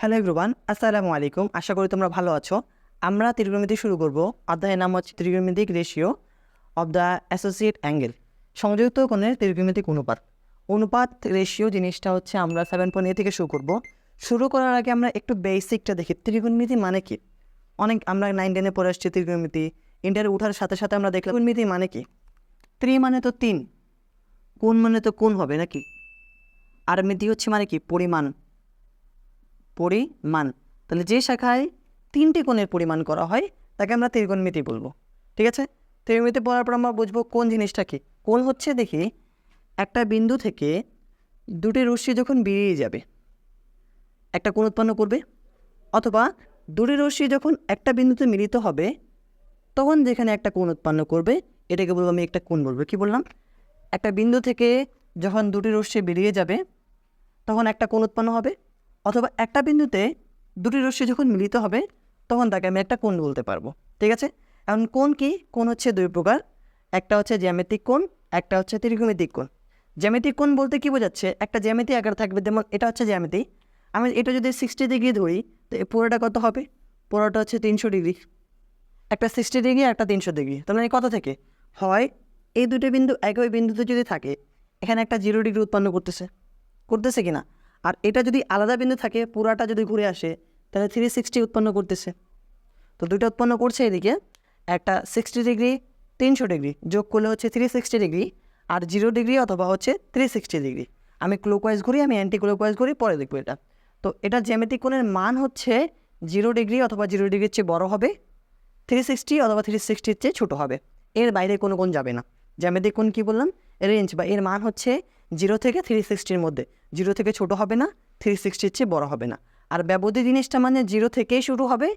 Hello everyone, আসসালামু আলাইকুম। আশা করি তোমরা ভালো আছো। আমরা ত্রিকোণমিতি শুরু করব। অধ্যায়ের নাম হচ্ছে ত্রিকোণমিতিক ratio of the associate angle, সংযুক্ত কোণের ত্রিকোণমিতিক অনুপাত। অনুপাত রেশিও জিনিসটা হচ্ছে আমরা 7.a থেকে শুরু করব। শুরু করার আগে আমরা একটু বেসিকটা দেখি, ত্রিকোণমিতি মানে কি। আমরা 9-10-এ পড়ে আসছি ত্রিকোণমিতি। ইন্টারে ওঠার সাথে সাথে আমরা দেখলাম ত্রিকোণমিতি মানে কি। ত্রি মানে তো 3, কোণ মানে তো কোণ হবে নাকি। আর মিতি হচ্ছে মানে কি পরিমাণ। তাহলে যে শাখায় 3টি কোণের পরিমাণ করা হয় তাকে আমরা ত্রিকোণমিতি বলবো। ঠিক আছে, ত্রিকোণমিতি পড়ার পর আমরা বুঝবো কোণ জিনিসটা কি। কোণ হচ্ছে দেখি একটা বিন্দু থেকে দুটি রশ্মি যখন বেরিয়ে যাবে একটা কোণ উৎপন্ন করবে, অথবা দুটি রশ্মি যখন একটা বিন্দুতে মিলিত হবে তখন যেখানে একটা কোণ উৎপন্ন করবে এটাকে বলবো, আমি একটা কোণ বলবো। কি বললাম? একটা বিন্দু থেকে যখন দুটি রশ্মি বেরিয়ে যাবে তখন একটা কোণ উৎপন্ন হবে, অথবা একটা বিন্দুতে দুটি রশ্মি যখন মিলিত হবে তখন তাকে আমি একটা কোণ বলতে পারবো। ঠিক আছে, এখন কোণ কি? কোণ হচ্ছে দুই প্রকার, একটা হচ্ছে জ্যামিতিক কোণ, একটা হচ্ছে ত্রিকোণমিতিক কোণ। জ্যামিতিক কোণ বলতে কি বোঝাচ্ছে? একটা জ্যামিতি আকার থাকবে, যেমন এটা হচ্ছে জ্যামিতি। আমি এটা যদি 60 ডিগ্রি ধরি তো পুরোটা কত হবে? পুরোটা হচ্ছে 300 ডিগ্রি। একটা 60 ডিগ্রি একটা 300 ডিগ্রি, তার মানে কত থেকে হয়? এই দুটো বিন্দু একই বিন্দুতে যদি থাকে এখানে একটা 0 ডিগ্রি উৎপন্ন করতেছে কিনা। আর এটা যদি আলাদা বিন্দু থাকে পুরাটা যদি ঘুরে আসে তাহলে 360 উৎপন্ন করতেছে। তো দুইটা উৎপন্ন করছে এদিকে, একটা 60 ডিগ্রি 300 ডিগ্রি যোগ করলে হচ্ছে 360 ডিগ্রি, আর 0 ডিগ্রি অথবা হচ্ছে 360 ডিগ্রি। আমি ক্লকওয়াইজ ঘুরি, আমি অ্যান্টি ক্লকওয়াইজ ঘুরি, পরে দেখবো এটা। তো এটা জ্যামিতিক কোণের মান হচ্ছে 0 ডিগ্রি অথবা 0 ডিগ্রির চেয়ে বড় হবে, 360 অথবা 360-র চেয়ে ছোটো হবে, এর বাইরে কোনো কোণ যাবে না। জ্যামিতিক কোণ কী বললাম? রেঞ্জ বা এর মান হচ্ছে 0 থেকে 360-র মধ্যে, 0 থেকে ছোটো হবে না, 360-র চেয়ে বড় হবে না। আর ব্যবধি জিনিসটা মানে 0 থেকেই শুরু হবে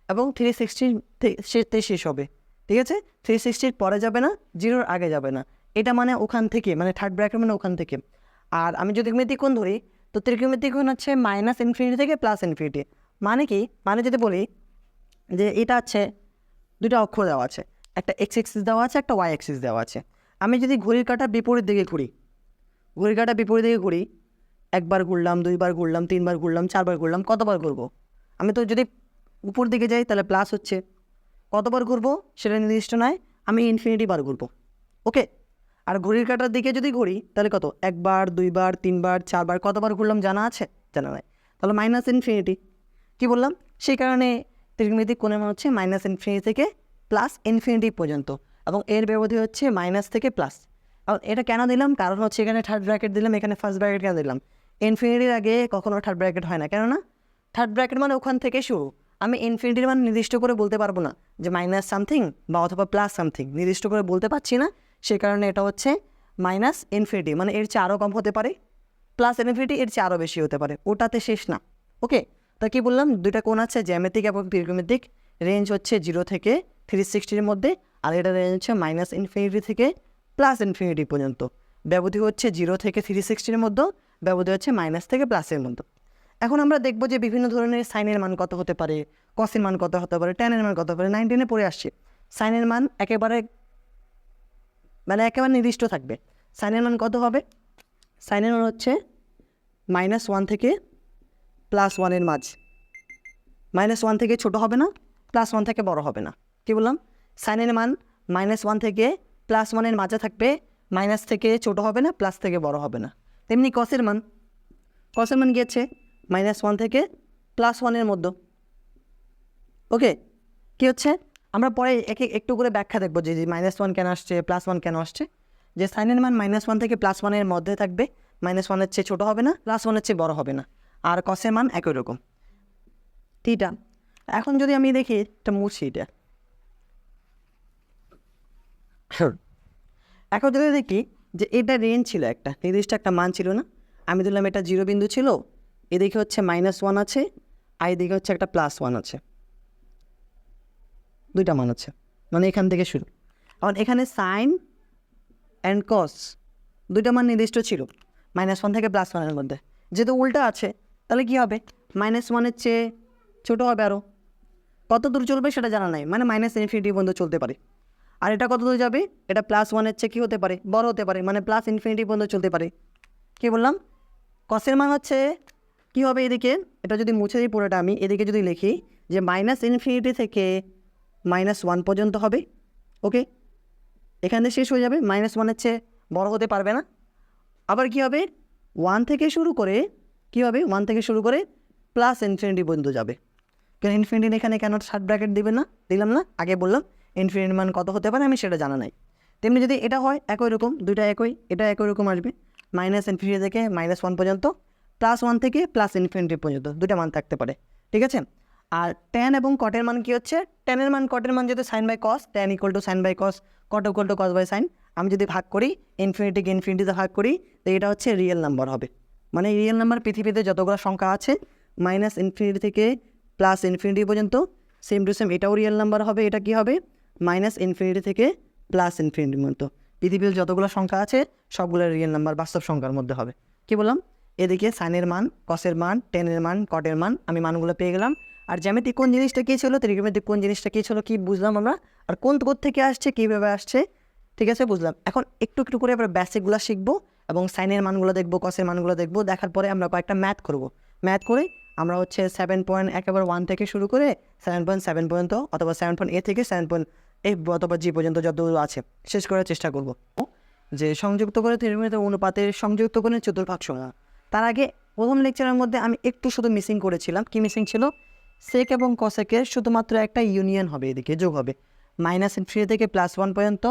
এবং 360-তে শেষ হবে। ঠিক আছে, 360-র পরে যাবে না, 0-র আগে যাবে না। এটা মানে ওখান থেকে, মানে থার্ড ব্র্যাকেট মানে ওখান থেকে। আর আমি যদি ত্রিকোণমিতিক কোণ ধরি তো ত্রিকোণমিতিক কোণ হচ্ছে -ইনফিনিটি থেকে +ইনফিনিটি। মানে কি? মানে যদি বলি যে এটা আছে দুটো অক্ষর দেওয়া আছে, একটা এক্স এক্সিস দেওয়া আছে, একটা ওয়াই এক্সিস দেওয়া আছে। আমি যদি ঘড়ির কাঁটা বিপরীত দিকে ঘুরি, একবার ঘুরলাম, দুইবার ঘুরলাম, তিনবার ঘুরলাম, চারবার ঘুরলাম, কতবার ঘুরবো? আমি তো যদি উপর দিকে যাই তাহলে প্লাস হচ্ছে, কতবার ঘুরবো সেটা নির্দিষ্ট নয়, আমি ইনফিনিটি বার ঘুরবো। ওকে, আর ঘড়ির কাঁটার দিকে যদি ঘুরি তাহলে কত? একবার, দুইবার, তিনবার, চারবার, কতবার ঘুরলাম জানা আছে? জানা নাই। তাহলে -ইনফিনিটি। কী বললাম? সেই কারণে ত্রিকোণমিতিক কোণের মান হচ্ছে -ইনফিনিটি থেকে +ইনফিনিটি পর্যন্ত, এবং এর ব্যবধি হচ্ছে মাইনাস থেকে প্লাস। আর এটা কেন দিলাম? কারণ হচ্ছে এখানে থার্ড ব্র্যাকেট দিলাম, এখানে ফার্স্ট ব্র্যাকেট কেন দিলাম? ইনফিনিটির আগে কখনো থার্ড ব্র্যাকেট হয় না, কেননা থার্ড ব্র্যাকেট মানে ওখান থেকে শুরু। আমি ইনফিনিটির মান নির্দিষ্ট করে বলতে পারবো না যে মাইনাস সামথিং বা অথবা প্লাস সামথিং, নির্দিষ্ট করে বলতে পারছি না। সেই কারণে এটা হচ্ছে -ইনফিনিটি, মানে এর চেয়ে আরও কম হতে পারে, +ইনফিনিটি এর চেয়ে আরও বেশি হতে পারে, ওটাতে শেষ না। ওকে, তা কি বললাম? দুইটা কোণ আছে, জ্যামিতিক এবং ত্রিকোণমিতিক। রেঞ্জ হচ্ছে 0 থেকে 360-র মধ্যে, আর এটা রেঞ্জ হচ্ছে -ইনফিনিটি থেকে +ইনফিনিটি পর্যন্ত। ব্যবধি হচ্ছে 0 থেকে 360-র মধ্যে, ব্যবধি হচ্ছে মাইনাস থেকে প্লাসের মধ্যে। এখন আমরা দেখবো যে বিভিন্ন ধরনের সাইনের মান কত হতে পারে, কসের মান কত হতে পারে, ট্যানের মান কত হতে পারে। 9-10-এ পড়ে আসছে সাইনের মান একেবারে নির্দিষ্ট থাকবে। সাইনের মান কত হবে? সাইনের মান হচ্ছে -1 থেকে +1-এর মাঝ। -1 থেকে ছোটো হবে না, +1 থেকে বড় হবে না। কী বললাম? সাইনের মান -1 থেকে +1-এর মাঝে থাকবে, মাইনাস থেকে ছোটো হবে না, প্লাস থেকে বড় হবে না। তেমনি কসের মান গিয়েছে -1 থেকে +1-এর মধ্যে। ওকে, কী হচ্ছে? আমরা পরে একটু করে ব্যাখ্যা দেখবো যে -1 কেন আসছে, +1 কেন আসছে। যে সাইনের মান -1 থেকে +1-এর মধ্যে থাকবে, -1-এর চেয়ে ছোটো হবে না, +1-এর চেয়ে বড় হবে না। আর কসের মান একই রকম। থিটা। এখন যদি আমি দেখি এটা মুছি, এটা এখন যদি দেখি যে এটা রেঞ্জ ছিল, একটা নির্দিষ্ট একটা মান ছিল না। আমি ধরলাম এটা 0 বিন্দু ছিল, এদিকে হচ্ছে -1 আছে, আর এদিকে হচ্ছে একটা +1 আছে, দুইটা মান আছে, মানে এখান থেকে শুরু। এখন এখানে সাইন অ্যান্ড কস দুইটা মান নির্দিষ্ট ছিল -1 থেকে +1-এর মধ্যে। যেহেতু উল্টা আছে তাহলে কী হবে? -1-এর চেয়ে ছোটো হবে আরও। কত দূর চলবে সেটা জানা নাই, মানে -ইনফিনিটি পর্যন্ত চলতে পারে। আর এটা কত দূর যাবে? এটা +1-এর চেয়ে কী হতে পারে? বড় হতে পারে, মানে +ইনফিনিটি পর্যন্ত চলতে পারে। কী বললাম? কসের মান হচ্ছে কী হবে এদিকে, এটা যদি মুছে দিই পুরোটা আমি, এদিকে যদি লিখি যে -ইনফিনিটি থেকে -1 পর্যন্ত হবে। ওকে, এখানে শেষ হয়ে যাবে, -1-এর চেয়ে বড় হতে পারবে না। আবার কি হবে, 1 থেকে শুরু করে কি হবে, 1 থেকে শুরু করে প্লাস ইনফিনিটি পর্যন্ত যাবে। কেন ইনফিনিটি এখানে কেন শার্ট ব্র্যাকেট দিবে না, দিলাম না, আগে বললাম ইনফিনিটি মান কত হতে পারে আমি সেটা জানা নাই। তেমনি যদি এটা হয় একই রকম, দুইটা একই, এটা একই রকম আসবে, -ইনফিনিটি থেকে -1 পর্যন্ত, +1 থেকে প্লাস ইনফিনিটি পর্যন্ত দুইটা মান থাকতে পারে। ঠিক আছে। আর ট্যান এবং কটের মান কি হচ্ছে, ট্যানের মান কটের মান যদি sine by cos, tan equal to sine by cos, cot equal to cos by sine. আমি যদি ভাগ করি ইনফিনিটিকে ইনফিনিটিতে ভাগ করি, তো এটা হচ্ছে রিয়েল নাম্বার হবে। মানে রিয়েল নাম্বার পৃথিবীতে যতগুলো সংখ্যা আছে -ইনফিনিটি থেকে প্লাস ইনফিনিটি পর্যন্ত, সেম টু সেম এটাও রিয়েল নাম্বার হবে। এটা কি হবে, -ইনফিনিটি থেকে প্লাস ইনফিনিটির মতো পৃথিবীর যতগুলো সংখ্যা আছে সবগুলো রিয়েল নাম্বার বাস্তব সংখ্যার মধ্যে হবে। কি বললাম, এদিকে সাইনের মান, কসের মান, টেনের মান, কটের মান আমি মানগুলো পেয়ে গেলাম। আর জ্যামিতিক কোণ জিনিসটা কী ছিল, ত্রিকোণমিতিক কোণ জিনিসটা কী ছিল কি বুঝলাম আমরা, আর কোণ থেকে আসছে, কীভাবে আসছে, ঠিক আছে বুঝলাম। এখন একটু একটু করে আমরা বেসিকগুলো শিখবো এবং সাইনের মানগুলো দেখবো, কসের মানগুলো দেখবো। দেখার পরে আমরা কয়েকটা ম্যাথ করবো। ম্যাথ করে আমরা হচ্ছে 7.1 থেকে শুরু করে 7.7 পর্যন্ত, অথবা 7.A থেকে 7.A অথবা G পর্যন্ত যতগুলো আছে শেষ করার চেষ্টা করব। যে সংযুক্ত করে ত্রিকোণমিতিক অনুপাতের সংযুক্ত করে চতুর্ভাগ সমূহ। তার আগে প্রথম লেকচারের মধ্যে আমি একটু শুধু মিসিং করেছিলাম। কি মিসিং ছিল, সেক এবং কসেকের শুধুমাত্র একটা ইউনিয়ন হবে, এদিকে যোগ হবে। -ইনফিনিটি থেকে +1 পর্যন্ত,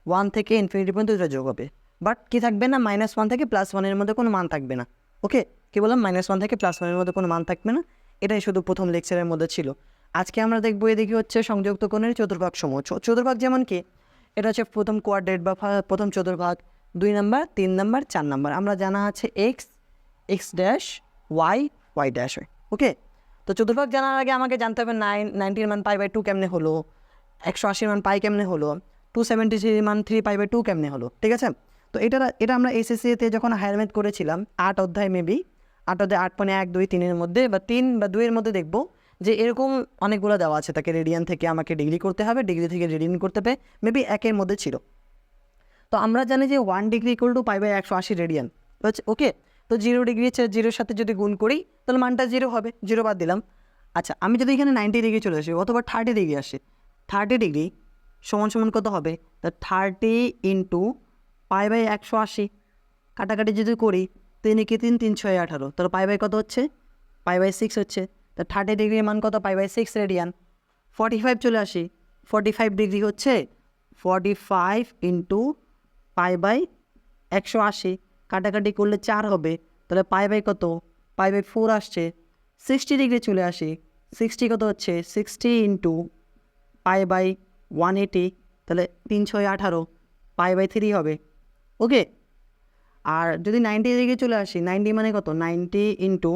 1 থেকে ইনফিনিটি পর্যন্ত এটা যোগ হবে। বাট কি থাকবে না, -1 থেকে +1-এর মধ্যে কোনো মান থাকবে না। ওকে, কি বললাম, -1 থেকে +1-এর মধ্যে কোনো মান থাকবে না। এটাই শুধু প্রথম লেকচারের মধ্যে ছিল। আজকে আমরা দেখবো এদিকে হচ্ছে সংযুক্ত কোণের চতুর্ভাগ সমূহ। চতুর্ভাগ যেমন কি, এটা হচ্ছে প্রথম কোয়াড্রেট বা প্রথম চতুর্ভাগ, 2 নাম্বার, 3 নাম্বার, 4 নাম্বার। আমরা জানা আছে x ড্যাশ y ড্যাশ হয়। ওকে, তো চতুর্ভাগ জানার আগে আমাকে জানতে হবে 90-র মান π/2 কেমনে হলো, 180-র মান পাই কেমনে হলো, 273-র মান 3π/2 কেমনে হলো। ঠিক আছে, তো এটা আমরা এসএসসিতে যখন হায়ার ম্যাথ করেছিলাম 8 অধ্যায়, মেবি 8 অধ্যায় 8.1, 2, 3-এর মধ্যে বা 3 বা 2-এর মধ্যে দেখবো যে এরকম অনেকগুলো দেওয়া আছে। তাকে রেডিয়ান থেকে আমাকে ডিগ্রি করতে হবে, ডিগ্রি থেকে রেডিয়ান করতে হবে, মেবি 1-এর মধ্যে ছিল। তো আমরা জানি যে 1 ডিগ্রি ইকুয়াল টু π/180 রেডিয়ান হচ্ছে। ওকে, তো 0 ডিগ্রি 0-এর সাথে যদি গুণ করি তাহলে মানটা 0 হবে, 0 বাদ দিলাম। আচ্ছা, আমি যদি এখানে 90 ডিগ্রি চলে আসি অথবা 30 ডিগ্রি আসে, 30 ডিগ্রি সমান কত হবে, তা 30 ইন্টু π/180, কাটাকাটি যদি করি 3 × 3 = 3, 6 = 18, তাহলে π/, কত হচ্ছে, π/6 হচ্ছে। তা 30 ডিগ্রির মান কত, π/6 রেডিয়ান। 45 চলে আসি, 45 ডিগ্রি হচ্ছে 45 ইন্টু π/180, কাটাকাটি করলে 4 হবে, তাহলে π/, কত, π/4 আসছে। 60 ডিগ্রি চলে আসি, 60 কত হচ্ছে, 60 ইন্টু π/180, তাহলে 3, 6, 18, π/3 হবে। ওকে, আর যদি 90 ডিগ্রি চলে আসি, 90 মানে কত, 90 ইন্টু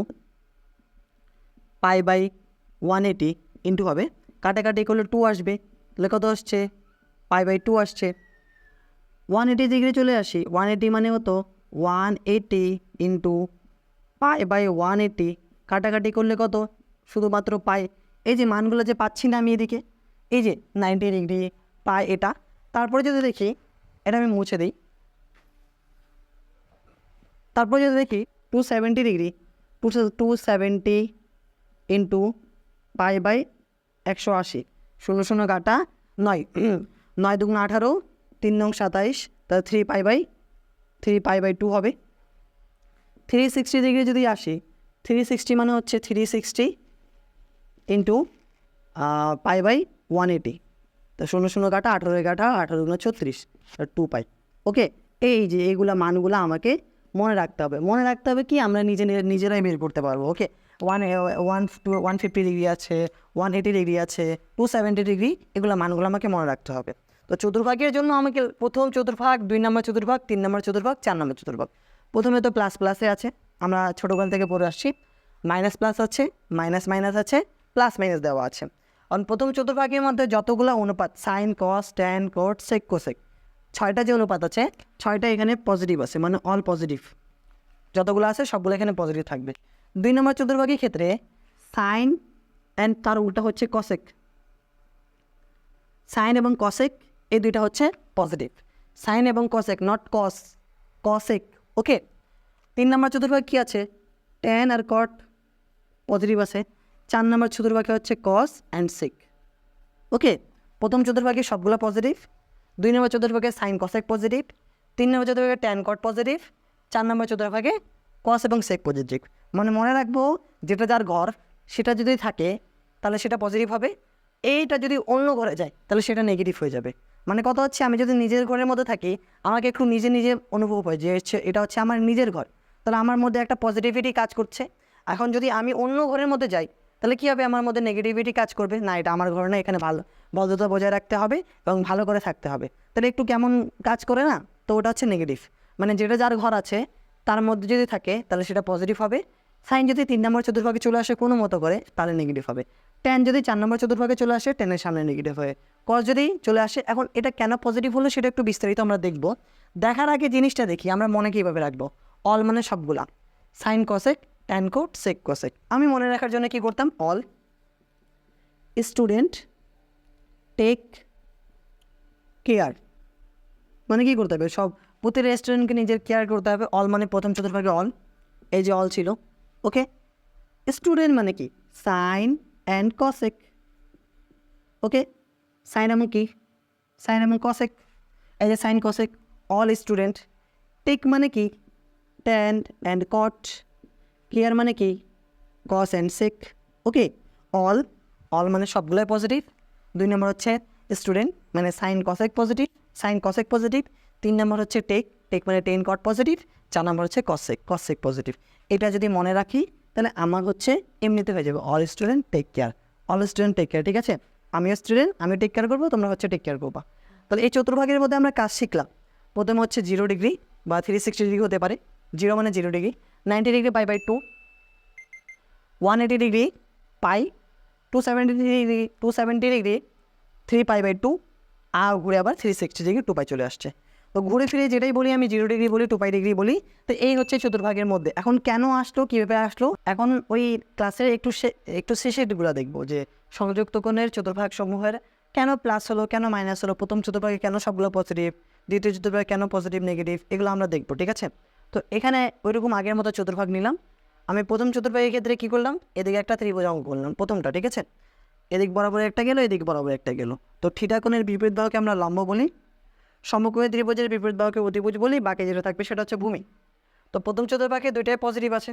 π/180 ইন্টু হবে, কাটাকাটি করলে 2 আসবে, তাহলে কত আসছে, π/2 আসছে। 180 ডিগ্রি চলে আসি, 180 মানে কত, 180 ইন্টু π/180, কাটাকাটি করলে কত, শুধুমাত্র পাই। এই যে মানগুলো যে পাচ্ছি না আমি এদিকে, এই যে 90 ডিগ্রি, পাই, এটা। তারপরে যদি দেখি, এটা আমি মুছে দিই, তারপরে যদি দেখি 270 ডিগ্রি, 270 ইন্টু π/180, 0 0 কাটা 9, 9 2 18, 3 9 27, তাহলে 3π/2 হবে। 360 ডিগ্রি যদি আসি, 360 মানে হচ্ছে 360 ইন্টু π/180, তো 0 0 কাটা 18 কাটা 18 × 36, 2π। ওকে, এই যে এইগুলা মানগুলো আমাকে মনে রাখতে হবে। মনে রাখতে হবে কি, আমরা নিজেরাই বের করতে পারবো। ওকে, 150 ডিগ্রি আছে, 180 ডিগ্রি আছে, 270 ডিগ্রি, এগুলো মানগুলো আমাকে মনে রাখতে হবে। তো চতুর্ভাগের জন্য আমাকে প্রথম চতুর্ভাগ, 2 নম্বর চতুর্ভাগ, 3 নম্বর চতুর্ভাগ, 4 নম্বর চতুর্ভাগ। প্রথমে তো প্লাসে আছে, আমরা ছোটোকাল থেকে পড়ে আসছি। মাইনাস প্লাস আছে, মাইনাস আছে, প্লাস মাইনাস দেওয়া আছে। কারণ প্রথম চতুর্ভাগের মধ্যে যতগুলো অনুপাত, সাইন, কস, ট্যান, কোট, সেক, কোসেক, 6টা যে অনুপাত আছে, 6টা এখানে পজিটিভ আছে, মানে অল পজিটিভ। যতগুলো আছে সবগুলো এখানে পজিটিভ থাকবে। 2 নম্বর চতুর্ভাগের ক্ষেত্রে সাইন অ্যান্ড তার উল্টা হচ্ছে কসেক, সাইন এবং কসেক এই দুইটা হচ্ছে পজিটিভ। সাইন এবং কসেক, নট কসেক। ওকে, 3 নম্বর চতুর্ভাগ কী আছে, ট্যান আর কট, পজিটিভ আছে। 4 নম্বর চতুর্ভাগে হচ্ছে কস অ্যান্ড সেক। ওকে, প্রথম চতুর্ভাগে সবগুলো পজিটিভ, 2 নম্বর চতুর্ভাগে সাইন কসেক পজিটিভ, 3 নম্বর চতুর্ভাগে ট্যান কট পজিটিভ, 4 নম্বর চতুর্ভাগে কস এবং সেক পজিটিভ। মানে মনে রাখবো যেটা যার ঘর সেটা যদি থাকে তাহলে সেটা পজিটিভ হবে, এইটা যদি অন্য ঘরে যায় তাহলে সেটা নেগেটিভ হয়ে যাবে। মানে কথা হচ্ছে আমি যদি নিজের ঘরের মধ্যে থাকি আমাকে একটু নিজে নিজে অনুভব হয় যে এটা হচ্ছে আমার নিজের ঘর, তাহলে আমার মধ্যে একটা পজিটিভিটি কাজ করছে। এখন যদি আমি অন্য ঘরের মধ্যে যাই তাহলে কী হবে, আমার মধ্যে নেগেটিভিটি কাজ করবে, না এটা আমার ঘর না, এখানে ভালো ভদ্রতা বজায় রাখতে হবে এবং ভালো করে থাকতে হবে, তাহলে একটু কেমন কাজ করে না, তো ওটা হচ্ছে নেগেটিভ। মানে যেটা যার ঘর আছে তার মধ্যে যদি থাকে তাহলে সেটা পজিটিভ হবে। সাইন যদি 3 নম্বর চতুর্ভাগে চলে আসে কোনো মতো করে তাহলে নেগেটিভ হবে। ট্যান যদি 4 নম্বর চতুর্ভাগে চলে আসে ট্যানের সামনে নেগেটিভ হয়। কস যদি চলে আসে, এখন এটা কেন পজিটিভ হলো সেটা একটু বিস্তারিত আমরা দেখব। দেখার আগে জিনিসটা দেখি আমরা মনে কীভাবে রাখবো। অল মানে সবগুলা, sine cosec tan cot sec cosec. আমি মনে রাখার জন্য কী করতাম, অল স্টুডেন্ট টেক কেয়ার, মানে কী করতে হবে, সব প্রতিটা স্টুডেন্টকে নিজের কেয়ার করতে হবে। অল মানে প্রথম চতুর্ভাগে অল, এই যে অল ছিল। ওকে, স্টুডেন্ট মানে কি, sine and cosec. Okay, sine এবং কি, সাইন এবং কসেক, এই যে sine cosec, all student. Take মানে কি, ট্যান অ্যান্ড কট। কেয়ার মানে কি, cos and sec. Okay, all, all মানে সবগুলোই পজিটিভ। 2 নম্বর হচ্ছে স্টুডেন্ট মানে sine cosec positive, sine cosec positive. 3 নম্বর হচ্ছে টেক, টেক মানে টেন কট পজিটিভ। 4 নম্বর হচ্ছে কসেক, কসেক পজিটিভ। এটা যদি মনে রাখি তাহলে আমার হচ্ছে এমনিতে হয়ে যাবে all student take care, all student take care. ঠিক আছে, আমিও স্টুডেন্ট, আমি টেক কেয়ার করবো, তোমরা হচ্ছে টেক কেয়ার করবা। তাহলে এই চতুর্ভাগের মধ্যে আমরা কাজ শিখলাম। প্রথমে হচ্ছে 0 ডিগ্রি বা 360 ডিগ্রি হতে পারে। 0 মানে 0 degree, 90 degree pi by 2, 180 degree pi, 270 degree 270 degree 3 pi by 2, আর ঘুরে আবার 360 ডিগ্রি 2 পাই চলে আসছে। তো ঘুরে ফিরে যেটাই বলি আমি 0 ডিগ্রি বলি, 2 পাই ডিগ্রি বলি। তো এই হচ্ছে চতুর্ভাগের মধ্যে। এখন কেন আসলো, কীভাবে আসলো, এখন ওই ক্লাসের একটু শেষেরগুলো দেখবো যে সংযুক্ত কোণের চতুর্ভাগ সমূহের কেন প্লাস হলো, কেন মাইনাস হলো, প্রথম চতুর্ভাগে কেন সবগুলো পজিটিভ, দ্বিতীয় চতুর্ভাগে কেন পজিটিভ নেগেটিভ, এগুলো আমরা দেখবো। ঠিক আছে, তো এখানে ওইরকম আগের মতো চতুর্ভাগ নিলাম। আমি প্রথম চতুর্ভাগের ক্ষেত্রে কী করলাম, এদিকে একটা ত্রিভুজ অঙ্ক করলাম প্রথমটা। ঠিক আছে, এদিক বরাবর একটা গেলো, এদিক বরাবর একটা গেলো। তো থিটা কোণের বিপরীত বাহুকে আমরা লম্ব বলি, সমকোণী ত্রিভুজের বিপরীত বাহুকে অতিভুজ বলি, বাকি যেটা থাকবে সেটা হচ্ছে ভূমি। তো প্রথম চতুর্ভাগে দুইটাই পজিটিভ আছে।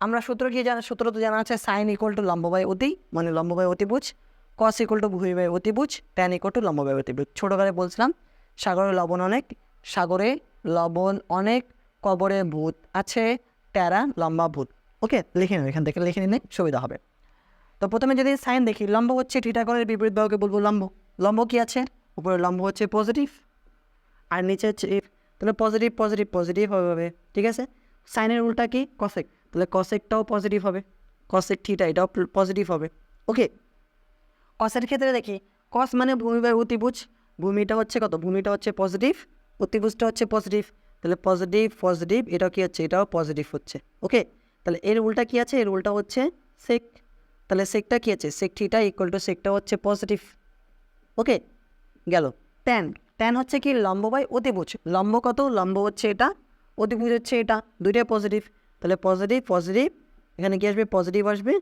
আমরা সূত্র কি জানা, সূত্র তো জানা আছে সাইন ইকুয়াল টু লম্ব বাই অতি, মানে লম্ব বাই অতিভুজ, কস ইকুয়াল টু ভূমি বাই অতিভুজ, ট্যান ইকুয়াল টু লম্ব বাই অতিভুজ। ছোটোবেলায় বলছিলাম সাগরে লবণ অনেক, সাগরে লবণ অনেক, কবরে ভূত আছে, ট্যারা লম্বা ভূত। ওকে, লিখে নিন, এখান থেকে লিখে নিলে সুবিধা হবে। তো প্রথমে যদি সাইন দেখি, লম্ব হচ্ছে থিটা কোণের বিপরীত বাহুকে বলবো লম্ব। লম্ব কি আছে, উপরে লম্ব হচ্ছে পজিটিভ আর নিচে হচ্ছে ইফ, তাহলে পজিটিভ পজিটিভ পজিটিভ হবে। ঠিক আছে, সাইনের উল্টা কি, কসেক, তাহলে কসেকটাও পজিটিভ হবে, কসেক থিটা এটাও পজিটিভ হবে। ওকে, কসের ক্ষেত্রে দেখি, কস মানে ভূমি বাই অতিভুজ, ভূমিটা হচ্ছে কত, ভূমিটা হচ্ছে পজিটিভ, অতিভুজটা হচ্ছে পজিটিভ, তাহলে পজিটিভ পজিটিভ এটাও কি হচ্ছে, এটাও পজিটিভ হচ্ছে। ওকে, তাহলে এর উল্টা কি আছে, এর উল্টা হচ্ছে সেক, তাহলে সেকটা কী আছে, সেক থিটা ইকুয়াল টু সেকটা হচ্ছে পজিটিভ। ওকে, গেল। ট্যান, ট্যান হচ্ছে কি লম্ব বাই অতিভুজ, লম্ব কত, লম্ব হচ্ছে এটা, অতিভুজ হচ্ছে এটা, দুইটাই পজিটিভ, তাহলে পজিটিভ পজিটিভ, এখানে কী আসবে, পজিটিভ আসবে।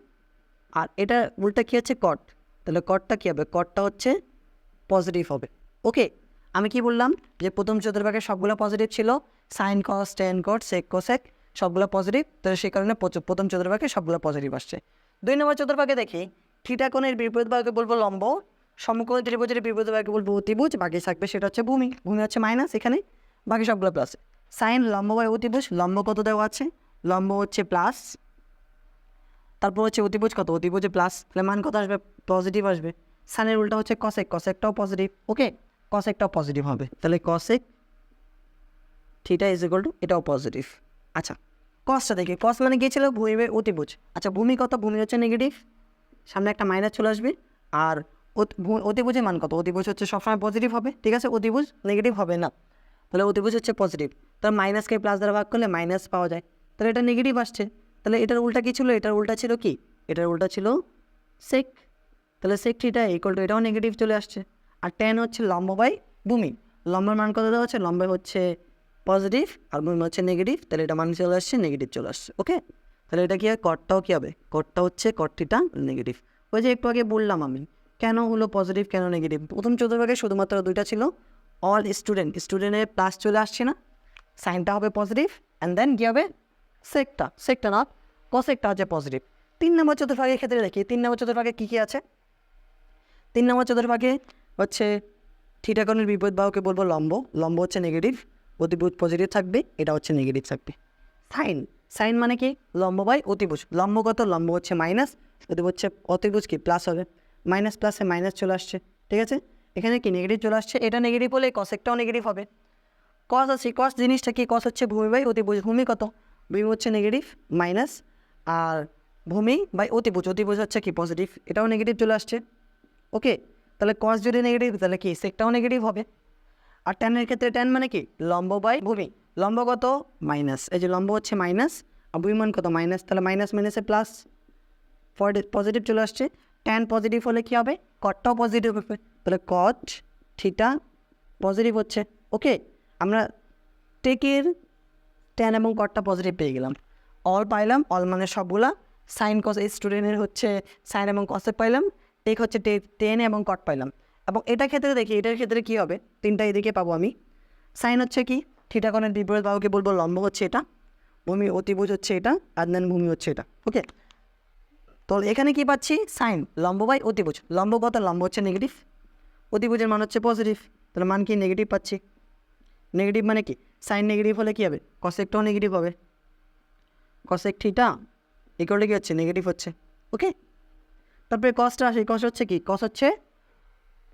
আর এটা উল্টা কী হচ্ছে, কট, তাহলে কটটা কী হবে, কটটা হচ্ছে পজিটিভ হবে। ওকে, আমি কি বললাম যে প্রথম চতুর্ভাগে সবগুলো পজিটিভ ছিল, sine cos tan cot sec cosec সবগুলো পজিটিভ, তাহলে সেই কারণে প্রথম চতুর্ভাগে সবগুলো পজিটিভ আসছে। 2 নম্বর চতুর্ভাগে দেখি, থিটা কোণের বিপরীত বাহুকে বলবো লম্ব, সমকোণী ত্রিভুজের বিপরীত বাহুকে বলবো অতিভুজ, বাকি থাকবে সেটা হচ্ছে ভূমি, ভূমি হচ্ছে মাইনাস এখানে, বাকি সবগুলো প্লাস। সাইন লম্ব বাই অতিভুজ, লম্ব কত দেওয়া আছে, লম্ব হচ্ছে প্লাস, তারপর হচ্ছে অতিভুজ কত, অতিভুজে প্লাস, তাহলে মান কত আসবে, পজিটিভ আসবে। সাইনের উল্টা হচ্ছে কসেক, কসেকটাও পজিটিভ। ওকে, কসেকটাও পজিটিভ হবে, তাহলে cosec theta is equal two এটাও পজিটিভ। আচ্ছা, কসটা দেখি, কস মানে গিয়েছিল ভূমি বাই অতিভুজ। আচ্ছা, ভূমি কত, ভূমি হচ্ছে নেগেটিভ, সামনে একটা মাইনাস চলে আসবে। আর অতিভুজের মান কত, অতিভুজ হচ্ছে সবসময় পজিটিভ হবে। ঠিক আছে, অতিভুজ নেগেটিভ হবে না, তাহলে অতিভুজ হচ্ছে পজিটিভ, তাহলে মাইনাসকে প্লাস দ্বারা ভাগ করলে মাইনাস পাওয়া যায়, তাহলে এটা নেগেটিভ আসছে। তাহলে এটার উল্টা কী ছিল, এটার উল্টা ছিল কি, এটার উল্টা ছিল সেক, তাহলে সেক থিটা ইকুয়াল টু এটাও নেগেটিভ চলে আসছে। আর ট্যান হচ্ছে লম্ব বাই ভূমি, লম্বের মান কত দেওয়া হচ্ছে, লম্বে হচ্ছে পজিটিভ আর ভূমি হচ্ছে নেগেটিভ, তাহলে এটা মান চলে আসছে নেগেটিভ চলে আসছে। ওকে, তাহলে এটা কি হয়, কটটাও কী হবে, কটটা হচ্ছে কট থিটা নেগেটিভ। ওই যে একটু আগে বললাম আমি কেন হলো পজিটিভ কেন নেগেটিভ। প্রথম চতুর্ভাগে শুধুমাত্র দুইটা ছিল, অল স্টুডেন্টের প্লাস চলে আসছে না, সাইনটা হবে পজিটিভ অ্যান্ড দেন কী হবে, সেকটা না কসেকটা হচ্ছে পজিটিভ। 3 নম্বর চতুর্ভাগের ক্ষেত্রে দেখি 3 নম্বর চতুর্ভাগে কী কী আছে। 3 নম্বর চতুর্ভাগে হচ্ছে থিটা কোণের বিপরীত বাহুকে বলবো লম্ব হচ্ছে নেগেটিভ, অতিভুজ পজিটিভ থাকবে, এটা হচ্ছে নেগেটিভ থাকবে। সাইন মানে কি, লম্ব বাই অতিভুজ, লম্ব কত, লম্ব হচ্ছে মাইনাস, অতিভুজ কি প্লাস হবে, মাইনাস প্লাসে মাইনাস চলে আসছে, ঠিক আছে। এখানে কি নেগেটিভ চলে আসছে, এটা নেগেটিভ হলে কসেকটাও নেগেটিভ হবে। কস আছে, কস জিনিসটা কি, কস হচ্ছে ভূমি বাই অতিভুজ, ভূমি কত, ভূমি হচ্ছে নেগেটিভ মাইনাস, আর ভূমি বাই অতিভুজ হচ্ছে কি পজিটিভ, এটাও নেগেটিভ চলে আসছে। ওকে, তাহলে কস যদি নেগেটিভ তাহলে কি সেকটাও নেগেটিভ হবে। আর ট্যানের ক্ষেত্রে ট্যান মানে কি, লম্ব বাই ভূমি, লম্ব কত মাইনাস, এই যে লম্ব হচ্ছে মাইনাস আর ভূমি মান কত মাইনাস, তাহলে মাইনাস মাইনাসে প্লাস, পজিটিভ চলে আসছে। ট্যান পজিটিভ হলে কী হবে, কটটাও পজিটিভ হবে, তাহলে কট থিটা পজিটিভ হচ্ছে। ওকে, আমরা টেকের ট্যান এবং কটটা পজিটিভ পেয়ে গেলাম, অল পাইলাম, অল মানে সবগুলা, সাইন কস স্টুডেন্টের হচ্ছে সাইন এবং কসে পাইলাম, টেক হচ্ছে টেন এবং কট পাইলাম। এবং এটার ক্ষেত্রে দেখি, এটার ক্ষেত্রে কী হবে, তিনটা এদিকে পাবো আমি। সাইন হচ্ছে কি, থিটা কোণের বিপরীত বাহুকে বলবো লম্ব হচ্ছে এটা, ভূমি অতিভুজ হচ্ছে এটা, আর দেন ভূমি হচ্ছে এটা। ওকে, তো এখানে কি পাচ্ছি, সাইন লম্ব বাই অতিভুজ, লম্ব কত, লম্ব হচ্ছে নেগেটিভ, অতিভুজের মান হচ্ছে পজিটিভ, তাহলে মান কি নেগেটিভ পাচ্ছি। নেগেটিভ মানে কি, সাইন নেগেটিভ হলে কী হবে, কসেকটাও নেগেটিভ হবে, কসেক থিটা ইকুয়াল টু কী হচ্ছে, নেগেটিভ হচ্ছে। ওকে, তারপরে কসটা আসে, কস হচ্ছে কি, কস হচ্ছে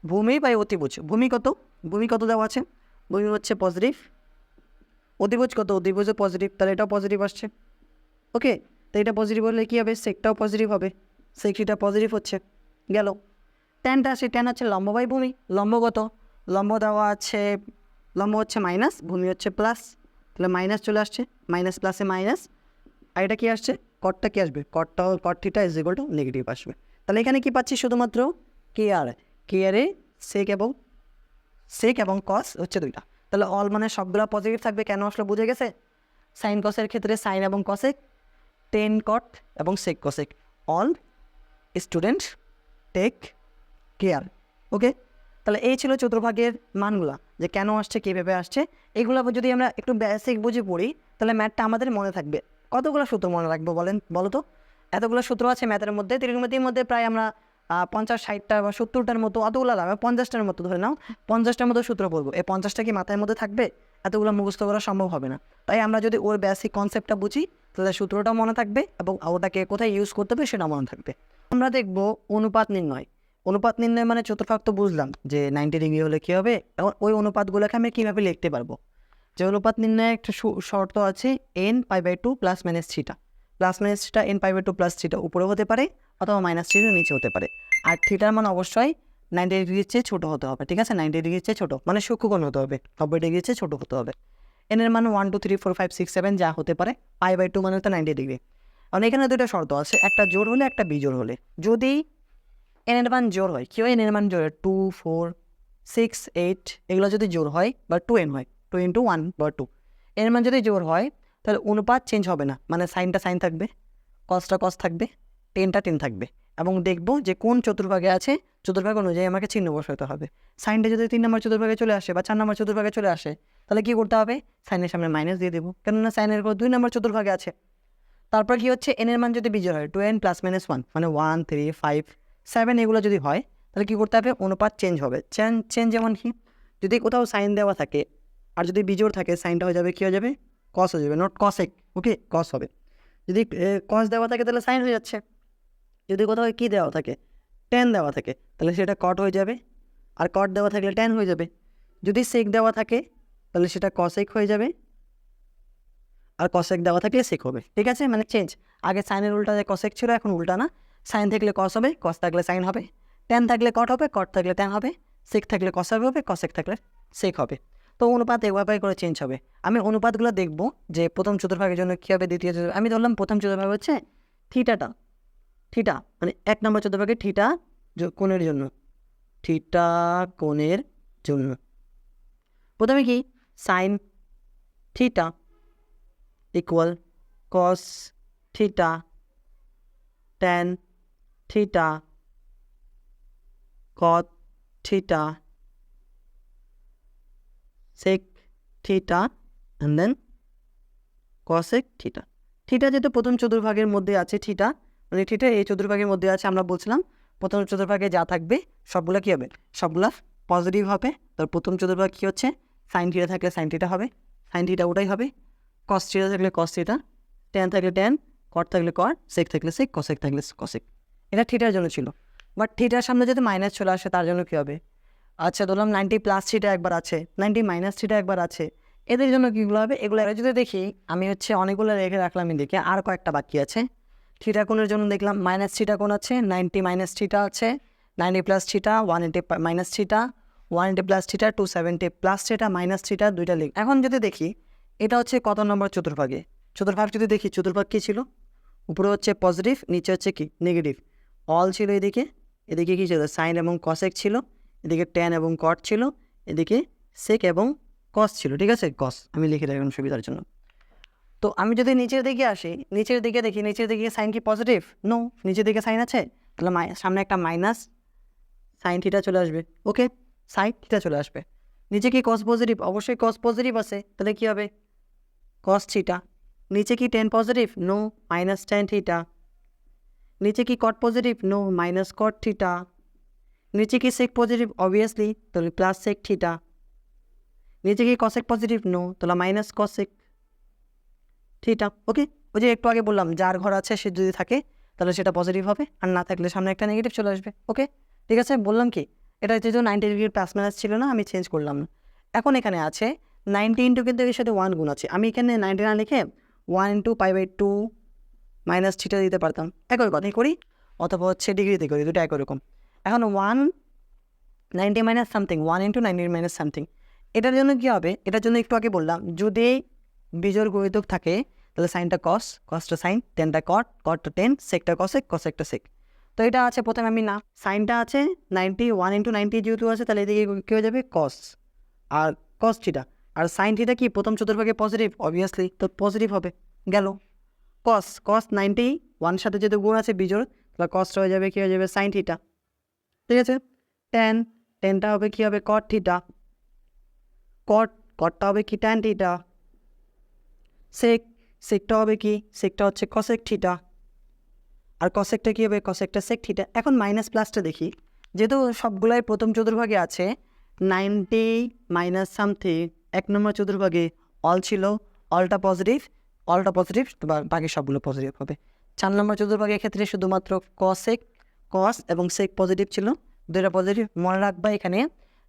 ভূমি বাই অতিভুজ, ভূমি কত দেওয়া আছে, ভূমি হচ্ছে পজিটিভ, অতিভুজ কত, অতিভুজও পজিটিভ, তাহলে এটাও পজিটিভ আসছে। ওকে, তো এটা পজিটিভ হলে কী হবে, সেকটাও পজিটিভ হবে, সেক থিটা পজিটিভ হচ্ছে গেল। ট্যানটা আসে, ট্যান হচ্ছে লম্ব বাই ভূমি, লম্ব কত, লম্ব দেওয়া আছে, লম্ব হচ্ছে মাইনাস, ভূমি হচ্ছে প্লাস, তাহলে মাইনাস চলে আসছে, মাইনাস প্লাসে মাইনাস, আর এটা কী আসছে, কটটা কী আসবে, কট theta is equal two negative আসবে। তাহলে এখানে কি পাচ্ছি, শুধুমাত্র কেয়ারে সেক এবং কস হচ্ছে দুইটা, তাহলে অল মানে সবগুলো পজিটিভ থাকবে, কেন আসলে বুঝে গেছে। সাইন কসের ক্ষেত্রে সাইন এবং কসেক, টেন কট এবং sec cosec, all student take care. Okay, তাহলে এই ছিল চতুর্ভাগের মানগুলা, যে কেন আসছে কীভাবে আসছে, এগুলো যদি আমরা একটু বেসিক বুঝে পড়ি তাহলে ম্যাথটা আমাদের মনে থাকবে। কতগুলো সূত্র মনে রাখবো বলো তো, এতগুলো সূত্র আছে ম্যাথের মধ্যে, ত্রিকোণমিতির মধ্যে প্রায় আমরা 50-60টা বা 70টার মতো, অতগুলো লাগবে 50টার মতো ধরে নাও, 50টার মতো সূত্র বলবো, এই 50টা কি মাথার মধ্যে থাকবে, এতগুলো মুখস্থ করা সম্ভব হবে না। তাই আমরা যদি ওর বেসিক কনসেপ্টটা বুঝি তাহলে সূত্রটাও মনে থাকবে এবং ওটাকে কোথায় ইউজ করতে হবে সেটা মনে থাকবে। আমরা দেখবো অনুপাত নির্ণয় মানে চতুর্ভাগ তো বুঝলাম যে 90 ডিগ্রি হলে কী হবে, এখন ওই অনুপাতগুলোকে আমি কীভাবে লিখতে পারবো। যে অনুপাত নির্ণয়ে একটা শর্ত আছে, n π/2 plus minus theta, n π/2 plus theta উপরে হতে পারে অথবা মাইনাস থিটা নিচে হতে পারে, আর থিটার মান অবশ্যই 90 ডিগ্রির চেয়ে ছোটো হতে হবে, ঠিক আছে, 90 ডিগ্রির চেয়ে ছোটো মানে সূক্ষ্মকোণ হতে হবে, 90 ডিগ্রির চেয়ে ছোটো হতে হবে। এন এর মান 1 2 3 4 5 6 7 যা হতে পারে, π/2 মানে তো 90 ডিগ্রি। কারণ এখানে দুটো শর্ত আছে, একটা জোড় হলে একটা বিজোড় হলে। যদি এন এর মান জোড় হয়, কি হয়, এন এর মান জোড় 2 4 6 8 এগুলো যদি জোড় হয় বা 2n হয়, 2 × 1 বা 2, এর মান যদি জোড় হয় তাহলে অনুপাত চেঞ্জ হবে না, মানে সাইনটা সাইন থাকবে, কসটা কস থাকবে, টেনটা টেন থাকবে। এবং দেখবো যে কোন চতুর্ভাগে আছে, চতুর্ভাগ অনুযায়ী আমাকে চিহ্ন বসাতে হবে। সাইনটা যদি 3 নম্বর চতুর্ভাগে চলে আসে বা 4 নম্বর চতুর্ভাগে চলে আসে তাহলে কী করতে হবে, সাইনের সামনে মাইনাস দিয়ে দেবো, কেননা সাইনের উপর 2 নম্বর চতুর্ভাগে আছে। তারপর কি হচ্ছে, এন এর মান যদি বিজোড় হয় 2n + -1 মানে 1 3 5 7 এগুলো যদি হয় তাহলে কী করতে হবে, অনুপাত চেঞ্জ হবে। চেঞ্জ যেমন কি, যদি কোথাও সাইন দেওয়া থাকে আর যদি বিজোড় থাকে সাইনটা হয়ে যাবে, কী হয়ে যাবে, কস হয়ে যাবে, নট কসেক। ওকে, কস হবে। যদি কস দেওয়া থাকে তাহলে সাইন হয়ে যাচ্ছে, যদি কোথাও কী দেওয়া থাকে, টেন দেওয়া থাকে তাহলে সেটা কট হয়ে যাবে, আর কট দেওয়া থাকলে টেন হয়ে যাবে। যদি সেক দেওয়া থাকে তাহলে সেটা কসেক হয়ে যাবে, আর কসেক দেওয়া থাকলে সেক হবে, ঠিক আছে, মানে চেঞ্জ। আগে সাইনের উল্টা যে কসেক ছিল এখন উল্টা না, সাইন থাকলে কস হবে, কস থাকলে সাইন হবে, টেন থাকলে কট হবে, কট থাকলে টেন হবে, সেক থাকলে কসেক হবে, কসেক থাকলে সেক হবে। তো অনুপাত এভাবে করে চেঞ্জ হবে। আমি অনুপাতগুলো দেখবো যে প্রথম চতুর্ভাগের জন্য কী হবে, দ্বিতীয় চতুর্ভাগ, আমি ধরলাম প্রথম চতুর্ভাগ হচ্ছে থিটা মানে 1 নম্বর চতুর্ভাগে থিটা কোণের জন্য, থিটা কোণের জন্য প্রথমে কি, sine theta equal cos theta, tan theta, cot theta, sec theta and then cosec theta. Theta যেহেতু প্রথম চতুর্ভাগের মধ্যে আছে, থিটা মানে থিটা এই চতুর্ভাগের মধ্যে আছে, আমরা বলছিলাম প্রথম চতুর্ভাগে যা থাকবে সবগুলো কী হবে, সবগুলা পজিটিভ হবে। তার প্রথম চতুর্ভাগ কী হচ্ছে, সাইন থিটা থাকলে সাইন থিটা হবে, সাইন থিটা ওটাই হবে, কস থিটা থাকলে কস থিটা, ট্যান থাকলে ট্যান, কট থাকলে কট, সেক থাকলে সেক, কসেক থাকলে কসেক। এটা থিটার জন্য ছিল। বাট থিটার সামনে যদি মাইনাস চলে আসে তার জন্য কী হবে, আচ্ছা ধরলাম 90 প্লাস থিটা একবার আছে, 90 মাইনাস থিটা একবার আছে, এদের জন্য কীগুলো হবে, এগুলো যদি দেখি আমি অনেকগুলো রেখে রাখলাম এদিকে, আর কয়েকটা বাকি আছে। থিটা কোণের জন্য দেখলাম মাইনাস থিটা কোণ আছে, 90 মাইনাস থিটা আছে, 90 plus theta, 180 minus theta, 180 plus theta, 270 plus theta minus theta, দুইটা লিখ। এখন যদি দেখি এটা হচ্ছে কত নম্বর চতুর্ভাগে, চতুর্ভাগ যদি দেখি চতুর্ভাগ কী ছিল, উপরে হচ্ছে পজিটিভ, নিচে হচ্ছে কি নেগেটিভ, অল ছিল এদিকে, এদিকে কী ছিল সাইন এবং কসেক ছিল, এদিকে ট্যান এবং কট ছিল, এদিকে সেক এবং কস ছিল, ঠিক আছে, কস আমি লিখে রাখলাম সুবিধার জন্য। তো আমি যদি নিচের দিকে আসি, নিচের দিকে দেখি, নিচের দিকে সাইন কি পজিটিভ, নো, নিচের দিকে সাইন আছে, তাহলে সামনে একটা মাইনাস সাইন থিটা চলে আসবে, ওকে, সাইন থিটা চলে আসবে। নিচে কি কস পজিটিভ, অবশ্যই কস পজিটিভ আছে, তাহলে কী হবে কস থিটা। নিচে কি tan positive, no, minus tan theta. নিচে কি cot positive, no, minus cot theta. নিচে কি সেক পজিটিভ, অবভিয়াসলি, তাহলে প্লাস সেক থিটা। নিচে কি কসেক পজিটিভ, নো, তাহলে মাইনাস কসেক থিটা, ওকে। ওই যে একটু আগে বললাম যার ঘর আছে সে যদি থাকে তাহলে সেটা পজিটিভ হবে, আর না থাকলে সামনে একটা নেগেটিভ চলে আসবে, ওকে, ঠিক আছে। বললাম কি এটা যেহেতু 90 ডিগ্রি প্লাস মাইনাস ছিল না, আমি চেঞ্জ করলাম না। এখন এখানে আছে 90 ইন্টু, কিন্তু এর সাথে 1 গুণ আছে, আমি এখানে 90 না লিখে 1 ইন্টু π/2 মাইনাস থিটা দিতে পারতাম, একই কথাই করি, অথবা হচ্ছে ডিগ্রিতে করি, দুটো একই রকম। এখন 190 minus something, 1 into 90 minus something, এটার জন্য কী হবে, এটার জন্য একটু আগে বললাম যদি বিজোড় গুণিতক থাকে তাহলে সাইনটা কস, কসটা সাইন, টেনটা কট, কটটা টেন, সেকটা কসেক, কসেকটা সেক। তো এটা আছে প্রথমে আমি না, সাইনটা আছে 90, 1 ইন্টু 90 যেহেতু আছে তাহলে এদিকে কী হয়ে যাবে কস, আর কস থিটা, আর সাইন থিটা কি প্রথম চতুর্ভাগে পজিটিভ, অবভিয়াসলি তো পজিটিভ হবে, গেল কস, কস 90 1 সাথে যেহেতু গুণ আছে বিজোড়, তাহলে কসটা হয়ে যাবে কী হয়ে যাবে সাইন থিটা, ঠিক আছে। ট্যান, টেনটা হবে কী হবে কট থিটা, কট, কটটা হবে কি ট্যান থিটা, সেক, সেকটা হবে কি, সেকটা হচ্ছে কসেক থিটা, আর কসেকটা কী হবে কসেকটা সেক থিটা। এখন মাইনাস প্লাসটা দেখি, যেহেতু সবগুলাই প্রথম চতুর্ভাগে আছে, 90 মাইনাস সামথিং এক নম্বর চতুর্ভাগে অল ছিল, অলটা পজিটিভ, বাকি সবগুলো পজিটিভ হবে। 4 নম্বর চতুর্ভাগের ক্ষেত্রে শুধুমাত্র কসেক, কস এবং সেক পজিটিভ ছিল, দুইটা পজিটিভ। মনে রাখবা এখানে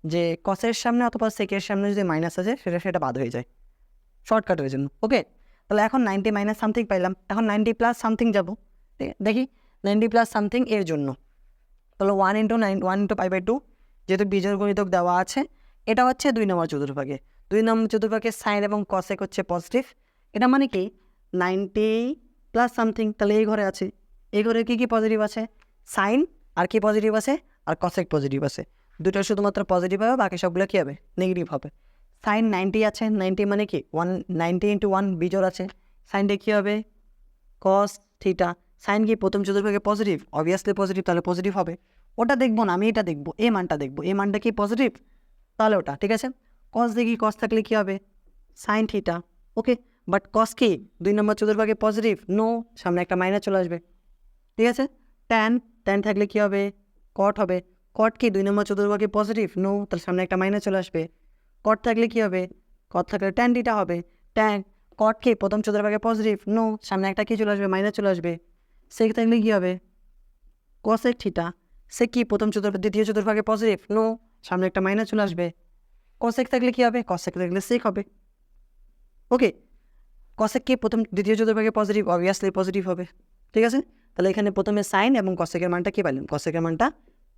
যে কসের সামনে অথবা সেকের সামনে যদি মাইনাস আছে সেটা বাদ হয়ে যায় শর্টকাটের জন্য, ওকে। তাহলে এখন 90 মাইনাস সামথিং পাইলাম, এখন 90 প্লাস সামথিং যাবো, দেখি 90 প্লাস সামথিং এর জন্য, তাহলে 1 ইন্টু π/2 যেহেতু বিজোড় গুণিতক দেওয়া আছে, এটা হচ্ছে 2 নম্বর চতুর্ভাগে, 2 নম্বর চতুর্ভাগে সাইন এবং কসেক হচ্ছে পজিটিভ, এটা মানে কি 90 প্লাস সামথিং, তাহলে এই ঘরে আছে, এই ঘরে কী কী পজিটিভ আছে, সাইন আর কি পজিটিভ আছে, আর কসেক পজিটিভ আছে, দুটো শুধুমাত্র পজিটিভ হবে, বাকি সবগুলো কী হবে নেগেটিভ হবে। সাইন 90 আছে, 90 মানে কি 190 ইন্টু 1 বিজোড় আছে, সাইনটা কী হবে কস থিটা, সাইন কি প্রথম চতুর্ভাগে পজিটিভ, অবভিয়াসলি পজিটিভ, তাহলে পজিটিভ হবে, ওটা দেখবো না আমি এটা দেখবো, এই মানটা দেখবো, এই মানটা কি পজিটিভ, তাহলে ওটা ঠিক আছে। কস দেখি, কস থাকলে কী হবে সাইন থিটা, ওকে। বাট কস কি 2 নম্বর চতুর্ভাগে পজিটিভ, নো, সামনে একটা মাইনাস চলে আসবে, ঠিক আছে। ট্যান, ট্যান থাকলে কী হবে কট হবে, কট কি 2 নম্বর চতুর্ভাগে পজিটিভ, নো, তাহলে সামনে একটা মাইনাস চলে আসবে। কট থাকলে কী হবে, কট থাকলে ট্যান থিটা হবে, ট্যান, কট কি প্রথম চতুর্ভাগে পজিটিভ, নো, সামনে একটা কী চলে আসবে মাইনাস চলে আসবে। সেক থাকলে কী হবে কসেক থিটা, সে কি প্রথম দ্বিতীয় চতুর্ভাগে পজিটিভ, নো, সামনে একটা মাইনাস চলে আসবে। কসেক থাকলে কী হবে, কসেক থাকলে সেক হবে, ওকে। কসেক কি দ্বিতীয় চতুর্ভাগে পজিটিভ, অবভিয়াসলি পজিটিভ হবে, ঠিক আছে। তাহলে এখানে প্রথমে সাইন এবং কসেকের মানটা কী পাইলাম, কসেকের মানটা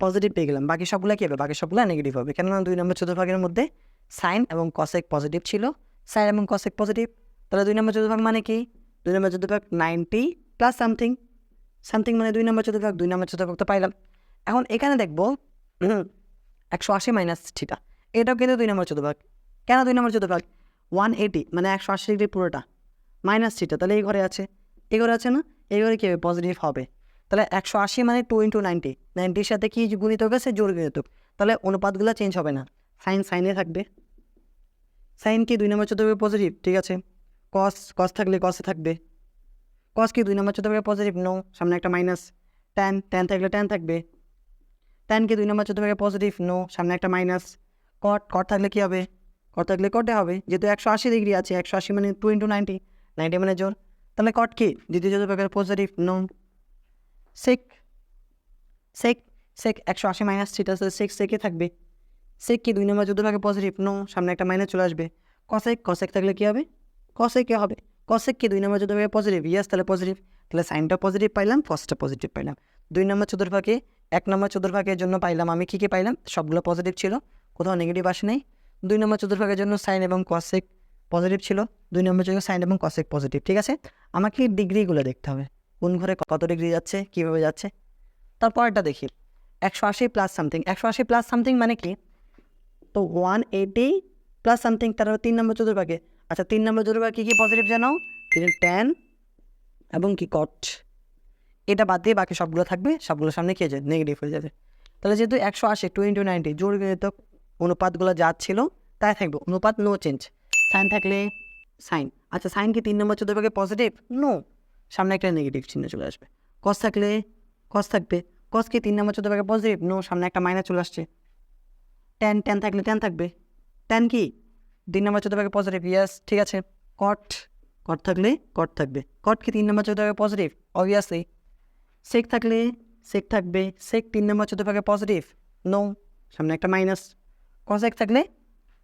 পজিটিভ পেয়ে গেলাম, বাকি সবগুলো কী হবে, বাকি সবগুলো নেগেটিভ হবে, কেননা 2 নম্বর চতুর্ভাগের মধ্যে সাইন এবং কসেক পজিটিভ ছিল, সাইন এবং কসেক পজিটিভ, তাহলে 2 নম্বর চতুর্ভাগ মানে কি 2 নম্বর চতুর্ভাগ 90 প্লাস সামথিং, সামথিং মানে 2 নম্বর চতুর্ভাগ, 2 নম্বর চতুর্ভাগ তো পাইলাম। এখন এখানে দেখবো 180 মাইনাস থিটা, এটাও কিন্তু 2 নম্বর চতুর্ভাগ, কেন 2 নম্বর চতুর্ভাগ 180 মানে 180 ডিগ্রি পুরোটা, মাইনাস থিটা, তাহলে এই ঘরে আছে, এই ঘরে আছে না, এইগুলো কী হবে পজিটিভ হবে। তাহলে 180 মানে 2 × 90, 90-র সাথে কি গুণিতক আছে? জোড় গুণিতক। তাহলে অনুপাতগুলো চেঞ্জ হবে না, সাইন সাইনে থাকবে। সাইন কি 2 নম্বর চতুর্ভাগে পজিটিভ, ঠিক আছে। কস থাকলে কসে থাকবে। কস কি 2 নম্বর চতুর্ভাগে পজিটিভ, নো, সামনে একটা মাইনাস। ট্যান থাকলে ট্যান থাকবে। ট্যান কি 2 নম্বর চতুর্ভাগে পজিটিভ, নো, সামনে একটা মাইনাস। কট থাকলে কী হবে? কট থাকলে কটে হবে, যেহেতু 180 ডিগ্রি আছে, 180 মানে 2 × 90, 90 মানে জোর। তাহলে কট কি দ্বিতীয় চতুর্ভাগের পজিটিভ, নো। সেক 180 মাইনাস থিটা, সেকে থাকবে। সেক কি 2 নম্বর চতুর্ভাগে পজিটিভ, নো, সামনে একটা মাইনাস চলে আসবে। কসেক থাকলে কী হবে? কসেক হবে। কসেক কি 2 নম্বর চতুর্ভাগে পজিটিভ, ইয়াস, তাহলে পজিটিভ। তাহলে সাইনটা পজিটিভ পাইলাম, কসটা পজিটিভ পাইলাম। 2 নম্বর চতুর্ভাগে 1 নম্বর চতুর্ভাগের জন্য পাইলাম আমি কী পাইলাম? সবগুলো পজিটিভ ছিল, কোথাও নেগেটিভ আসে নাই। 2 নম্বর চতুর্ভাগের জন্য সাইন এবং কসেক পজিটিভ ছিল, 2 নম্বর চতুর্ভাগে সাইন এবং কসেক পজিটিভ, ঠিক আছে। আমাকে ডিগ্রিগুলো দেখতে হবে, কোন ঘরে কত ডিগ্রি যাচ্ছে, কীভাবে যাচ্ছে। তারপরটা দেখি 180 প্লাস সামথিং। 180 প্লাস সামথিং মানে কি? তো 180 প্লাস সামথিং, তার 3 নম্বর চতুর্ভাগে। আচ্ছা 3 নম্বর চতুর্ভাগে কী পজিটিভ জানো? ট্যান এবং কি কট। এটা বাদ দিয়ে বাকি সবগুলো থাকবে, সবগুলোর সামনে কী আছে? নেগেটিভ হয়ে যাবে। তাহলে যেহেতু 180 2 × 90 জোড় গুণিতক, অনুপাতগুলো যা ছিল তাই থাকবে, অনুপাত নো চেঞ্জ। সাইন থাকলে সাইন। আচ্ছা সাইন কি 3 নম্বর চতুর্ভাগে পজিটিভ, নো, সামনে একটা নেগেটিভ চিহ্ন চলে আসবে। কস থাকলে কস থাকবে। কস কি 3 নম্বর চতুর্ভাগে পজিটিভ, নো, সামনে একটা মাইনাস চলে আসছে। ট্যান থাকলে ট্যান থাকবে। ট্যান কি 3 নম্বর চতুর্ভাগে পজিটিভ, ইয়াস, ঠিক আছে। কট থাকলে কট থাকবে। কট কি 3 নম্বর চতুর্ভাগে পজিটিভ, অবভিয়াসলি। সেক থাকলে সেক থাকবে। সেক 3 নম্বর চতুর্ভাগে পজিটিভ, নো, সামনে একটা মাইনাস। কসেক থাকলে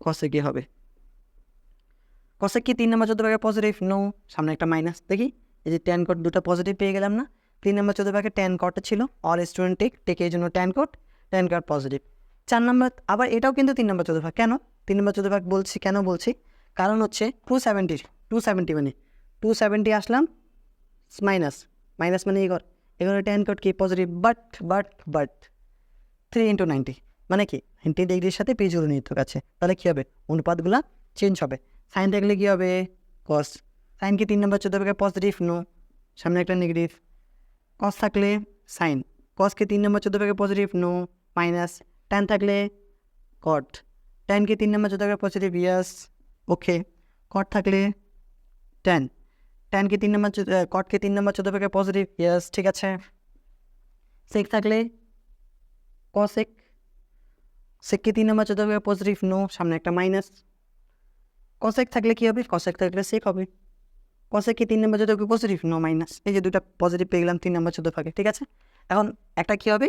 কসেকই হবে। কসেক কি 3 নম্বর চতুর্ভাগে পজিটিভ, নো, সামনে একটা মাইনাস। দেখি এই যে ট্যান কট দুটো পজিটিভ পেয়ে গেলাম না। 3 নম্বর চতুর্ভাগে ট্যান কট ছিল, অল স্টুডেন্ট টেকে, এই জন্য ট্যান কট পজিটিভ। 4 নম্বর, আবার এটাও কিন্তু 3 নম্বর চতুর্ভাগ। কেন 3 নম্বর চতুর্ভাগ বলছি? কেন বলছি? কারণ হচ্ছে 270 মানে 270 আসলাম, মাইনাস মানে এগুলো ট্যান কট কি পজিটিভ, বাট 3 × 90 মানে কি 90 ডিগ্রির সাথে পি জোড় নিহিত আছে। তাহলে কী হবে? অনুপাতগুলো চেঞ্জ হবে। সাইন থাকলে কী হবে? কস। সাইন কি 3 নম্বর চতুর্ভাগে পজিটিভ, নো, সামনে একটা নেগেটিভ। কস থাকলে সাইন। কস কি 3 নম্বর চতুর্ভাগে পজিটিভ, নো, মাইনাস। ট্যান থাকলে কট। ট্যান কি 3 নম্বর চতুর্ভাগে পজিটিভ, ইয়াস, ওকে। কট থাকলে ট্যান কি 3 নম্বর কট কি 3 নম্বর চতুর্ভাগে পজিটিভ, ইয়াস, ঠিক আছে। সেক থাকলে কসেক। সেক কি 3 নম্বর চতুর্ভাগে পজিটিভ, নো, সামনে একটা মাইনাস। কসেক থাকলে কী হবে? কসেক থাকলে সেক হবে। কসেক কি 3 নম্বর চতুর্ভাগে পজিটিভ, নো, মাইনাস। এই যে দুটো পজিটিভ পেয়ে গেলাম 3 নম্বর চতুর্ভাগে, ঠিক আছে। এখন একটা কী হবে?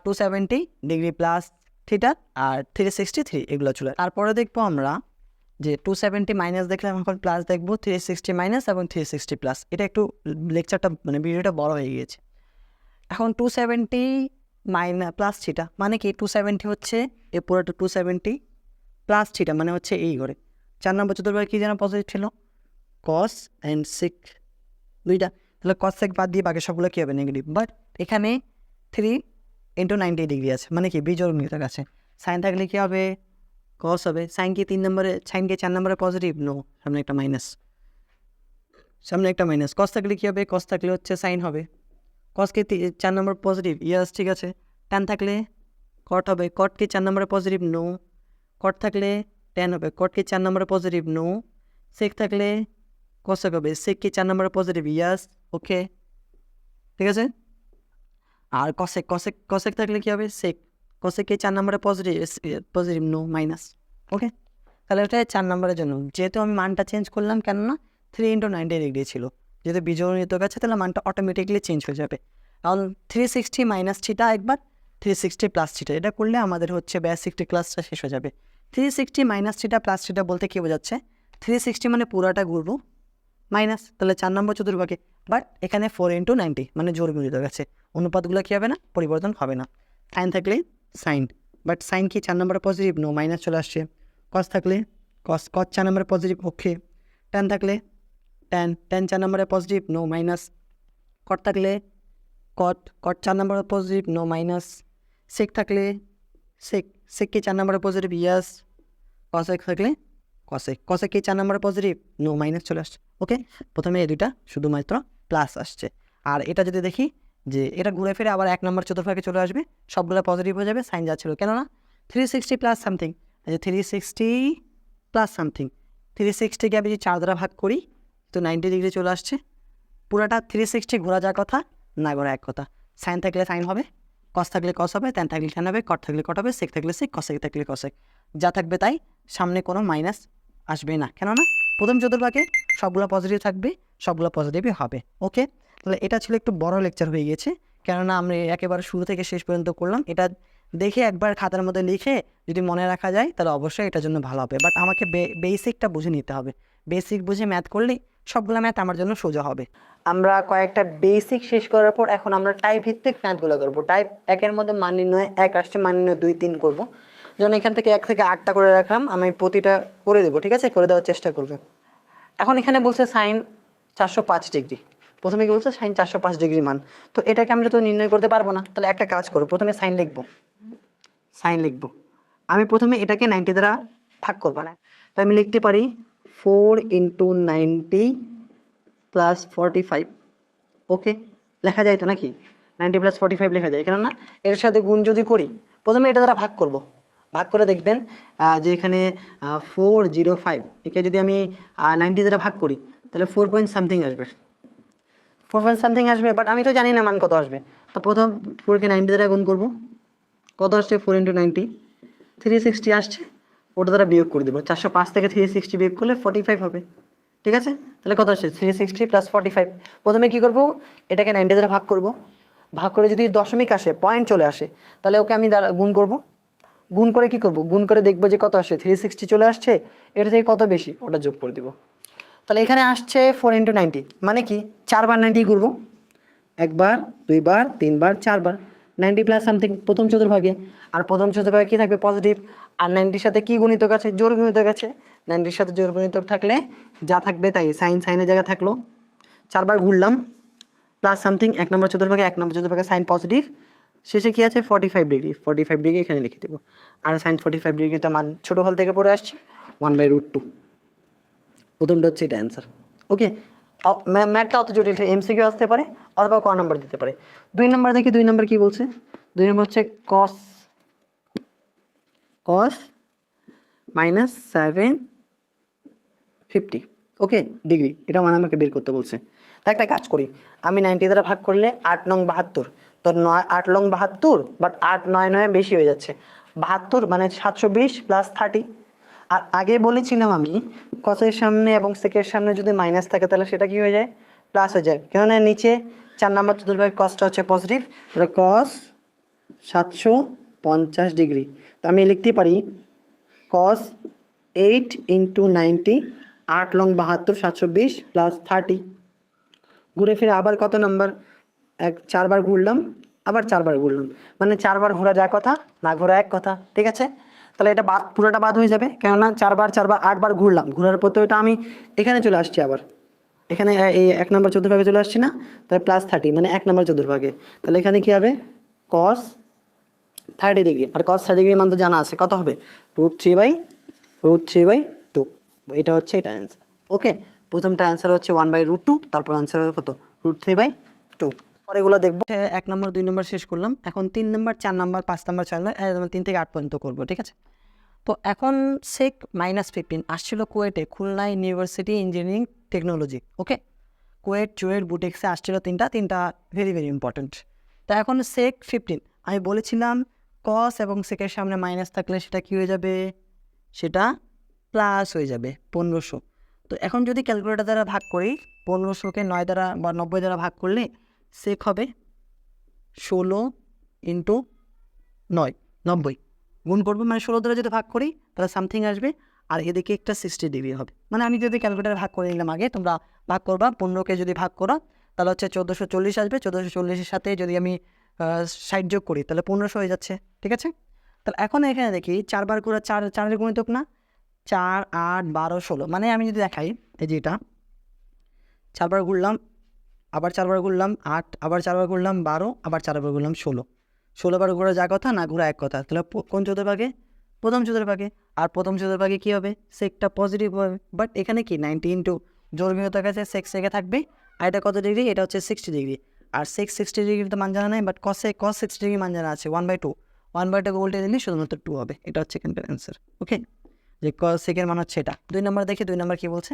270 ডিগ্রি প্লাস থিটা আর 363 এগুলো চলে। তারপরে দেখবো আমরা যে 270 মাইনাস দেখলাম, এখন প্লাস দেখবো 360 মাইনাস এবং 360 প্লাস। এটা একটু লেকচারটা মানে ভিডিওটা বড় হয়ে গিয়েছে। এখন 270 মাইনাস প্লাস থিটা মানে কি? 270 হচ্ছে এ পুরোটা 270 প্লাস থিটা মানে হচ্ছে এই করে 4 নম্বর চতুর্ভাগে কী যেন পজিটিভ ছিল? কস অ্যান্ড সেক দুইটা। তাহলে কস সেক বাদ দিয়ে বাকি সবগুলো কী হবে? নেগেটিভ। বাট এখানে 3 × 90 ডিগ্রি আছে, মানে কি বিজোড় নিহিত আছে। সাইন থাকলে কী হবে? কস হবে। সাইন কি 4 নম্বরে পজিটিভ, নো, সামনে একটা মাইনাস। কস থাকলে কী হবে? কস থাকলে হচ্ছে সাইন হবে। কস কি 4 নম্বর পজিটিভ, ইয়াস, ঠিক আছে। ট্যান থাকলে কট হবে। কট কি 4 নম্বরে পজিটিভ, নো। কট থাকলে ট্যান হবে। কট কি 4 নম্বরে পজিটিভ, নো। সেক থাকলে কসেক হবে। সেক কি 4 নম্বরে পজিটিভ, ইয়াস, ওকে, ঠিক আছে। আর কসেক থাকলে কী হবে? সেক। কসেক কি 4 নম্বরে পজিটিভ, নো, মাইনাস, ওকে। তাহলে ওটা 4 নম্বরের জন্য, যেহেতু আমি মানটা চেঞ্জ করলাম, কেননা 3 × 90 ডিগ্রি ছিল, যেহেতু বিজোড় নিহিত আছে, তাহলে মানটা অটোমেটিকলি চেঞ্জ হয়ে যাবে। কারণ 360 মাইনাস থিটা একবার, 360 প্লাস থিটা, এটা করলে আমাদের হচ্ছে বেসিকটি ক্লাসটা শেষ হয়ে যাবে। 360 মাইনাস থিটা প্লাস থিটা বলতে কী বোঝাচ্ছে? 360 মানে পুরাটা ঘুরবো, মাইনাস, তাহলে 4 নম্বর চতুর্ভাগে। বাট এখানে 4 × 90 মানে জোড় গুণিত আছে, অনুপাতগুলো কী হবে না? পরিবর্তন হবে না। সাইন থাকলে সাইন, বাট সাইন কি 4 নম্বরে পজিটিভ, নো, মাইনাস চলে আসছে। কস থাকলে কস 4 নম্বরে পজিটিভ, ওকে। ট্যান থাকলে ট্যান 4 নম্বরে পজিটিভ, নো, মাইনাস। কট থাকলে কট 4 নম্বরে পজিটিভ, নো, মাইনাস। সেক থাকলে সেক কি 4 নম্বরে পজিটিভ, ইয়াস। কসেক থাকলে কসেক কি 4 নম্বরে পজিটিভ, নো, মাইনাস চলে আসছে, ওকে। প্রথমে এই দুইটা শুধুমাত্র প্লাস আসছে। আর এটা যদি দেখি যে এটা ঘুরে ফিরে আবার 1 নম্বর চতুর্ভাগে চলে আসবে, সবগুলো পজিটিভ হয়ে যাবে, সাইন যাচ্ছিল কেননা 360 প্লাস সামথিং, 360 প্লাস সামথিং, 360কে আমি যদি 4 দ্বারা ভাগ করি তো 90 ডিগ্রি চলে আসছে। পুরাটা 360 ঘোরা যাওয়ার কথা, না ঘোরা এক কথা। সাইন থাকলে সাইন হবে, কস থাকলে কস হবে, ট্যান থাকলে ট্যান হবে, কট থাকলে কট হবে, সেক থাকলে সেক, কসেক থাকলে কসেক, যা থাকবে তাই, সামনে কোনো মাইনাস আসবে না, কেননা প্রথম চতুর্ভাগে সবগুলো পজিটিভ থাকবে, সবগুলো পজিটিভই হবে। ওকে, তাহলে এটা ছিল একটু বড় লেকচার হয়ে গেছে, কেননা আমরা একেবারে শুরু থেকে শেষ পর্যন্ত করলাম। এটা দেখে একবার খাতার মধ্যে লিখে যদি মনে রাখা যায় তাহলে অবশ্যই এটার জন্য ভালো হবে, বাট আমাকে বেসিকটা বুঝে নিতে হবে। বেসিক বুঝে ম্যাথ করলেই সবগুলো ম্যাথ আমার জন্য সোজা হবে। আমরা কয়েকটা বেসিক শেষ করার পর এখন আমরা টাইপ ভিত্তিক ম্যাথগুলো করবো। টাইপ 1-এর মধ্যে মান নির্ণয় 1 আসছে, মান নির্ণয় 2, 3 করবো। যেমন এখান থেকে 1 থেকে 8টা করে রাখলাম, আমি প্রতিটা করে দেবো, ঠিক আছে, করে দেওয়ার চেষ্টা করবে। এখন এখানে বলছে সাইন 405 ডিগ্রি, প্রথমে কি বলছে সাইন 405 ডিগ্রি মান, তো এটাকে আমরা তো নির্ণয় করতে পারবো না, তাহলে একটা কাজ করবো, প্রথমে সাইন লিখবো, আমি প্রথমে এটাকে 90 দ্বারা ভাগ করবো না, তাই আমি লিখতে পারি 4 × 90 + 45। ওকে, লেখা যায় তো নাকি, 90 + 45 লেখা যায়, কেননা এর সাথে গুণ যদি করি, প্রথমে এটা দ্বারা ভাগ করব, ভাগ করে দেখবেন যে এখানে 405, একে যদি আমি 90 দ্বারা ভাগ করি তাহলে 4 পয়েন্ট সামথিং আসবে, 4 পয়েন্ট সামথিং আসবে, বাট আমি তো জানি না মান কত আসবে। তো প্রথম 4কে 90 দ্বারা গুণ করব, কত আসছে 4 × 90, 360 আসছে, ওটা দ্বারা বিয়োগ করে দেবো, 405 থেকে 360 বিয়োগ করলে 45 হবে, ঠিক আছে। তাহলে কত আসছে 360 + 45। প্রথমে কি করব, এটাকে 90 দ্বারা ভাগ করব, ভাগ করে যদি দশমিক আসে, পয়েন্ট চলে আসে, তাহলে ওকে আমি গুণ করব, গুণ করে কি করব, গুণ করে দেখবো যে কত আসে, 360 চলে আসছে, এটা থেকে কত বেশি ওটা যোগ করে দিব। তাহলে এখানে আসছে 4 × 90, মানে কি 4 বার 90 ঘুরবো, 1 বার 2 বার 3 বার 4 বার, 90 প্লাস সামথিং প্রথম চতুর্ভাগে, আর প্রথম চতুর্ভাগে কি থাকবে পজিটিভ, আর 90-র সাথে কি গুণিতক আছে, জোর গুণিতক আছে, 90-র সাথে জোর গুণিতক থাকলে যা থাকবে তাই, সাইন সাইনের জায়গা থাকলো, 4 বার ঘুরলাম, প্লাস সামথিং 1 নম্বর চতুর্ভাগে সাইন পজিটিভ, শেষে কি আছে 45 ডিগ্রি, 45 ডিগ্রি এখানে লিখে দেবো, আর সাইন 45 ডিগ্রিটা মান ছোটো হল থেকে পড়ে আসছে 1/√2, প্রথমটা হচ্ছে এটা অ্যান্সার। ওকে, ম্যাথটা অত জটিল, এমসিকিউ আসতে পারে অথবা ক নাম্বার দিতে পারে। 2 নম্বর দেখি, 2 নম্বর কি বলছে, 2 নম্বর হচ্ছে cos -750, ওকে ডিগ্রি, এটা মানে আমাকে বের করতে বলছে। তাই একটা কাজ করি, আমি 90 দ্বারা ভাগ করলে 8 নং 72, তো 8 নং 72, বাট 8 9 9 বেশি হয়ে যাচ্ছে, 72 মানে 720 + 30। আর আগে বলেছিলাম আমি কসের সামনে এবং সেকের সামনে যদি মাইনাস থাকে তাহলে সেটা কি হয়ে যায়, প্লাস হয়ে যায়, কেননা নিচে 4 নম্বর চতুর্ভাগের কসটা হচ্ছে পজিটিভ, cos 750 ডিগ্রি, তো আমি লিখতে পারি cos 8 × 90, 8 লং 72, 720 + 30, ঘুরে ফিরে আবার কত নম্বর, 4 বার ঘুরলাম, আবার 4 বার ঘুরলাম, মানে 4 বার ঘোরা যাওয়ার কথা, না ঘোরা এক কথা, ঠিক আছে। তাহলে এটা বাদ, পুরোটা বাদ হয়ে যাবে, কেননা 4 বার 8 বার ঘুরলাম, ঘোরার পর তো এটা আমি এখানে চলে আসছি, আবার এখানে এই 1 নম্বর চতুর্ভাগে চলে আসছি না, তাহলে +30 মানে 1 নম্বর চতুর্ভাগে, তাহলে এখানে কি হবে cos 30 ডিগ্রি, আর cos 30 ডিগ্রি মান তো জানা আছে, কত হবে √3/2, এটা হচ্ছে এটা অ্যান্সার। ওকে, প্রথমটা অ্যান্সার হচ্ছে 1/√2, তারপর অ্যান্সার হবে কত √3/2। পরে এগুলো দেখবো। 1 নম্বর 2 নম্বর শেষ করলাম, এখন 3 নম্বর 4 নম্বর 5 নম্বর 6 নম্বর 3 থেকে 8 পর্যন্ত করবো, ঠিক আছে। তো এখন সেক -15 আসছিল কুয়েটে, খুলনা ইউনিভার্সিটি ইঞ্জিনিয়ারিং টেকনোলজি, ওকে, কুয়েট চুয়েট বুটেক্সে আসছিল তিনটা ভেরি ভেরি ইম্পর্টেন্ট। তো এখন সেক 15, আমি বলেছিলাম কস এবং সেকের সামনে মাইনাস থাকলে সেটা কী হয়ে যাবে, সেটা প্লাস হয়ে যাবে 1500। তো এখন যদি ক্যালকুলেটর দ্বারা ভাগ করি, 1500কে 9 দ্বারা বা 90 দ্বারা ভাগ করলে সেক হবে 16 × 9, 90 গুণ করবো, মানে 16 দ্বারা যদি ভাগ করি তাহলে সামথিং আসবে, আর এদিকে একটা 60 ডিগ্রি হবে, মানে আমি যদি ক্যালকুলেটার ভাগ করে নিলাম আগে, তোমরা ভাগ করবা, 15কে যদি ভাগ করো তাহলে হচ্ছে 1440 আসবে, 1440-এর সাথে যদি আমি 60 যোগ করি তাহলে 1500 হয়ে যাচ্ছে, ঠিক আছে। তাহলে এখন এখানে দেখি 4 বার করে 4-4-এর গুণিতক না, 4 8 12 16, মানে আমি যদি দেখাই এই যে এটা 4 বার ঘুরলাম, আবার 4 বার ঘুরলাম 8, আবার 4 বার ঘুরলাম 12, আবার 4 বার ঘুরলাম 16 বার ঘোরা যা কথা, না ঘোরা এক কথা, তাহলে কোন চতুর্ভাগে, প্রথম চতুর্ভাগে, আর প্রথম চতুর্ভাগে কী হবে, সেকটা পজিটিভ হবে, বাট এখানে কি 90 × জোর বিহতার কাছে সেক সেকে থাকবে, আর এটা কত ডিগ্রি, এটা হচ্ছে 60 ডিগ্রি, আর 660 তো মান জানা নেই, বাট cos 60 মান জানা আছে 1/2। 1/2 উল্টে দিলে শুধুমাত্র 2 হবে। এটা হচ্ছে এখানকার অ্যান্সার। ওকে, যে cos সেকের মান হচ্ছে এটা। 2 নম্বর দেখি, 2 নম্বর কী বলছে,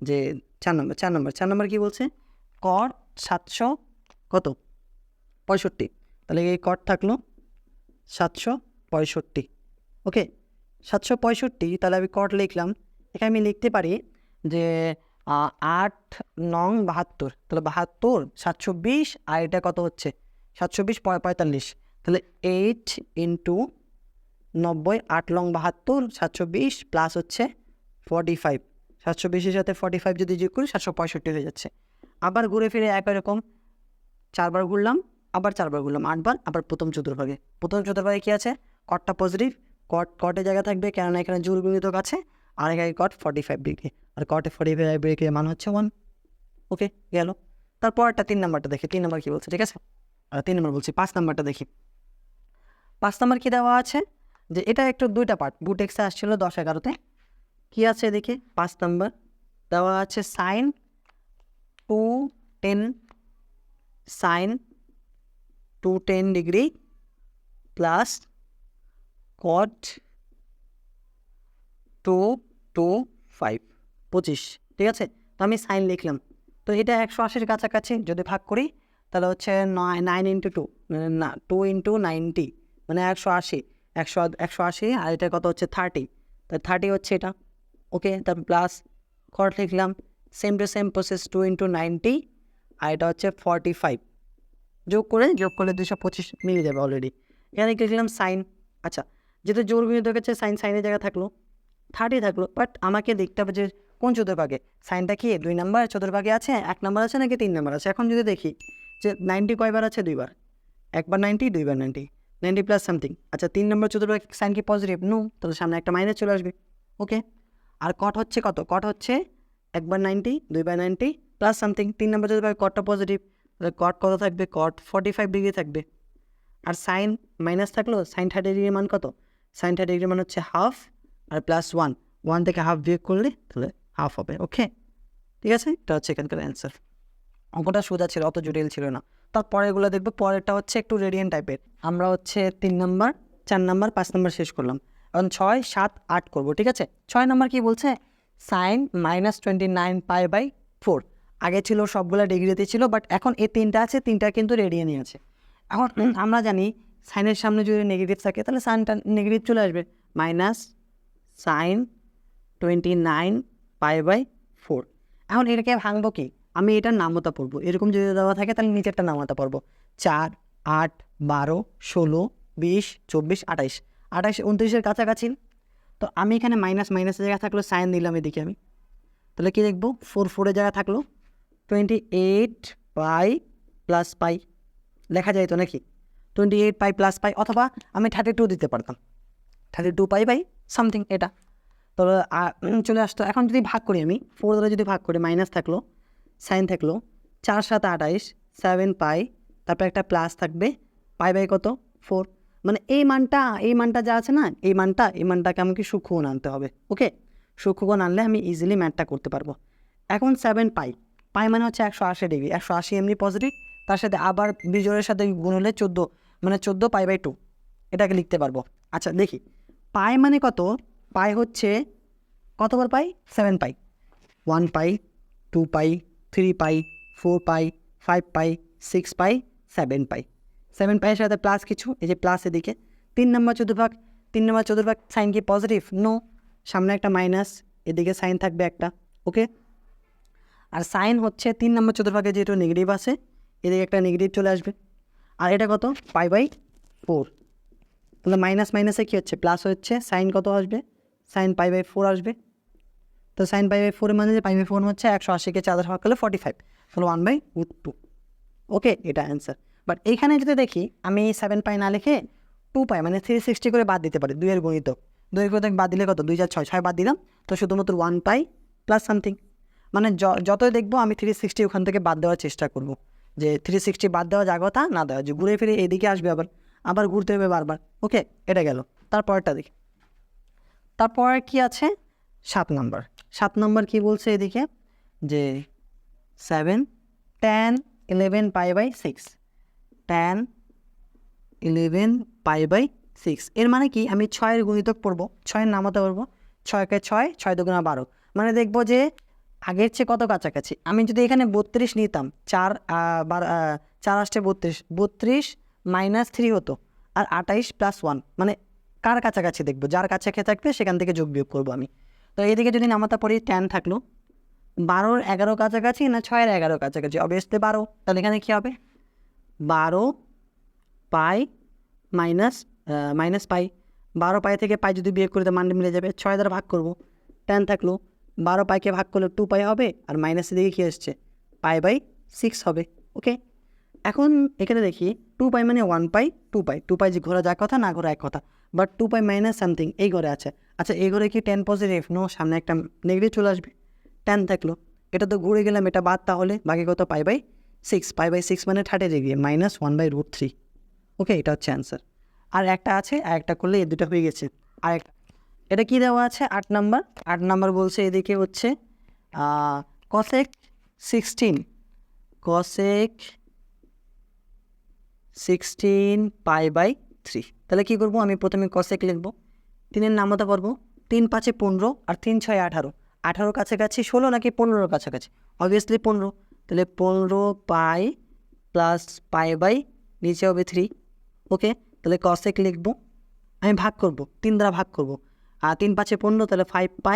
যে 4 নম্বর কী বলছে, cot 700 কত 65। তাহলে এই cot থাকলো 765। ওকে, 765, তাহলে আমি cot লিখলাম। এখানে আমি লিখতে পারি যে 8×9 = 72। তাহলে 72 720, আর এটা কত হচ্ছে 720 45। তাহলে 8 × 90, 8×9 = 72, 720 প্লাস হচ্ছে 45। 720-এর সাথে 45 যদি যোগ করি 765 হয়ে যাচ্ছে। আবার ঘুরে ফিরে একই রকম 4 বার ঘুরলাম, আবার 4 বার ঘুরলাম, 8 বার, আবার প্রথম চতুর্ভাগে। প্রথম চতুর্ভাগে কী আছে, কটটা পজিটিভ, কটের জায়গা থাকবে, কেননা এখানে জোর গুণিতক আছে, আর এখানে cot 45 ডিগ্রি, আর cot 45 ডিগ্রির মান হচ্ছে 1। ওকে, গেল। তারপর একটা 3 নাম্বারটা দেখি, 3 নাম্বার কী বলছে, ঠিক আছে। আর 3 নাম্বার বলছি, 5 নাম্বারটা দেখি। 5 নাম্বার কী দেওয়া আছে, যে এটা একটু 2টা পার্ট, বুটেক্সে আসছিলো 10-11-তে। কী আছে দেখি, 5 নাম্বার দেওয়া আছে sin 210 ডিগ্রি প্লাস cot 225, 25, ঠিক আছে। তো আমি সাইন লিখলাম। তো এটা 180-এর কাছাকাছি যদি ভাগ করি তাহলে হচ্ছে 9 × 2, না 2 × 90, মানে 180, 180, আর এটা কত হচ্ছে 30, তাই 30 হচ্ছে এটা। ওকে, তারপর প্লাস cot লিখলাম, সেম টু সেম প্রসেস 2 × 90, আর এটা হচ্ছে 45, যোগ করলে 225 মিলে যাবে অলরেডি। এখানে লিখলাম সাইন। আচ্ছা, যেহেতু জোর গুণিতক হচ্ছে সাইন, সাইনের জায়গা থাকলো 30 থাকলো, বাট আমাকে দেখতে হবে যে কোন চতুর্ভাগে সাইনটা কি 2 নাম্বার চতুর্ভাগে আছে, 1 নাম্বার আছে নাকি 3 নাম্বার আছে। এখন যদি দেখি যে 90 কয়বার আছে, 2 বার, একবার 90, 2 বার 90, 90 প্লাস সামথিং। আচ্ছা, 3 নম্বর চতুর্ভাগে সাইন কি পজিটিভ? নো, তাহলে সামনে একটা মাইনাস চলে আসবে। ওকে, আর cot হচ্ছে কত, cot হচ্ছে একবার 90, 2 বার 90 প্লাস সামথিং। 3 নম্বর চতুর্ভাগে cotটা পজিটিভ, তাহলে cot কত থাকবে, cot 45 ডিগ্রি থাকবে। আর সাইন মাইনাস থাকলো, সাইন 30 ডিগ্রির মান কত, সাইন 30 ডিগ্রির মান হচ্ছে হাফ, আর প্লাস 1 থেকে হাফ বিয়োগ করলে তাহলে হাফ হবে। ওকে, ঠিক আছে, এটা হচ্ছে এখানকার অ্যান্সার। অঙ্কটা সোজা ছিল, অত জটিল ছিল না। তারপরে এগুলো দেখবো, পরেরটা হচ্ছে একটু রেডিয়েন্ট টাইপের। আমরা হচ্ছে 3 নাম্বার, 4 নাম্বার, 5 নাম্বার শেষ করলাম, এখন 6, 7, 8 করবো। ঠিক আছে, 6 নাম্বার কি বলছে, সাইন -29π/4। আগে ছিল সবগুলো ডিগ্রিতে ছিল, বাট এখন এই 3টা আছে, 3টা কিন্তু রেডিয়ানই আছে। এখন আমরা জানি সাইনের সামনে যদি নেগেটিভ থাকে তাহলে সাইনটা নেগেটিভ চলে আসবে, -sin29π/4। এখন এটাকে ভাঙবো কি, আমি এটার নামতা পড়বো, এরকম যদি দেওয়া থাকে তাহলে নিচেরটা নামতা পড়বো। 4, 8, 12, 16, 20, 24, 28, 29-এর কাছাকাছি। তো আমি এখানে মাইনাসের জায়গা থাকলো সাইন দিলাম এদিকে আমি, তাহলে কি দেখবো, 4-4-এর জায়গা থাকলো 28π+π, লেখা যায় তো নাকি, 28π+π, অথবা আমি 32 দিতে পারতাম, 32π/সামথিং এটা। তো চলে আসতো। এখন যদি ভাগ করি আমি 4 দ্বারা যদি ভাগ করি, মাইনাস থাকলো, সাইন থাকলো, 4 × 7 = 28, 7π, তারপর একটা প্লাস থাকবে, π/, কত 4। মানে এই মানটা যা আছে না, এই মানটাকে আমাকে সূক্ষ্মকোণ আনতে হবে। ওকে, সূক্ষ্মকোণ আনলে আমি ইজিলি ম্যাথটা করতে পারবো। এখন 7π, মানে হচ্ছে 180 ডিগ্রি, 180 এমনি পজিটিভ, তার সাথে আবার বিজোড়ের সাথে গুণ হলে 14, মানে 14π/2, এটাকে লিখতে পারবো। আচ্ছা দেখি, পাই মানে কত, পাই হচ্ছে কতবার পাই, 7π, 1π, 2π, 3π, 4π, 5π, 6π, 7π। 7π-এর সাথে প্লাস কিছু, এই যে প্লাস এদিকে। 3 নম্বর চতুর্ভাগ সাইন কি পজিটিভ? নো, সামনে একটা মাইনাস, এদিকে সাইন থাকবে একটা। ওকে, আর সাইন হচ্ছে 3 নম্বর চতুর্ভাগে যেহেতু নেগেটিভ আছে, এদিকে একটা নেগেটিভ চলে আসবে। আর এটা কত, π/4, তাহলে মাইনাসে কী হচ্ছে, প্লাস হচ্ছে, সাইন কত আসবে, সাইন π/4 আসবে। তো সাইন π/4 মানে যে π/4 হচ্ছে 180-কে 4 দ্বারা ভাগ করলে 45, তাহলে 1/√2। ওকে, এটা অ্যান্সার। বাট এইখানে যদি দেখি আমি 7π না লিখে 2π মানে 360 করে বাদ দিতে পারি, 2-এর গুণিতক, 2-এর গুণিতক বাদ দিলে কত, 2 × 6, 6 বাদ দিলাম, তো শুধুমাত্র 1π প্লাস সামথিং। মানে যতই দেখবো আমি 360 ওখান থেকে বাদ দেওয়ার চেষ্টা করবো, যে 360 বাদ দেওয়া যা কথা না দেওয়া, যে ঘুরে ফিরে এদিকে আসবে, আবার ঘুরতে হবে বারবার। ওকে, এটা গেল। তারপরটা দেখি, তারপর কি আছে, 7 নম্বর কি বলছে এদিকে, যে 7 tan 11π/6, tan 11π/6। এর মানে কি, আমি 6-এর গুণিতক পড়বো, 6-এর নামাতে পারবো, 6কে 6, 6 দুগুণা 12, মানে দেখবো যে আগের চেয়ে কত কাছাকাছি। আমি যদি এখানে 32 নিতাম, 4 আসছে 32, 32 - 3 হতো, আর 28 + 1, মানে কার কাছাকাছি দেখবো, যার কাছাকাছি থাকবে সেখান থেকে যোগ বিয়োগ করবো আমি। তো এইদিকে যদি নামাতে পারি, tan থাকলো 12-র 11 কাছাকাছি না 6-এর 11 কাছাকাছি, অবভিয়াসলি 12, তাহলে এখানে কী হবে 12π মাইনাস পাই, 12π থেকে পাই যদি বিয়োগ করে তো মান মিলে যাবে, 6 দ্বারা ভাগ করবো, tan থাকলো 12πকে ভাগ করলে 2π হবে, আর মাইনাসের দিকে কী আসছে π/6 হবে। ওকে, এখন এখানে দেখি 2π মানে 1π, 2π যে ঘোরা যার কথা না ঘোরা এক কথা, বাট 2π মাইনাস সামথিং এই ঘরে আছে। আচ্ছা, এই ঘরে কি tan পজিটিভ? নো, সামনে একটা নেগেটিভ চলে আসবে, tan থাকলো, এটা তো ঘুরে গেলাম, এটা বাদ, তাহলে বাকি কত π/6, π/6 মানে 30 ডিগ্রি, -1/√3। ওকে, এটা হচ্ছে অ্যান্সার। আর একটা আছে, আর একটা করলে এই দুটো হয়ে গেছে। আর এটা কি দেওয়া আছে 8 নাম্বার বলছে এদিকে হচ্ছে cosec 16π/3। তাহলে কী করবো, আমি প্রথমে cosec লিখবো, 3-এর নামাতে পারবো, 3 × 5 = 15, আর 3 × 6 = 18, 18 কাছাকাছি 16 নাকি 15-র কাছাকাছি, অবভিয়াসলি 15, তাহলে 15π + π/, নিচে হবে 3। ওকে, তাহলে cosec লিখবো, আমি ভাগ করব, 3 দ্বারা ভাগ করব, আর 3 × 5 = 15, তাহলে 5π